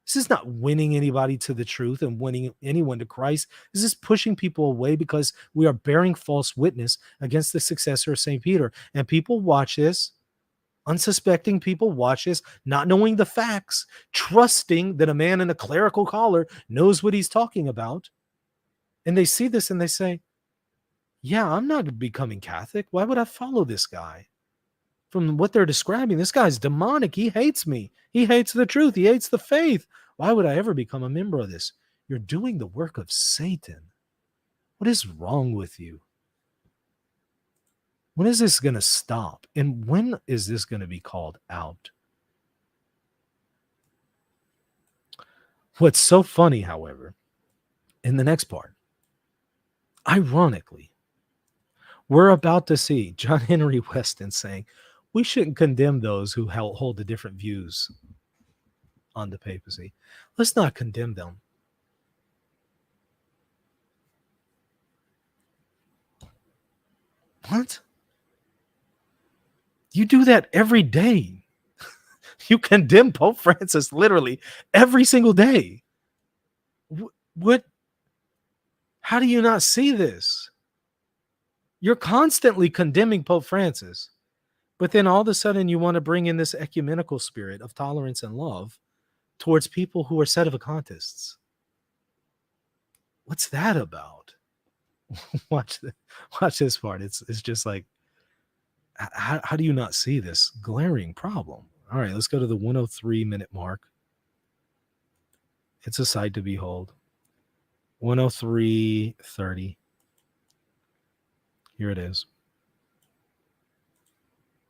S1: This is not winning anybody to the truth and winning anyone to Christ. This is pushing people away because we are bearing false witness against the successor of St. Peter. And people watch this, unsuspecting people watch this, not knowing the facts, trusting that a man in a clerical collar knows what he's talking about. And they see this and they say, yeah, I'm not becoming Catholic. Why would I follow this guy? From what they're describing, this guy's demonic. He hates me. He hates the truth. He hates the faith. Why would I ever become a member of this? You're doing the work of Satan. What is wrong with you? When is this going to stop? And when is this going to be called out? What's so funny, however, in the next part, ironically, We're about to see John Henry Westen saying we shouldn't condemn those who hold the different views on the papacy. Let's not condemn them. What? You do that every day. You condemn Pope Francis literally every single day. What? How do you not see this? You're constantly condemning Pope Francis, but then all of a sudden you want to bring in this ecumenical spirit of tolerance and love towards people who are sedevacantists. What's that about? Watch this part. It's just like, how do you not see this glaring problem? All right, let's go to the 103-minute mark. It's a sight to behold. 103:30. Here it is.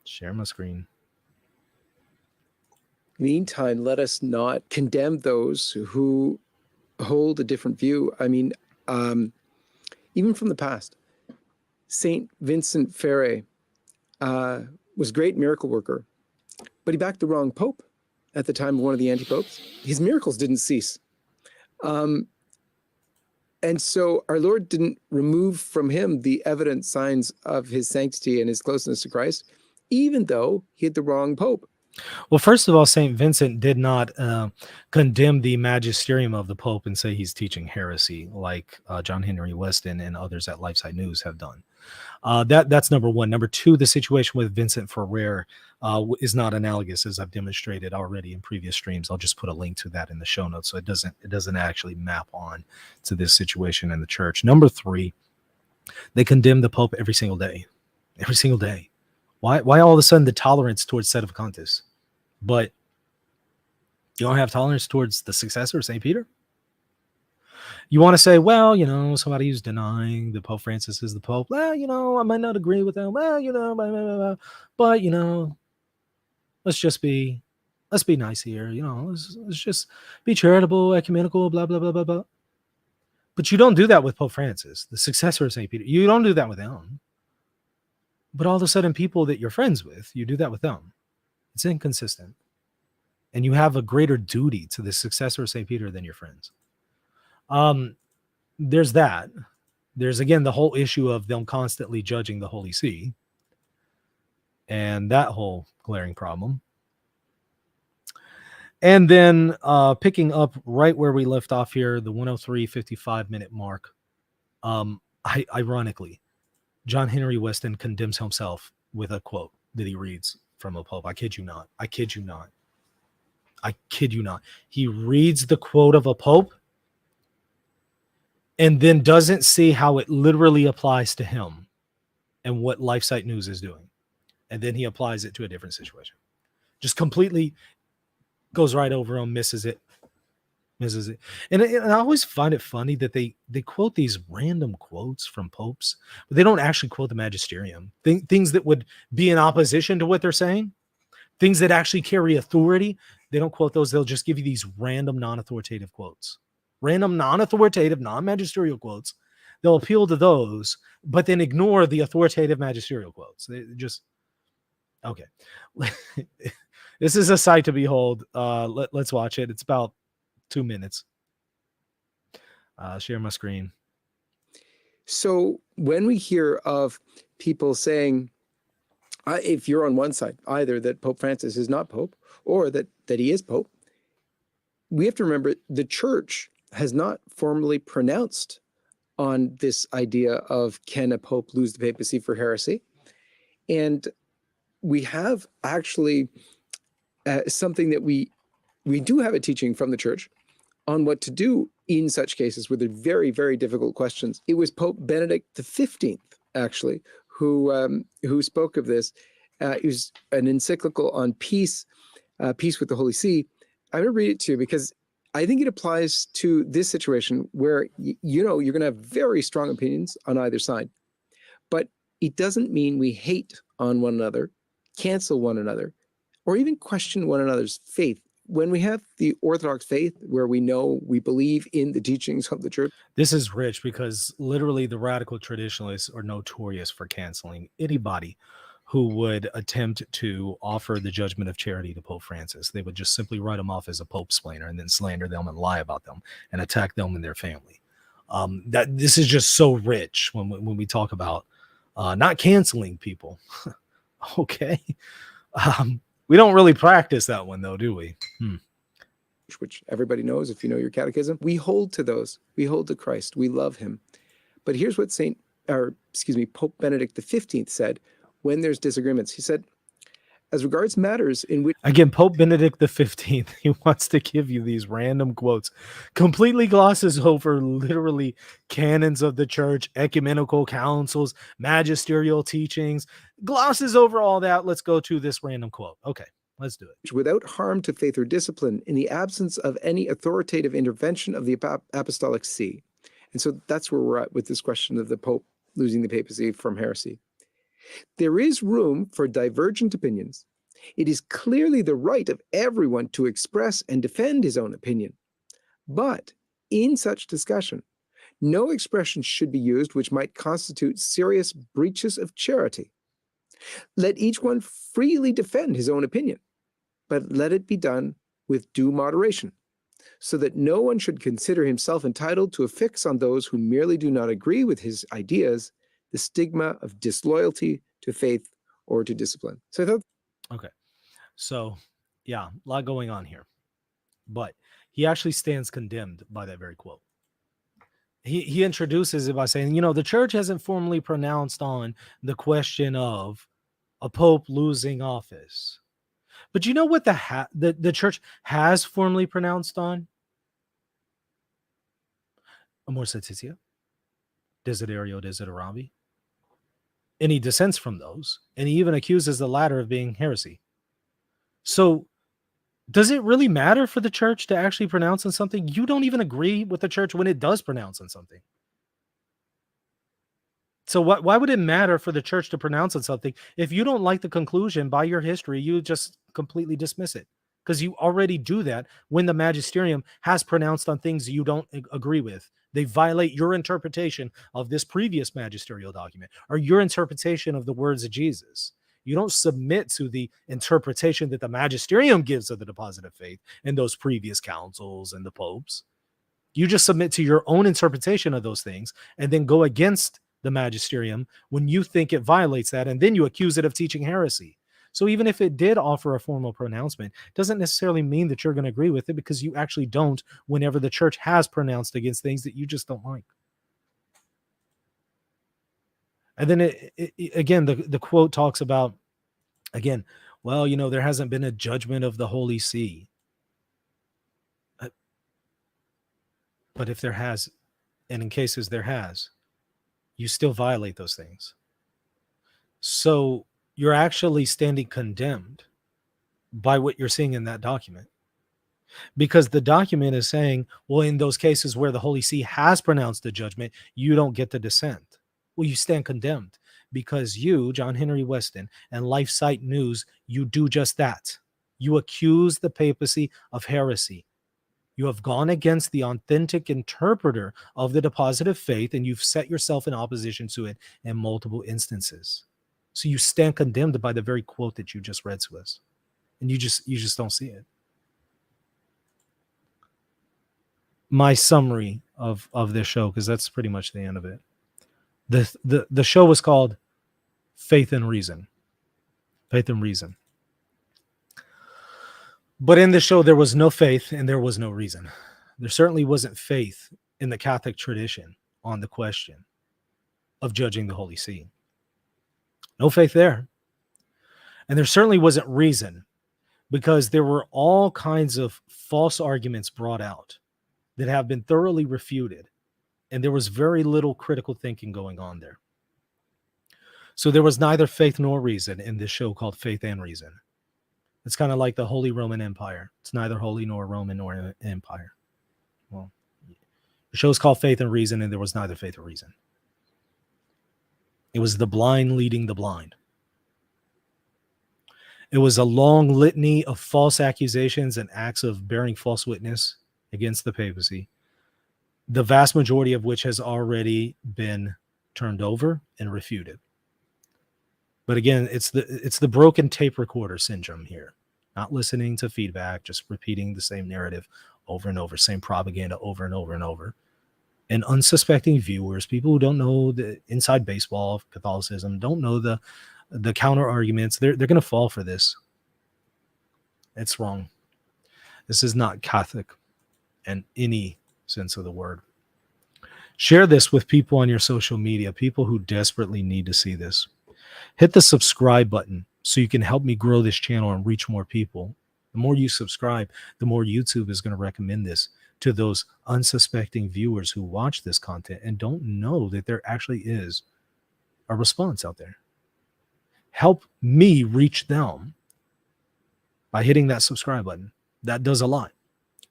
S1: Share my screen.
S2: Meantime, let us not condemn those who hold a different view. I mean, even from the past, Saint Vincent Ferre was a great miracle worker, but he backed the wrong pope at the time of one of the anti-popes. His miracles didn't cease. And so our Lord didn't remove from him the evident signs of his sanctity and his closeness to Christ, even though he had the wrong pope.
S1: Well, first of all, St. Vincent did not condemn the magisterium of the Pope and say he's teaching heresy like John Henry Westen and others at Lifesite News have done. That's number one. Number two, the situation with Vincent Ferrer is not analogous, as I've demonstrated already in previous streams. I'll just put a link to that in the show notes, so it doesn't actually map on to this situation in the church. Number three, they condemn the Pope every single day. Every single day. Why all of a sudden the tolerance towards sedevacantists, but you don't have tolerance towards the successor of St. Peter? You want to say, well, somebody who's denying that Pope Francis is the Pope, well, I might not agree with them, well, but, let's be nice here, let's just be charitable, ecumenical, blah, blah, blah, blah, blah. But you don't do that with Pope Francis, the successor of St. Peter. You don't do that with him. But all of a sudden, people that you're friends with, you do that with them. It's inconsistent. And you have a greater duty to the successor of St. Peter than your friends. There's that. There's, again, the whole issue of them constantly judging the Holy See. And that whole glaring problem. And then picking up right where we left off here, the 103:55-minute mark. Ironically, John Henry Westen condemns himself with a quote that he reads from a pope. I kid you not. I kid you not. I kid you not. He reads the quote of a pope and then doesn't see how it literally applies to him and what Lifesite News is doing. And then he applies it to a different situation. Just completely goes right over him, misses it. And I always find it funny that they quote these random quotes from popes, but they don't actually quote the magisterium. Things that would be in opposition to what they're saying, things that actually carry authority. They don't quote those. They'll just give you these random non-authoritative quotes, random non-authoritative, non-magisterial quotes. They'll appeal to those, but then ignore the authoritative magisterial quotes. They just, okay. This is a sight to behold. Let's watch it. It's about 2 minutes. Share my screen.
S2: So when we hear of people saying, if you're on one side, either that Pope Francis is not Pope or that he is Pope, we have to remember the church has not formally pronounced on this idea of can a Pope lose the papacy for heresy? And we have actually something that we do have a teaching from the church on what to do in such cases where they're very, very difficult questions. It was Pope Benedict XV, actually, who spoke of this. It was an encyclical on peace, peace with the Holy See. I'm going to read it to you because I think it applies to this situation where, you're going to have very strong opinions on either side. But it doesn't mean we hate on one another, cancel one another, or even question one another's faith. when we have the Orthodox faith, where we know we believe in the teachings of the church.
S1: This is rich because literally the radical traditionalists are notorious for canceling anybody who would attempt to offer the judgment of charity to Pope Francis. They would just simply write them off as a Pope slander and then slander them and lie about them and attack them and their family. That this is just so rich when we talk about not canceling people. Okay. We don't really practice that one though, do we?
S2: Which everybody knows if you know your catechism. We hold to those. We hold to Christ. We love him. But here's what Pope Benedict XV said when there's disagreements. He said, as regards matters in which...
S1: Again, Pope Benedict XV, he wants to give you these random quotes, completely glosses over literally canons of the church, ecumenical councils, magisterial teachings, glosses over all that. Let's go to this random quote. Okay, let's do it.
S2: Without harm to faith or discipline, in the absence of any authoritative intervention of the apostolic see. And so that's where we're at with this question of the Pope losing the papacy from heresy. There is room for divergent opinions. It is clearly the right of everyone to express and defend his own opinion. But in such discussion, no expression should be used which might constitute serious breaches of charity. Let each one freely defend his own opinion, but let it be done with due moderation, so that no one should consider himself entitled to affix on those who merely do not agree with his ideas the stigma of disloyalty to faith or to discipline. So I thought...
S1: Okay. So, yeah, a lot going on here. But he actually stands condemned by that very quote. He introduces it by saying, you know, the church hasn't formally pronounced on the question of a pope losing office. But you know what the church has formally pronounced on? Amoris Laetitia, Desiderio Desideravi. And he dissents from those, and he even accuses the latter of being heresy. So does it really matter for the church to actually pronounce on something? You don't even agree with the church when it does pronounce on something. So why would it matter for the church to pronounce on something if you don't like the conclusion by your history? You just completely dismiss it because you already do that when the magisterium has pronounced on things you don't agree with. They violate your interpretation of this previous magisterial document or your interpretation of the words of Jesus. You don't submit to the interpretation that the magisterium gives of the deposit of faith and those previous councils and the popes. You just submit to your own interpretation of those things and then go against the magisterium when you think it violates that, and then you accuse it of teaching heresy. So even if it did offer a formal pronouncement, doesn't necessarily mean that you're going to agree with it, because you actually don't whenever the church has pronounced against things that you just don't like. And then again, the quote talks about, again, well, you know, there hasn't been a judgment of the Holy See. But if there has, and in cases there has, you still violate those things. So you're actually standing condemned by what you're seeing in that document. Because the document is saying, well, in those cases where the Holy See has pronounced a judgment, you don't get to dissent. Well, you stand condemned because you, John Henry Westen, and Lifesite News, you do just that. You accuse the papacy of heresy. You have gone against the authentic interpreter of the deposit of faith, and you've set yourself in opposition to it in multiple instances. So you stand condemned by the very quote that you just read to us. And you just don't see it. My summary of this show, because that's pretty much the end of it. The show was called Faith and Reason. Faith and Reason. But in the show, there was no faith and there was no reason. There certainly wasn't faith in the Catholic tradition on the question of judging the Holy See. No faith there. And there certainly wasn't reason, because there were all kinds of false arguments brought out that have been thoroughly refuted. And there was very little critical thinking going on there. So there was neither faith nor reason in this show called Faith and Reason. It's kind of like the Holy Roman Empire. It's neither holy nor Roman nor empire. Well, the show's called Faith and Reason, and there was neither faith or reason. It was the blind leading the blind. It was a long litany of false accusations and acts of bearing false witness against the papacy, the vast majority of which has already been turned over and refuted. But again, it's the broken tape recorder syndrome here. Not listening to feedback, just repeating the same narrative over and over, same propaganda over and over and over. And unsuspecting viewers, people who don't know the inside baseball of Catholicism, don't know the counter arguments, they're going to fall for this. It's wrong. This is not Catholic in any sense of the word. Share this with people on your social media, people who desperately need to see this. Hit the subscribe button so you can help me grow this channel and reach more people. The more you subscribe, the more YouTube is going to recommend this to those unsuspecting viewers who watch this content and don't know that there actually is a response out there. Help me reach them by hitting that subscribe button. That does a lot.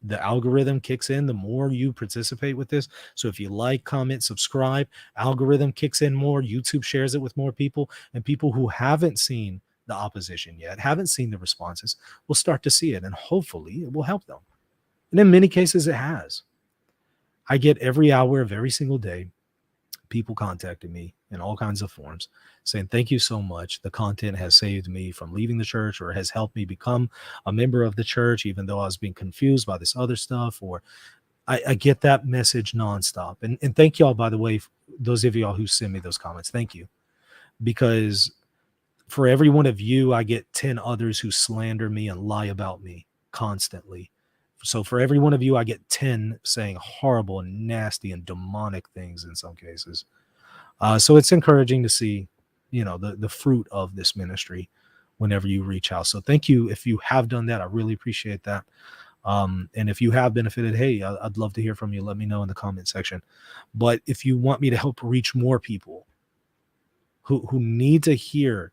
S1: The algorithm kicks in the more you participate with this. So if you like, comment, subscribe, algorithm kicks in more, YouTube shares it with more people, and people who haven't seen the opposition yet, haven't seen the responses, will start to see it, and hopefully it will help them. And in many cases it has. I get every hour of every single day people contacting me in all kinds of forms saying, thank you so much. The content has saved me from leaving the church, or has helped me become a member of the church, even though I was being confused by this other stuff. Or I get that message nonstop. And thank y'all, by the way, those of y'all who send me those comments. Thank you. Because for every one of you, I get 10 others who slander me and lie about me constantly. So for every one of you, I get 10 saying horrible and nasty and demonic things in some cases. So it's encouraging to see, the fruit of this ministry whenever you reach out. So thank you. If you have done that, I really appreciate that. And if you have benefited, hey, I'd love to hear from you. Let me know in the comment section. But if you want me to help reach more people who need to hear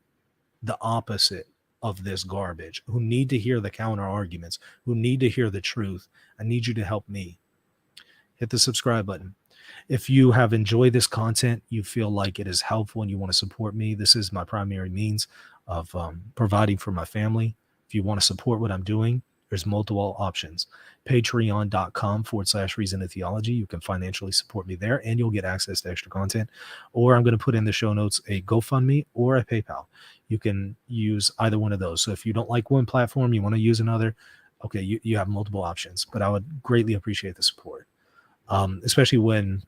S1: the opposite of this garbage, who need to hear the counter arguments, who need to hear the truth, I need you to help me. Hit the subscribe button. If you have enjoyed this content, you feel like it is helpful and you want to support me, this is my primary means of providing for my family. If you want to support what I'm doing, there's multiple options. Patreon.com/Reason and Theology. You can financially support me there and you'll get access to extra content. Or I'm going to put in the show notes a GoFundMe or a PayPal. You can use either one of those. So if you don't like one platform, you want to use another, okay, you have multiple options. But I would greatly appreciate the support, especially when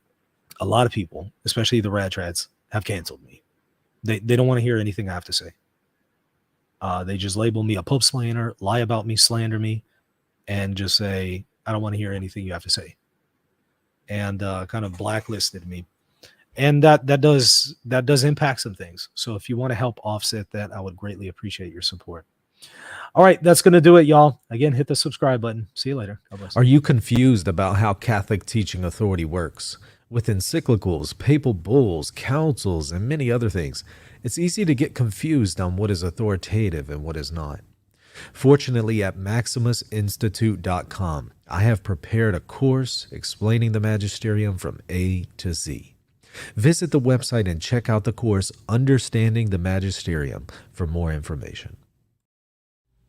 S1: a lot of people, especially the Rad Trads, have canceled me. They don't want to hear anything I have to say. They just label me a pope slander, lie about me, slander me, and just say, I don't want to hear anything you have to say. And kind of blacklisted me. And that does impact some things. So if you want to help offset that, I would greatly appreciate your support. All right, that's going to do it, y'all. Again, hit the subscribe button. See you later. God bless.
S5: Are you confused about how Catholic teaching authority works? With encyclicals, papal bulls, councils, and many other things, it's easy to get confused on what is authoritative and what is not. Fortunately, at MaximusInstitute.com, I have prepared a course explaining the magisterium from A to Z. Visit the website and check out the course Understanding the Magisterium for more information.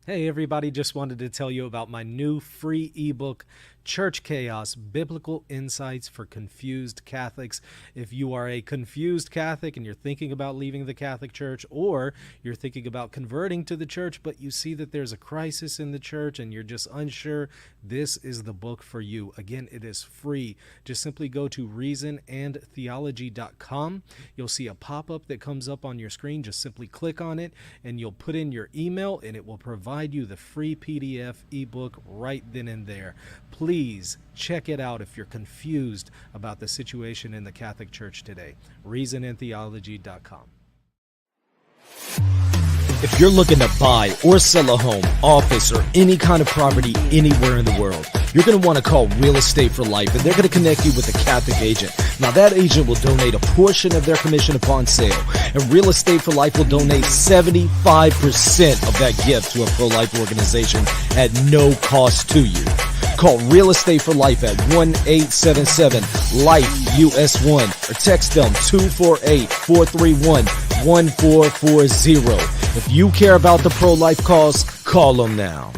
S1: Hey everybody, just wanted to tell you about my new free ebook, Church Chaos, Biblical Insights for Confused Catholics. If you are a confused Catholic and you're thinking about leaving the Catholic Church, or you're thinking about converting to the church, but you see that there's a crisis in the church and you're just unsure, this is the book for you. Again, it is free. Just simply go to reasonandtheology.com. You'll see a pop-up that comes up on your screen. Just simply click on it and you'll put in your email and it will provide you the free PDF ebook right then and there. Please check it out if you're confused about the situation in the Catholic Church today. reasonandtheology.com.
S6: If you're looking to buy or sell a home, office, or any kind of property anywhere in the world, you're going to want to call Real Estate for Life, and they're going to connect you with a Catholic agent. Now, that agent will donate a portion of their commission upon sale, and Real Estate for Life will donate 75% of that gift to a pro-life organization at no cost to you. Call Real Estate for Life at 1-877-LIFE-US1 or text them 248-431-1440. If you care about the pro-life cause, call them now.